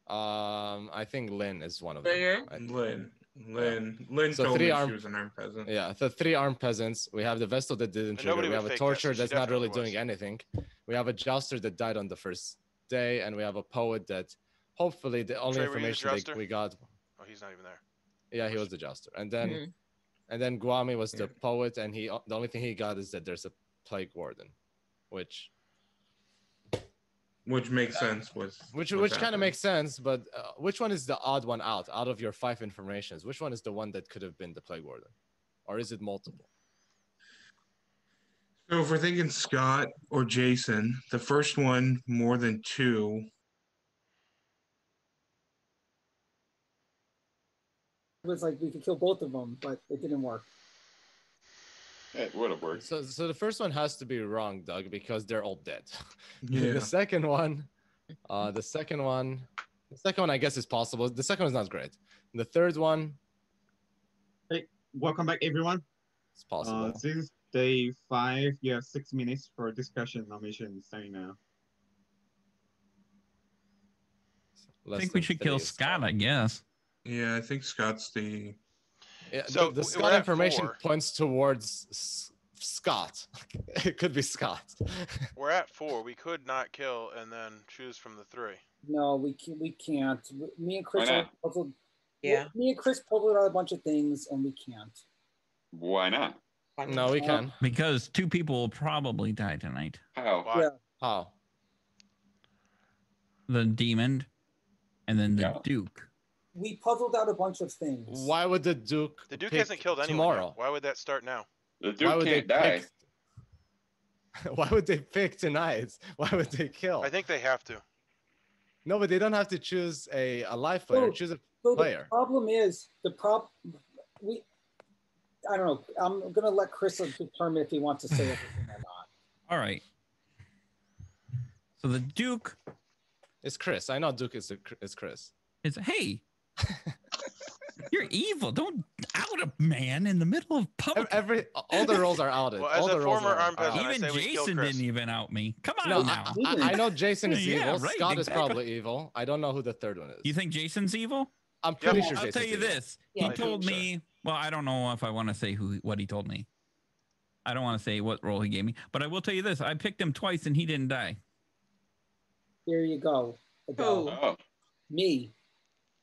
I think Lynn is one of them.
Lynn
So
told
3
me
armed-
she was an armed peasant.
Yeah, the 3 armed peasants. We have the Vestal that didn't
And
trigger.
nobody
We
would
have a
fake that,
torturer
so she
that's not really
definitely
doing
was.
anything. We have a jouster that died on the first day, and we have a poet that hopefully the only
Trey, were you the
information
jouster?
we got.
Oh, he's not even there.
Yeah, he was the jouster, and then
Mhm.
and then Guami was the poet, and the only thing he got is that there's a plague warden, which
Makes sense.
which kind of makes sense. But which one is the odd one out of your 5 informations? Which one is the one that could have been the plague warden, or is it multiple?
So if we're thinking Scott or Jason, the first one more than 2.
It was like we could kill both of them, but it didn't work.
It would have worked.
So the first one has to be wrong, Doug, because they're all dead.
Yeah.
The second one, I guess is possible. The second one's not great. The third one,
Hey, welcome back, everyone.
it's possible.
Since day 5, you have 6 minutes for discussion on mission starting now.
I think we should kill Scott, I guess.
Yeah, I think Scott's the.
Yeah,
So
the
we're
Scott
at
information
4.
points towards Scott. It could be Scott.
We're at 4. We could not kill and then choose from the 3.
No, we can't. Me and Chris
Why
are
not?
puzzled.
Yeah.
Me and Chris puzzled out a bunch of things, and we can't.
Why not?
No, we can.
Because 2 people will probably die tonight.
How?
Why?
Yeah.
How?
The demon and then the
Yeah.
Duke.
We puzzled out a bunch of things.
Why would the Duke?
The Duke
pick
hasn't killed anyone
tomorrow.
yet. Why would that start now?
The
Why
Duke
would
can't
they
die.
pick? Why would they pick tonight? Why would they kill?
I think they have to.
No, but they don't have to choose a live player. Choose a player.
The problem is I don't know. I'm gonna let Chris determine if he wants to say everything or not.
All right. So the Duke
It's Chris. I know Duke is Chris.
is, hey, you're evil. Don't out a man in the middle of public.
All the roles are outed.
Well, as
all
a
the roles
former
are
Armed Peasant, I
Even
say we kill
Jason
Chris.
didn't even out me. Come on
No,
now.
I know Jason is
Yeah,
evil.
right,
Scott is
exactly.
probably evil. I don't know who the third one is.
You think Jason's evil?
I'm pretty
Yeah,
sure
I'll
Jason's
tell you
evil.
this.
Yeah,
He told
sure.
me, well, I don't know if I want to say what he told me. I don't want to say what role he gave me, but I will tell you this. I picked him twice and he didn't die.
There you go. Adele.
Oh,
Me.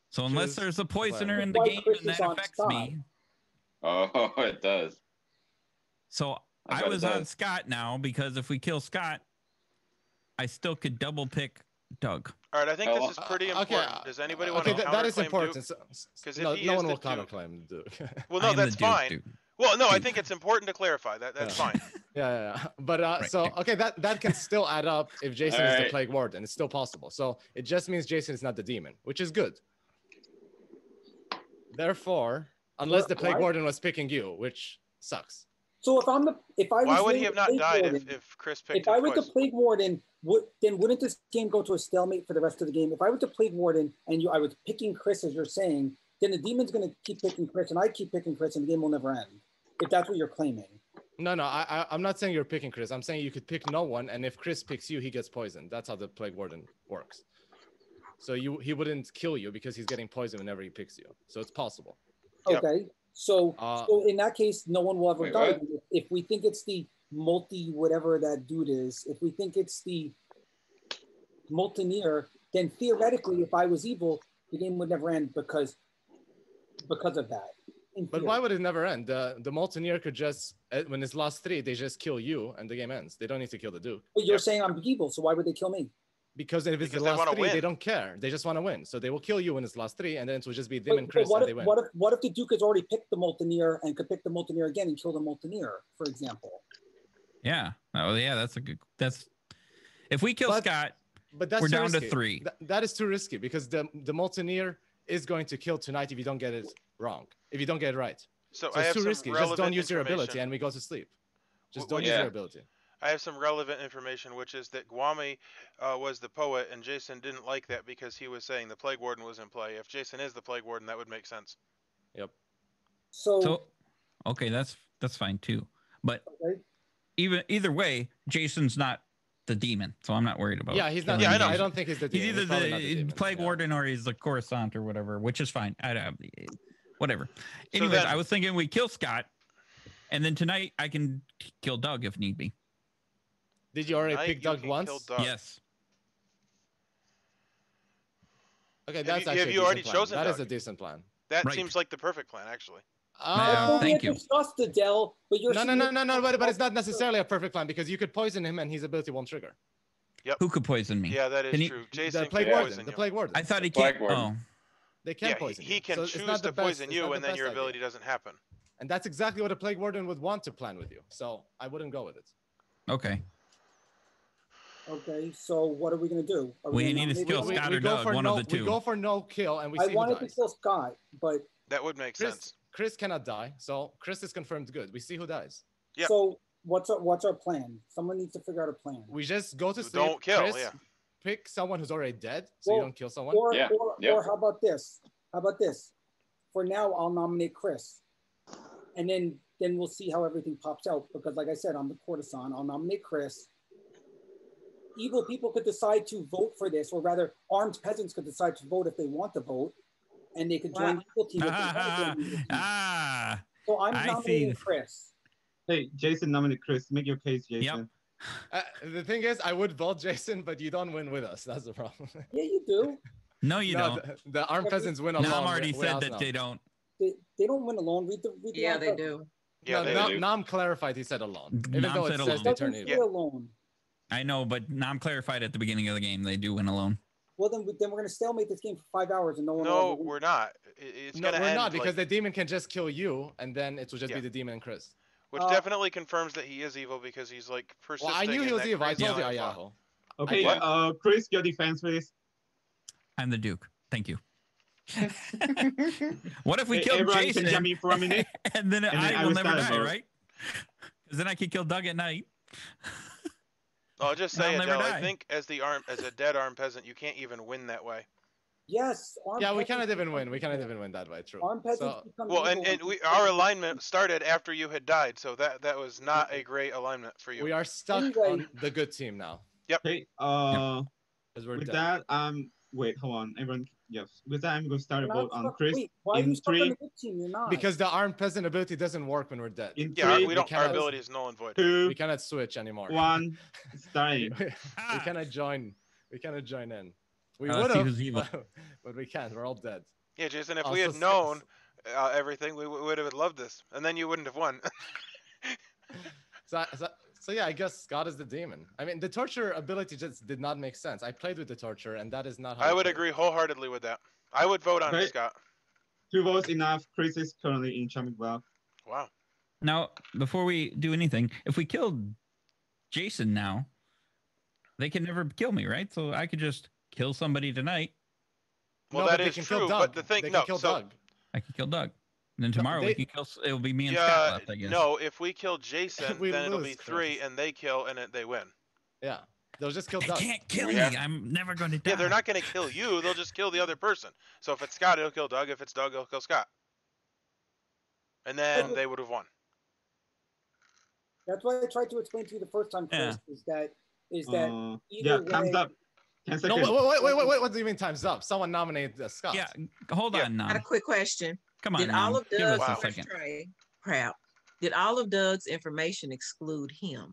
So unless
Choose
there's a poisoner
player.
in the
Why
game
Chris
and
is
that
on
affects
Scott?
me.
oh, it does.
So
I
I
bet
was
it
on
does.
Scott now because if we kill Scott, I still could double pick Doug.
All right, I think
Oh,
this is pretty
okay,
important. Does anybody want
Okay,
to
that is
counterclaim
important.
Duke?
So,
'Cause if
no,
he
no
is
one
the
will
Duke-
counterclaim Duke.
Well,
I
no,
am the
that's
Duke,
fine.
dude.
Well, no, I
Duke.
think it's important to clarify that. That's
Yeah.
fine.
Yeah. But
Right.
so okay, that can still add up if Jason is the
Alright.
plague warden. It's still possible. So it just means Jason is not the demon, which is good. Therefore, unless the plague
Why?
warden was picking you, which sucks.
So if I was
Why would
named
he have
the
not
plague
died
warden,
if Chris picked
if I
him
was the
twice?
plague warden, then wouldn't this game go to a stalemate for the rest of the game? If I was the plague warden and I was picking Chris as you're saying, then the demon's going to keep picking Chris and I keep picking Chris and the game will never end. If that's what you're claiming.
No, I'm not saying you're picking Chris. I'm saying you could pick no one, and if Chris picks you, he gets poisoned. That's how the plague warden works. So he wouldn't kill you because he's getting poisoned whenever he picks you. So it's possible.
Yep.
Okay. So in that case, no one will ever
Wait,
die.
what?
If we think it's the whatever that dude is, if we think it's the Molteneer, then theoretically, if I was evil, the game would never end because of that.
But why would it never end? The Molteneer could just, when it's last 3, they just kill you and the game ends. They don't need to kill the Duke.
But you're saying I'm evil, so why would they kill me?
Because if it's
Because
the
they
last
wanna
3,
win.
they don't care. They just want to win. So they will kill you when it's last 3, and then it will just be them and Chris,
what
and
if,
they win.
what if the Duke has already picked the Molteneer and could pick the Molteneer again and kill the Molteneer, for example?
Yeah. Oh, yeah. That's if we kill Scott,
But that's
we're
too
down to
risky.
3.
That is too risky because the Molteneer is going to kill tonight if you don't get it wrong. If you don't get it right.
So
So
I
it's
have
too
some
risky. Just
relevant
don't use your ability
information.
and we go to sleep. Just
Well,
don't use
yeah.
your ability.
I have some relevant information, which is that Gwami was the poet, and Jason didn't like that because he was saying the Plague Warden was in play. If Jason is the Plague Warden, that would make sense.
Yep.
So okay, that's fine too. But
Okay.
either way, Jason's not the demon, so I'm not worried about.
Yeah, he's not.
killing
Yeah, I
Jason.
don't think he's the
He's
demon.
either
probably not the
the
demon.
plague
Yeah.
warden or he's the Coruscant or whatever, which is fine. Whatever. Anyways,
then-
I was thinking we kill Scott, and then tonight I can kill Doug if need be.
Did you already
Tonight
pick
you
Doug
can
once?
kill Doug.
Yes.
Okay,
Have
that's
you-
actually
have
a
you already
decent plan.
chosen
That is
Doug?
a decent plan.
That
Right.
seems like the perfect plan, actually.
Thank you.
Discussed Adele, but you're
No, but it's not necessarily a perfect plan because you could poison him and his ability won't trigger.
Who could poison me?
Yeah, that is
Can he-
true. Jason
The plague
can
warden.
poison
The
you.
plague warden.
I thought he
Black
can't.
warden.
Oh,
They can
Yeah,
poison
he
you.
can
So it's
choose
not the
to
best-
poison
it's
you,
not
and
the
then
best
your
idea.
ability doesn't happen.
And that's exactly what a plague warden would want to plan with you. So I wouldn't go with it.
okay.
Okay, so what are we going to do? Are
We
gonna
need to
nominate
kill
someone?
Scott or Doug, one of the two.
We go for no kill and we
I
see who
wanted to
dies.
kill Scott, but
That would make sense.
Chris cannot die, so Chris is confirmed good. We see who dies.
Yep.
so what's our plan? Someone needs to figure out a plan.
We just go to sleep.
Don't kill,
Chris,
yeah.
Pick someone who's already dead, so you
Well,
don't kill someone.
Or,
Yeah,
or,
yep.
or how about this? How about this? For now, I'll nominate Chris, and then we'll see how everything pops out. Because, like I said, I'm the courtesan. I'll nominate Chris. Evil people could decide to vote for this, or rather, armed peasants could decide to vote if they want to vote, and they could join the evil team. If they want to join the evil team.
Ah,
So I'm
I
nominating
see.
Chris.
Hey, Jason nominate Chris. Make your case, Jason.
The thing is, I would vote Jason, but you don't win with us. That's the problem.
Yeah, you do.
No, you don't.
The Armed Peasants win alone.
Nam already
with
said
us
that
now.
they don't.
They don't win alone. Read the
Yeah,
Armed
they
Peasants.
do.
Yeah,
No,
they do.
Nam clarified he said alone. Even
Nam
though it
said
says
alone.
they
Doesn't
turn
say
evil.
alone.
I know, but Nam clarified at the beginning of the game they do win alone.
Well, then we're going to stalemate this game for 5 hours and no one will
No,
ever win.
we're not. It's
No,
gonna
we're
end
not because
like,
the demon can just kill you, and then it will just
Yeah.
be the demon and Chris.
which definitely confirms that he is evil because he's like persisting.
Well, I knew he
in
was
that
evil. I
crazy
told you,
line of thought.
Ayaho.
Okay,
What?
Chris, your defense, please.
I'm the Duke. Thank you. What if we
Hey,
killed
everyone
Jason
can jump in for a minute,
and then
and then
I
I
will
will
never
start a
die,
vote.
right? Because then I could kill Doug at night.
I'll just
And
say,
I'll never
Adele, I
die.
think as a dead armed peasant, you can't even win that way.
Yes.
Yeah, we cannot
Peasants
even win.
become
We cannot
evil.
even win that way. True.
Armed peasants
So,
become
Well,
evil
and
when
our alignment started after you had died, so that was not a great alignment for you.
we are stuck
Anyway.
on the good team now.
Okay,
Because we're
with
dead.
that, wait, hold on, everyone. Yes, with that, I'm going to start a
You're
vote
not
on
stuck-
Chris.
Wait, why are
in
you stuck on
three,
the good team? You're not.
Because the armed peasant ability doesn't work when we're dead.
in
Yeah,
three,
we don't. Our
cannot-
ability is null and void.
two,
We cannot switch anymore.
one, starting.
We cannot join. We cannot join in. We
Let's
would
see
have,
who's evil.
but we can't. We're all dead.
Yeah, Jason, if
Also,
we had known everything, we would have loved this, and then you wouldn't have won.
So yeah, I guess Scott is the demon. I mean, the torture ability just did not make sense. I played with the torture, and that is not how
I
it
would
played.
agree wholeheartedly with that. I would vote on
Okay.
Scott.
2 votes enough. Chris is currently in Charming Block.
Wow.
Now, before we do anything, if we killed Jason now, they can never kill me, right? So I could just kill somebody tonight.
Well,
No,
that
but they
is
can
true,
kill Doug.
but the thing,
they
no,
can kill
so
Doug.
I could kill Doug. And then tomorrow we can kill. It'll be me and
yeah,
Scott left, I guess.
no, if we kill Jason,
We
then it'll
lose,
be 3,
Chris.
and they kill, and they win.
Yeah, they'll just kill
They
Doug.
can't kill me.
Yeah.
I'm never going to die.
Yeah, they're not going to kill you. They'll just kill the other person. So if it's Scott, it'll kill Doug. If it's Doug, it'll kill Scott. And then they would have won.
That's what I tried to explain to you the first time, Chris. Is that
yeah,
either
thumbs
way-
up. 10
No,
seconds.
wait. What do you mean time's up? Someone nominated Scott.
Yeah, hold on now.
I got a quick question.
Come on
Did
now.
all of
Give us
Doug's
a second.
Did all of Doug's information exclude him?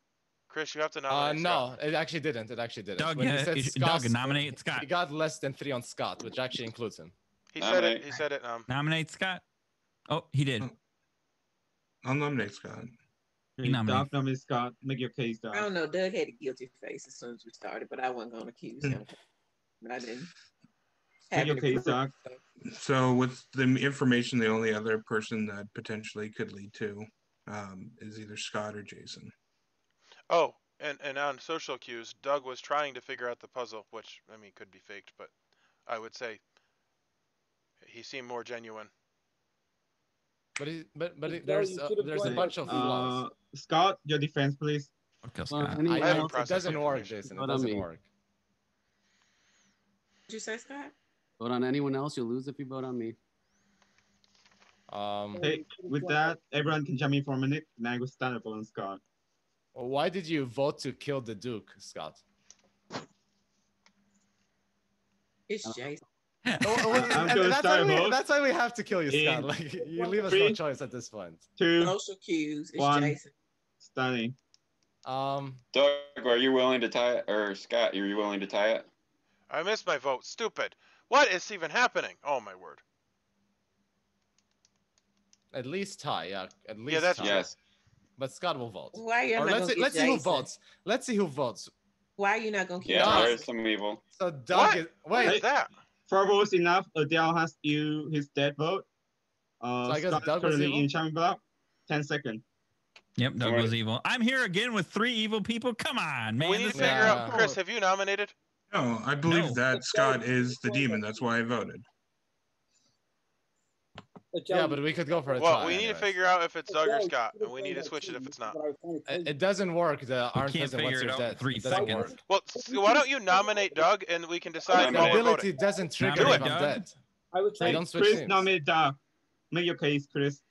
Chris, you have to nominate Scott.
No, it actually didn't. It actually didn't.
Doug,
When he
yeah,
said
you should-
Scott,
Doug, nominate Scott.
He got less than 3 on Scott, which actually includes him.
He said it. He said it.
Nominate Scott. Oh, he did.
I'll nominate Scott.
Okay, Doug nominates Scott. Make your case, Doug.
I don't know. Doug had a guilty face as soon as we started, but I wasn't going to accuse him. I didn't.
Make your case, Doug.
So with the information, the only other person that potentially could lead to is either Scott or Jason.
Oh, and on social cues, Doug was trying to figure out the puzzle, which, I mean, could be faked, but I would say he seemed more genuine.
But
Doug, you should have
there's a
joined
bunch
us.
of flaws.
Scott, your defense, please.
Okay,
Well,
Scott.
anyone
I haven't
else?
It
processed
doesn't work,
information.
Jason. It
Vote on
doesn't
me.
work.
Did you say, Scott?
Vote on anyone else. You'll lose if you vote on me.
Okay, with that, everyone can jump in for a minute. Now I will start a vote on Scott.
Why did you vote to kill the Duke, Scott?
It's Jason.
I'm gonna start a vote.
That's why we have to kill you, Scott.
In
Like you leave us no
3,
choice at this point.
2,
Social cues. It's
1,
Jason.
starting.
Doug, are you willing to tie it? Or Scott, are you willing to tie it?
I missed my vote. Stupid. What is even happening? Oh, my word.
At least tie, yeah. At least
Yeah, that's
tie.
Yes.
But Scott will vote.
Why are you
Or
not
let's
going to
let's
get
see who
Jason?
votes. Let's see who votes.
Why are you not going to keep
Yeah,
Doug.
there is some evil.
So Doug
What?
is
What is
wait.
that?
4 votes enough. Adele has you his dead vote.
I guess
Scott
Doug was
currently
evil?
in Charming Block. 10 seconds.
Yep, Doug was evil. I'm here again with 3 evil people. Come on, man.
We need to
This
figure
is-
out. Chris, have you nominated?
No, I believe
No.
that Scott is the demon. That's why I voted.
Yeah, but we could go for a
Well,
tie.
we need to
anyways.
figure out if it's Doug or Scott, and we need to switch it if it's not.
It doesn't work. The Armed
can't
Peasant
figure
once
it
you're
out in
dead.
3
It doesn't
seconds.
work.
Well, why don't you nominate Doug, and we can decide
The
how we're
ability
voting.
doesn't trigger
Nominate
if I'm
Doug.
dead.
I would
They
try.
don't switch
Chris,
teams.
nominate Doug. Make your case, Chris.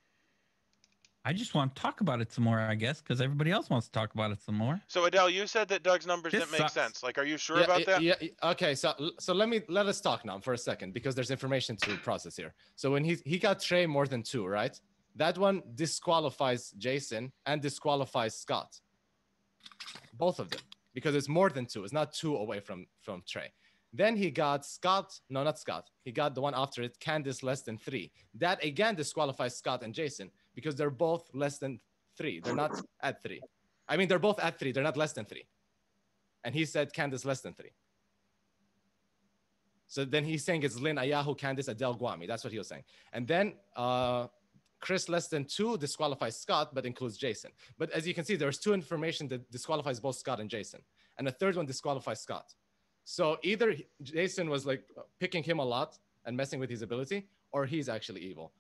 I just want to talk about it some more, I guess, because everybody else wants to talk about it some more.
So Adele, you said that Doug's numbers
This
didn't make
sucks.
sense. Like, are you sure about that?
Yeah. Okay. So let us talk now for a second because there's information to process here. So when he got Trey more than 2, right? That one disqualifies Jason and disqualifies Scott. Both of them, because it's more than 2. It's not 2 away from Trey. Then he got Scott. No, not Scott. He got the one after it, Candace less than 3. That again disqualifies Scott and Jason because they're both less than 3. They're not at 3. I mean, they're both at 3. They're not less than 3. And he said Candace less than 3. So then he's saying it's Lynn, Ayahu, Candace, Adele, Guami. That's what he was saying. And then Chris less than 2 disqualifies Scott, but includes Jason. But as you can see, there's 2 information that disqualifies both Scott and Jason. And a third one disqualifies Scott. So either Jason was like picking him a lot and messing with his ability, or he's actually evil.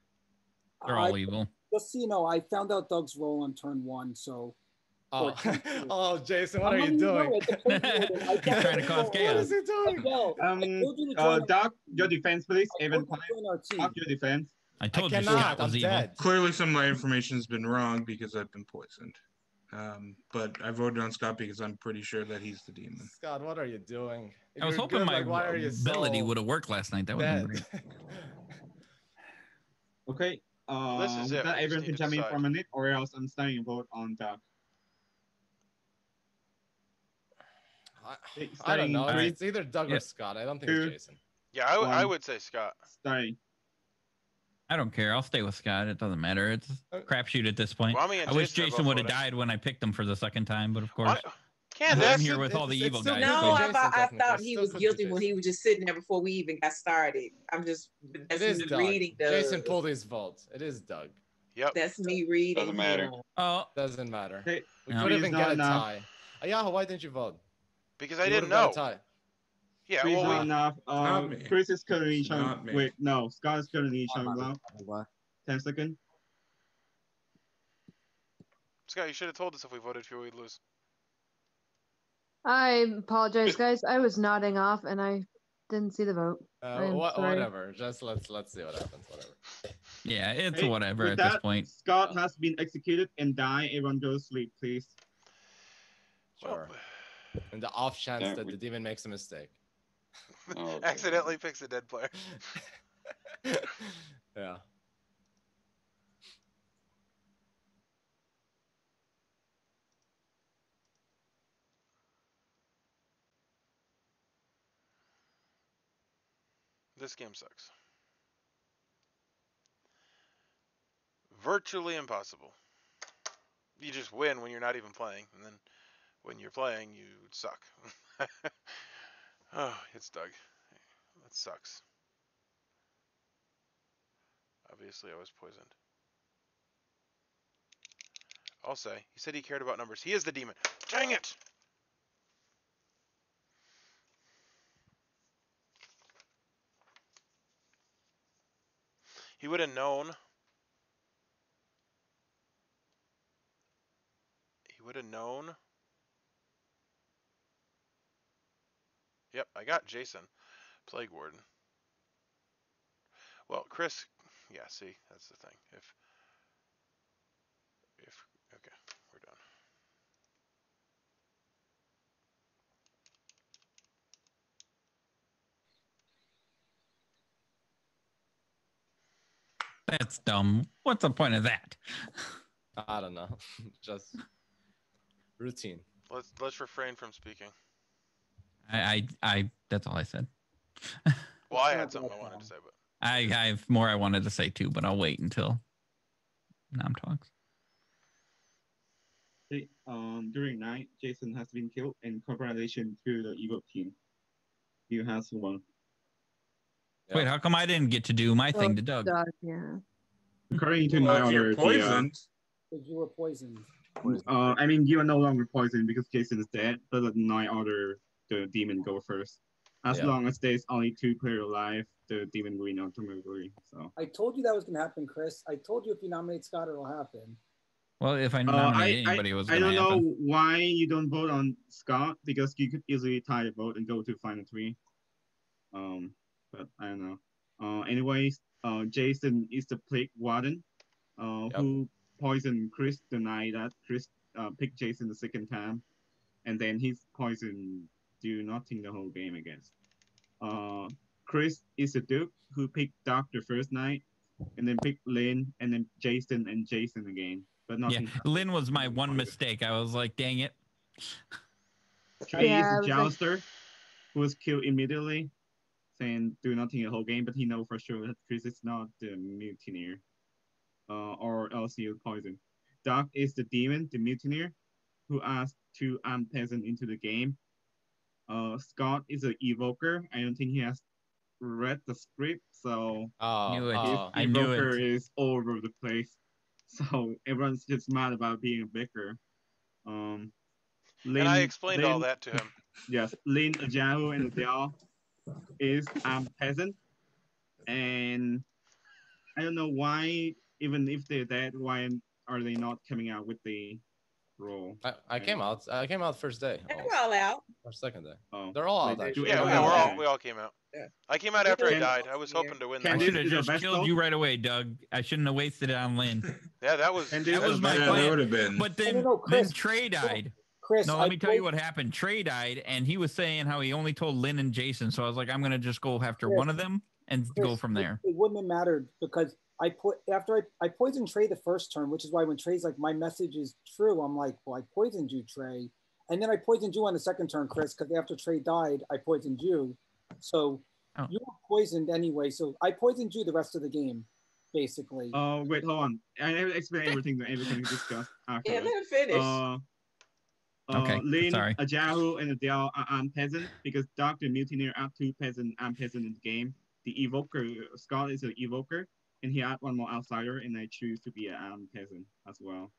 They're all evil.
Just so you know, I found out Doug's role on turn 1, so.
Oh, oh, Jason, what are you doing?
He's trying to cause chaos.
What is he doing?
Doc, your defense, please. Even Doc, your defense.
I told you
cannot.
Scott was
I'm
evil.
dead.
Clearly, some of my information has been wrong because I've been poisoned. But I voted on Scott because I'm pretty sure that he's the demon.
Scott, what are you doing? If
I was
you're
hoping
good,
my
like, why are you
ability
so
would have worked last night. That would have been
dead?
great.
Okay.
This is it.
That
We just
everyone
need
can
to
jump in
decide.
for a minute, or else I'm starting a vote on Doc.
I don't know.
Starting
It's either Doug or Scott. I don't think it's Jason.
Yeah, I would say Scott.
Starting.
I don't care. I'll stay with Scott. It doesn't matter. It's a crapshoot at this point.
Guami and
I wish
Jason are
Jason
both
would have
voting.
died when I picked him for the second time, but of course,
Candace.
I'm here with all the evil guys.
No, I
Jason,
thought he
Still
was
could be
guilty when
Jason.
he was just sitting there before we even got started.
It is
me
Doug.
reading Doug.
Jason pulled his vote. It is Doug.
Yep.
That's me reading.
Doesn't matter.
him.
Oh,
Doesn't matter.
Hey,
We
no.
could even
Please
get a
don't,
tie. Ayahu, why didn't you vote?
Because I
You
didn't
would've got
know.
a tie.
Yeah,
Please
well,
not enough.
Not me.
Chris is currently
Not
showing.
me.
Wait, no. Scott is currently showing block. 10 seconds.
Scott, you should have told us if we voted for you, we'd lose.
I apologize, guys. I was nodding off and I didn't see the vote. I'm sorry.
Whatever. Just let's see what happens. Whatever.
yeah, it's
Hey,
whatever
with
at
that,
this point.
Scott has been executed and died. Everyone go to sleep, please.
Sure. In the off chance
Yeah,
that the demon makes a mistake.
Oh, okay.
Accidentally picks a dead player.
Yeah.
This game sucks. Virtually impossible. You just win when you're not even playing, and then when you're playing, you suck. Oh, it's Doug. That sucks. Obviously, I was poisoned. I'll say. He said he cared about numbers. He is the demon. Dang it! He would have known. He would have known. Yep, I got Jason. Plague Warden. Well, Chris, yeah, see, that's the thing. Okay, we're done.
That's dumb. What's the point of that?
I don't know. Just routine.
Let's refrain from speaking.
I that's all I said.
Well, I had something I wanted to say, but
I have more I wanted to say too, but I'll wait until Nam talks.
Hey, during night, Jason has been killed, and congratulations to the evil team. You have won.
Yeah.
Wait, how come I didn't get to do my thing to Doug?
Yeah.
According to
Well,
my
if you're
order,
poisoned,
Because you were poisoned.
I mean, you are no longer poisoned because Jason is dead, but the night order, the demon go first. As
Yeah.
long as there's only 2 players alive, the demon win automatically. So
I told you that was going to happen, Chris. I told you if you nominate Scott, it'll happen.
Well, if I nominate anybody, it was
I
going to
don't
happen.
know why you don't vote on Scott, because you could easily tie the vote and go to final 3. But I don't know. Anyways, Jason is the plague warden, who poisoned Chris the night that Chris picked Jason the second time, and then his poison do nothing the whole game, I guess. Chris is the duke who picked Doc the first night, and then pick Lynn, and then Jason and Jason again. But
Yeah,
nothing.
Lynn was my one mistake. I was like, dang it.
Trey
Yeah,
is
I
a
was like-
jouster who was killed immediately, saying do nothing the whole game, but he knows for sure that Chris is not the mutineer, or else he'll poison. Doc is the demon, the mutineer, who asked two Armed Peasant into the game. Scott is an evoker. I don't think he has read the script, so
Knew it.
his
I knew
evoker
it.
is all over the place. So everyone's just mad about being a bicker. Lynn,
And I explained all that to him.
Yes, Lynn, Ajahu, and Adele is Peasant, and I don't know why. Even if they're dead, why are they not coming out with the role?
I came out. I came out first day.
They're all out.
Or second day.
Oh,
They're all out.
Like,
Actually.
Yeah,
everyone-
we all came out.
Yeah.
I came out after I
Can-
died. I was hoping to win
Can
I
that.
should
this
have
is a
just
Vestal?
killed you right away, Doug. I shouldn't have wasted it on Lynn.
Yeah, that was.
And
That
this
was my
Yeah, that
plan.
would have been.
But then,
No, Chris.
then Trey died.
Chris,
No, let
I
me tell you
told-
what happened. Trey died, and he was saying how he only told Lynn and Jason. So I was like, I'm gonna just go after
Chris,
one of them and
Chris,
go from there.
It wouldn't have mattered because after I poisoned Trey the first turn, which is why when Trey's like, my message is true, I'm like, well, I poisoned you, Trey. And then I poisoned you on the second turn, Chris, because after Trey died, I poisoned you. So you were poisoned anyway. So I poisoned you the rest of the game, basically.
Oh, wait, hold on. I never explained everything that everything we discussed
Yeah,
afterwards.
let him finish.
Okay,
Lynn,
sorry.
Ajahu, and Adele are Armed Peasant because Dr. Mutineer add two Armed Peasant in the game. The Evoker, Scott is an Evoker, and he add one more outsider, and I choose to be an Armed Peasant as well.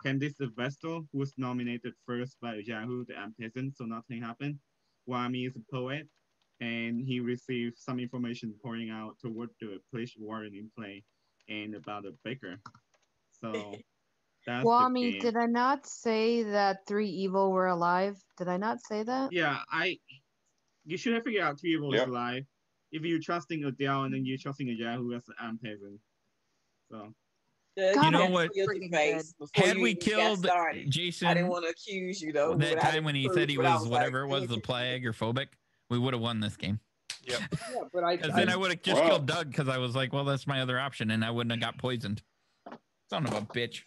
Candice the Vestal, who was nominated first by Ajahu, the Armed Peasant, so nothing happened. Wami is a poet, and he received some information pointing out toward the police warrant in play and about a baker. So that's the
Wami,
game.
did I not say that 3 evil were alive? Did I not say that?
Yeah, you should have figured out 3 evil is
Yep.
alive. If you're trusting Adele and then you're trusting a Yahoo as an Armed Peasant. So
You know what? Had we
got
killed
started.
Jason,
I didn't want to accuse you though.
that
without
time when he
proof,
said he
but I
was
like,
whatever it was, the plague or phobic, we would have won this game.
Yep.
Yeah, but
Because then I would have just killed Doug because I was like, well, that's my other option, and I wouldn't have got poisoned. Son of a bitch.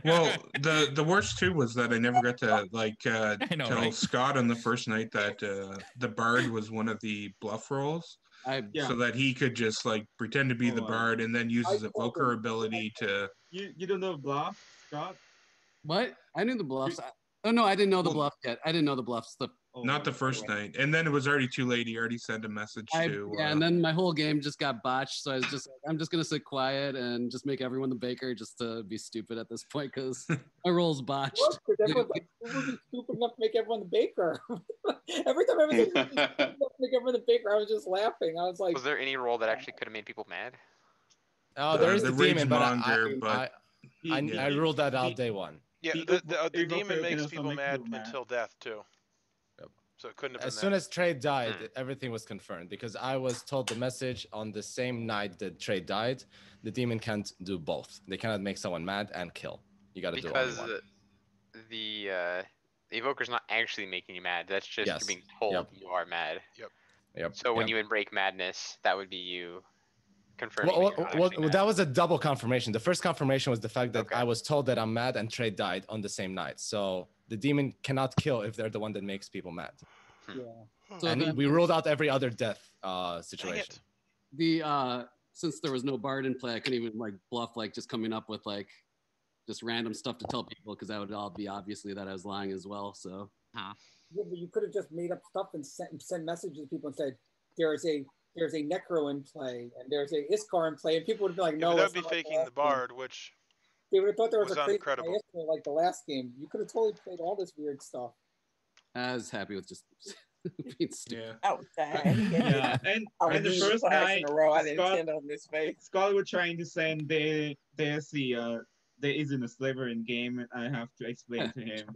Well, the worst too was that I never got to
I know,
tell
right?
Scott on the first night that the bard was one of the bluff rolls, so that he could just pretend to be the bard and then use his evoker ability to.
You don't know bluff, Scott?
What? I knew the bluffs. Oh no, I didn't know the bluff yet. I didn't know the bluffs.
Not the first night, and then it was already too late. He already sent a message to.
Yeah, and then my whole game just got botched. So I was just like, I'm just gonna sit quiet and just make everyone the baker, just to be stupid at this point because my roll's botched.
Everyone's like, who would be stupid enough to make everyone the baker? Every time I was like, stupid enough to make everyone the baker, I was just laughing. I was like,
was there any role that actually could have made people mad?
Oh, there is the demon, but
but
I ruled that out day one.
Yeah, the demon makes people mad until death too. So it couldn't have been
As soon as Trey died, everything was confirmed because I was told the message on the same night that Trey died. The demon can't do both. They cannot make someone mad and kill. You got to do only
Because
one.
the evoker's not actually making you mad. That's just
Yes.
you're being told
Yep.
you are mad.
Yep.
So when
Yep.
you break madness, that would be you confirming.
Well,
that you're not actually mad.
that was a double confirmation. The first confirmation was the fact that I was told that I'm mad and Trey died on the same night. So the demon cannot kill if they're the one that makes people mad.
Yeah.
So
And
then-
we ruled out every other death situation.
Since there was no bard in play, I couldn't even bluff just coming up with just random stuff to tell people because that would all be obviously that I was lying as well. So
yeah, but you could have just made up stuff and sent messages to people and said, there's a Necro in play and there's a Iskar in play, and people would be like, no,
that
that's
would be
not like
faking the bard, which
they would have thought there was
was
a crazy
incredible.
Iskar like the last game. You could have totally played all this weird stuff.
I was happy with just being stupid.
Oh, dang.
Yeah, and the first night,
in a row, I didn't
Scott-
intend on this face.
Scott was trying to send there isn't a slaver in game, and I have to explain to him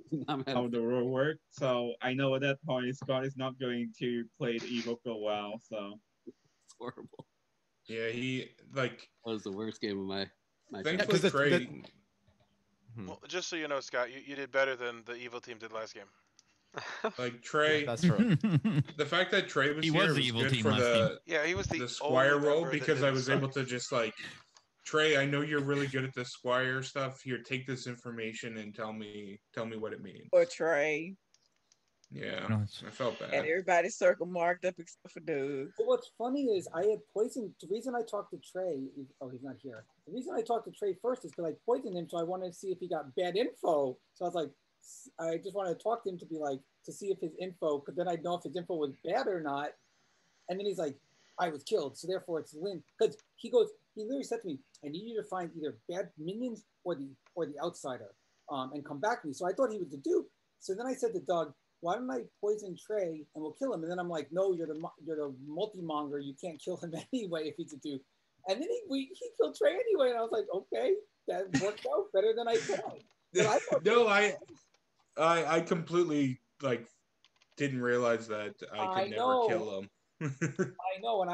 how the role works. So I know at that point Scott is not going to play the evoker well. So
it's horrible.
Yeah,
that was the worst game of my
Thankfully,
career.
Trey.
Well, just so you know, Scott, you did better than the evil team did last game.
Like Trey,
That's true.
The fact that Trey was
He
here
was the
was
evil
good
team
for
last
the
Yeah, he was the
Squire
only
role
member that
because I
didn't
was
suck.
able to just like, Trey, I know you're really good at the Squire stuff. Here, take this information and tell me what it means.
Or Trey.
Yeah,
No,
I felt
And
bad.
everybody circle marked up except for Doug.
But what's funny is I had poisoned. The reason I talked to Trey, he's not here. The reason I talked to Trey first is because I poisoned him, so I wanted to see if he got bad info. So I was like, I just wanted to talk to him to be like, to see if his info, because then I'd know if his info was bad or not. And then he's like, I was killed, so therefore it's Lynn. Because he literally said to me, I need you to find either bad minions or the outsider, and come back to me. So I thought he was the Duke. So then I said to Doug, why don't I poison Trey and we'll kill him? And then I'm like, no, you're the multi-monger. You can't kill him anyway if he's a Duke. And then he killed Trey anyway. And I was like, okay, that worked out better than I thought.
No, I completely like didn't realize that I could never kill him.
I know,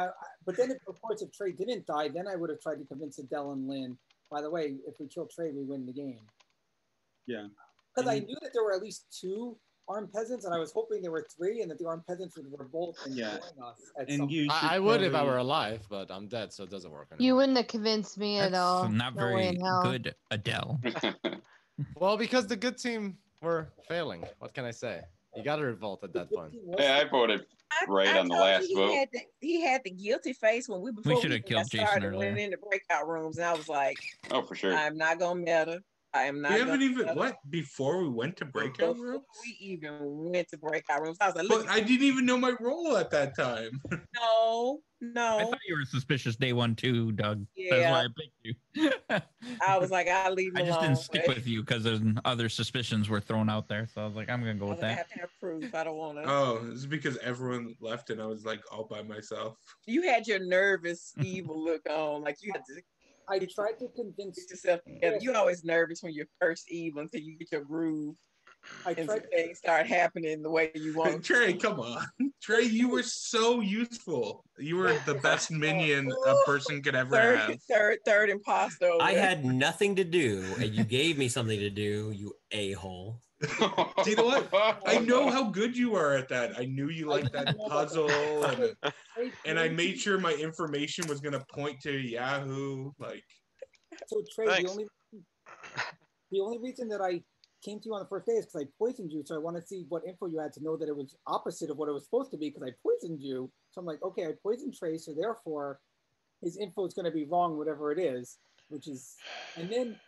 but then of course if Trey didn't die, then I would have tried to convince Adele and Lynn. By the way, if we kill Trey, we win the game.
Yeah.
Because I knew that there were at least 2 armed peasants, and I was hoping there were 3, and that the armed peasants would revolt and join us.
I would if I were alive, but I'm dead, so it doesn't work anymore.
You wouldn't have convinced me at all.
Not
No way
very
in hell.
good, Adele.
Well, because the good team were failing. What can I say? You got to revolt at that point.
Yeah, I voted right on the
told
last
you
vote.
He had the guilty face when we
should have killed Jason earlier.
Went into breakout rooms, and I was like,
oh, for sure.
I'm not gonna meta. I am not.
We haven't even before we went to breakout
Before
rooms.
we even went to breakout rooms, I was like,
but I didn't even know my role at that time.
No.
I thought you were suspicious day 1 too, Doug.
Yeah.
That's why I picked you.
I was like, I'll leave him
I just
alone.
didn't stick with you because other suspicions were thrown out there. So I was like, I'm gonna go with
I
that.
have to have proof. I don't want to.
Oh, it's because everyone left and I was like all by myself.
You had your nervous, evil look on, like you had to.
I tried to convince
yourself together. You're always nervous when you're first evil until you get your groove. And things start happening the way you want.
Trey, come on. Trey, you were so useful. You were the best minion a person could ever have.
Third imposter.
I had nothing to do, and you gave me something to do, you a-hole.
Do you know what? I know how good you are at that. I knew you liked that puzzle, and I made sure my information was going to point to Yahoo. Like,
so Trey, the only reason that I came to you on the first day is because I poisoned you, so I want to see what info you had to know that it was opposite of what it was supposed to be because I poisoned you. So I'm like, okay, I poisoned Trey, so therefore his info is going to be wrong, whatever it is, which is, and then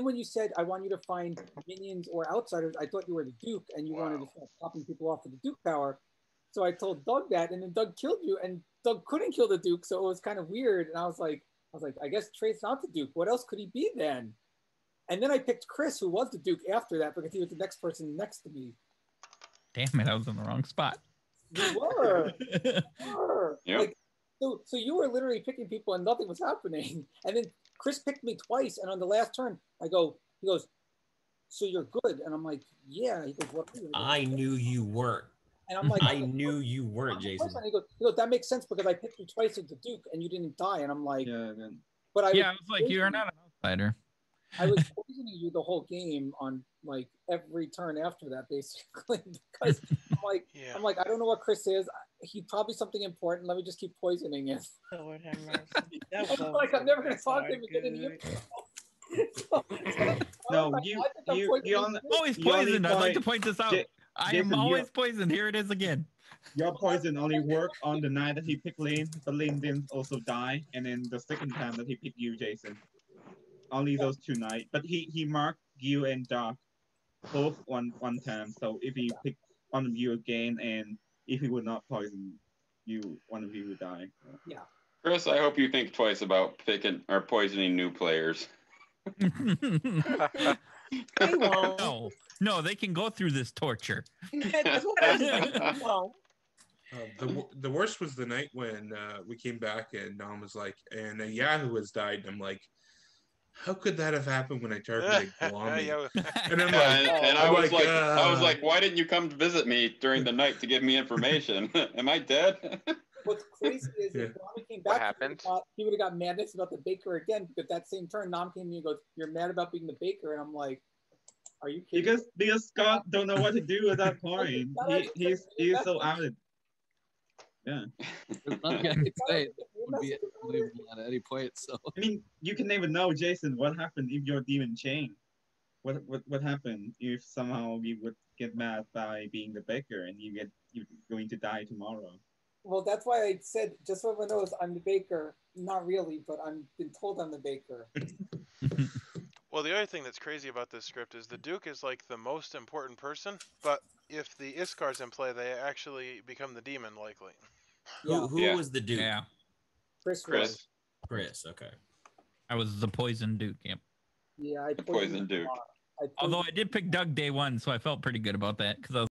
when you said I want you to find minions or outsiders, I thought you were the Duke and you wanted to start popping people off with the Duke power. So I told Doug that, and then Doug killed you, and Doug couldn't kill the Duke, so it was kind of weird. And I was like, I guess Trey's not the Duke. What else could he be then? And then I picked Chris, who was the Duke after that, because he was the next person next to me.
Damn it, I was in the wrong spot.
You were.
Yep.
Like, so you were literally picking people and nothing was happening. And then Chris picked me twice, and on the last turn, he goes, so you're good? And I'm like, yeah. He goes, what are you?
I knew you weren't.
And I'm like,
I knew you weren't, Jason.
And he goes, that makes sense because I picked you twice as the Duke and you didn't die. And I'm like, but
I was like, you're not an outsider.
I was poisoning you the whole game on like every turn after that, basically, because I'm like, I don't know what Chris is. He's probably something important. Let me just keep poisoning him.
Lord have mercy.
I'm like, I'm never going to talk to him again.
No, you
always poisoned. I'd like to point this out. I am always poisoned. Here it is again.
Your poison only worked on the night that he picked Lane, but Lane didn't also die, and then the second time that he picked you, Jason. Only those 2 nights, but he marked you and Doc both one time. So if he picked one of you again, and if he would not poison you, one of you would die.
Yeah.
Chris, I hope you think twice about picking or poisoning new players.
No, they can go through this torture.
The worst was the night when we came back and Dom was like, and Yahoo has died. And I'm like, how could that have happened when I targeted Guami? And I'm like,
and I was like, why didn't you come to visit me during the night to give me information? Am I dead?
What's crazy is if Nam came back, he would have got madness about the baker again, because that same turn, Nam came to me and goes, you're mad about being the baker. And I'm like, Are you kidding?
Because Scott don't know what to do at that point. He's so out of it. Yeah.
There's nothing I could say that would be believable at any point. So
I mean, you can never know, Jason, what happened if your demon changed. What happened if somehow you would get mad by being the baker and you're going to die tomorrow?
Well, that's why I said, just so everyone knows, I'm the baker. Not really, but I've been told I'm the baker.
Well, the other thing that's crazy about this script is the Duke is like the most important person, but if the Iskar's in play, they actually become the demon, likely.
Who was the Duke?
Yeah.
Chris.
Okay.
I was the poison Duke. Yep.
Yeah, I
The poison Duke.
Although I did pick Doug day one, so I felt pretty good about that because I was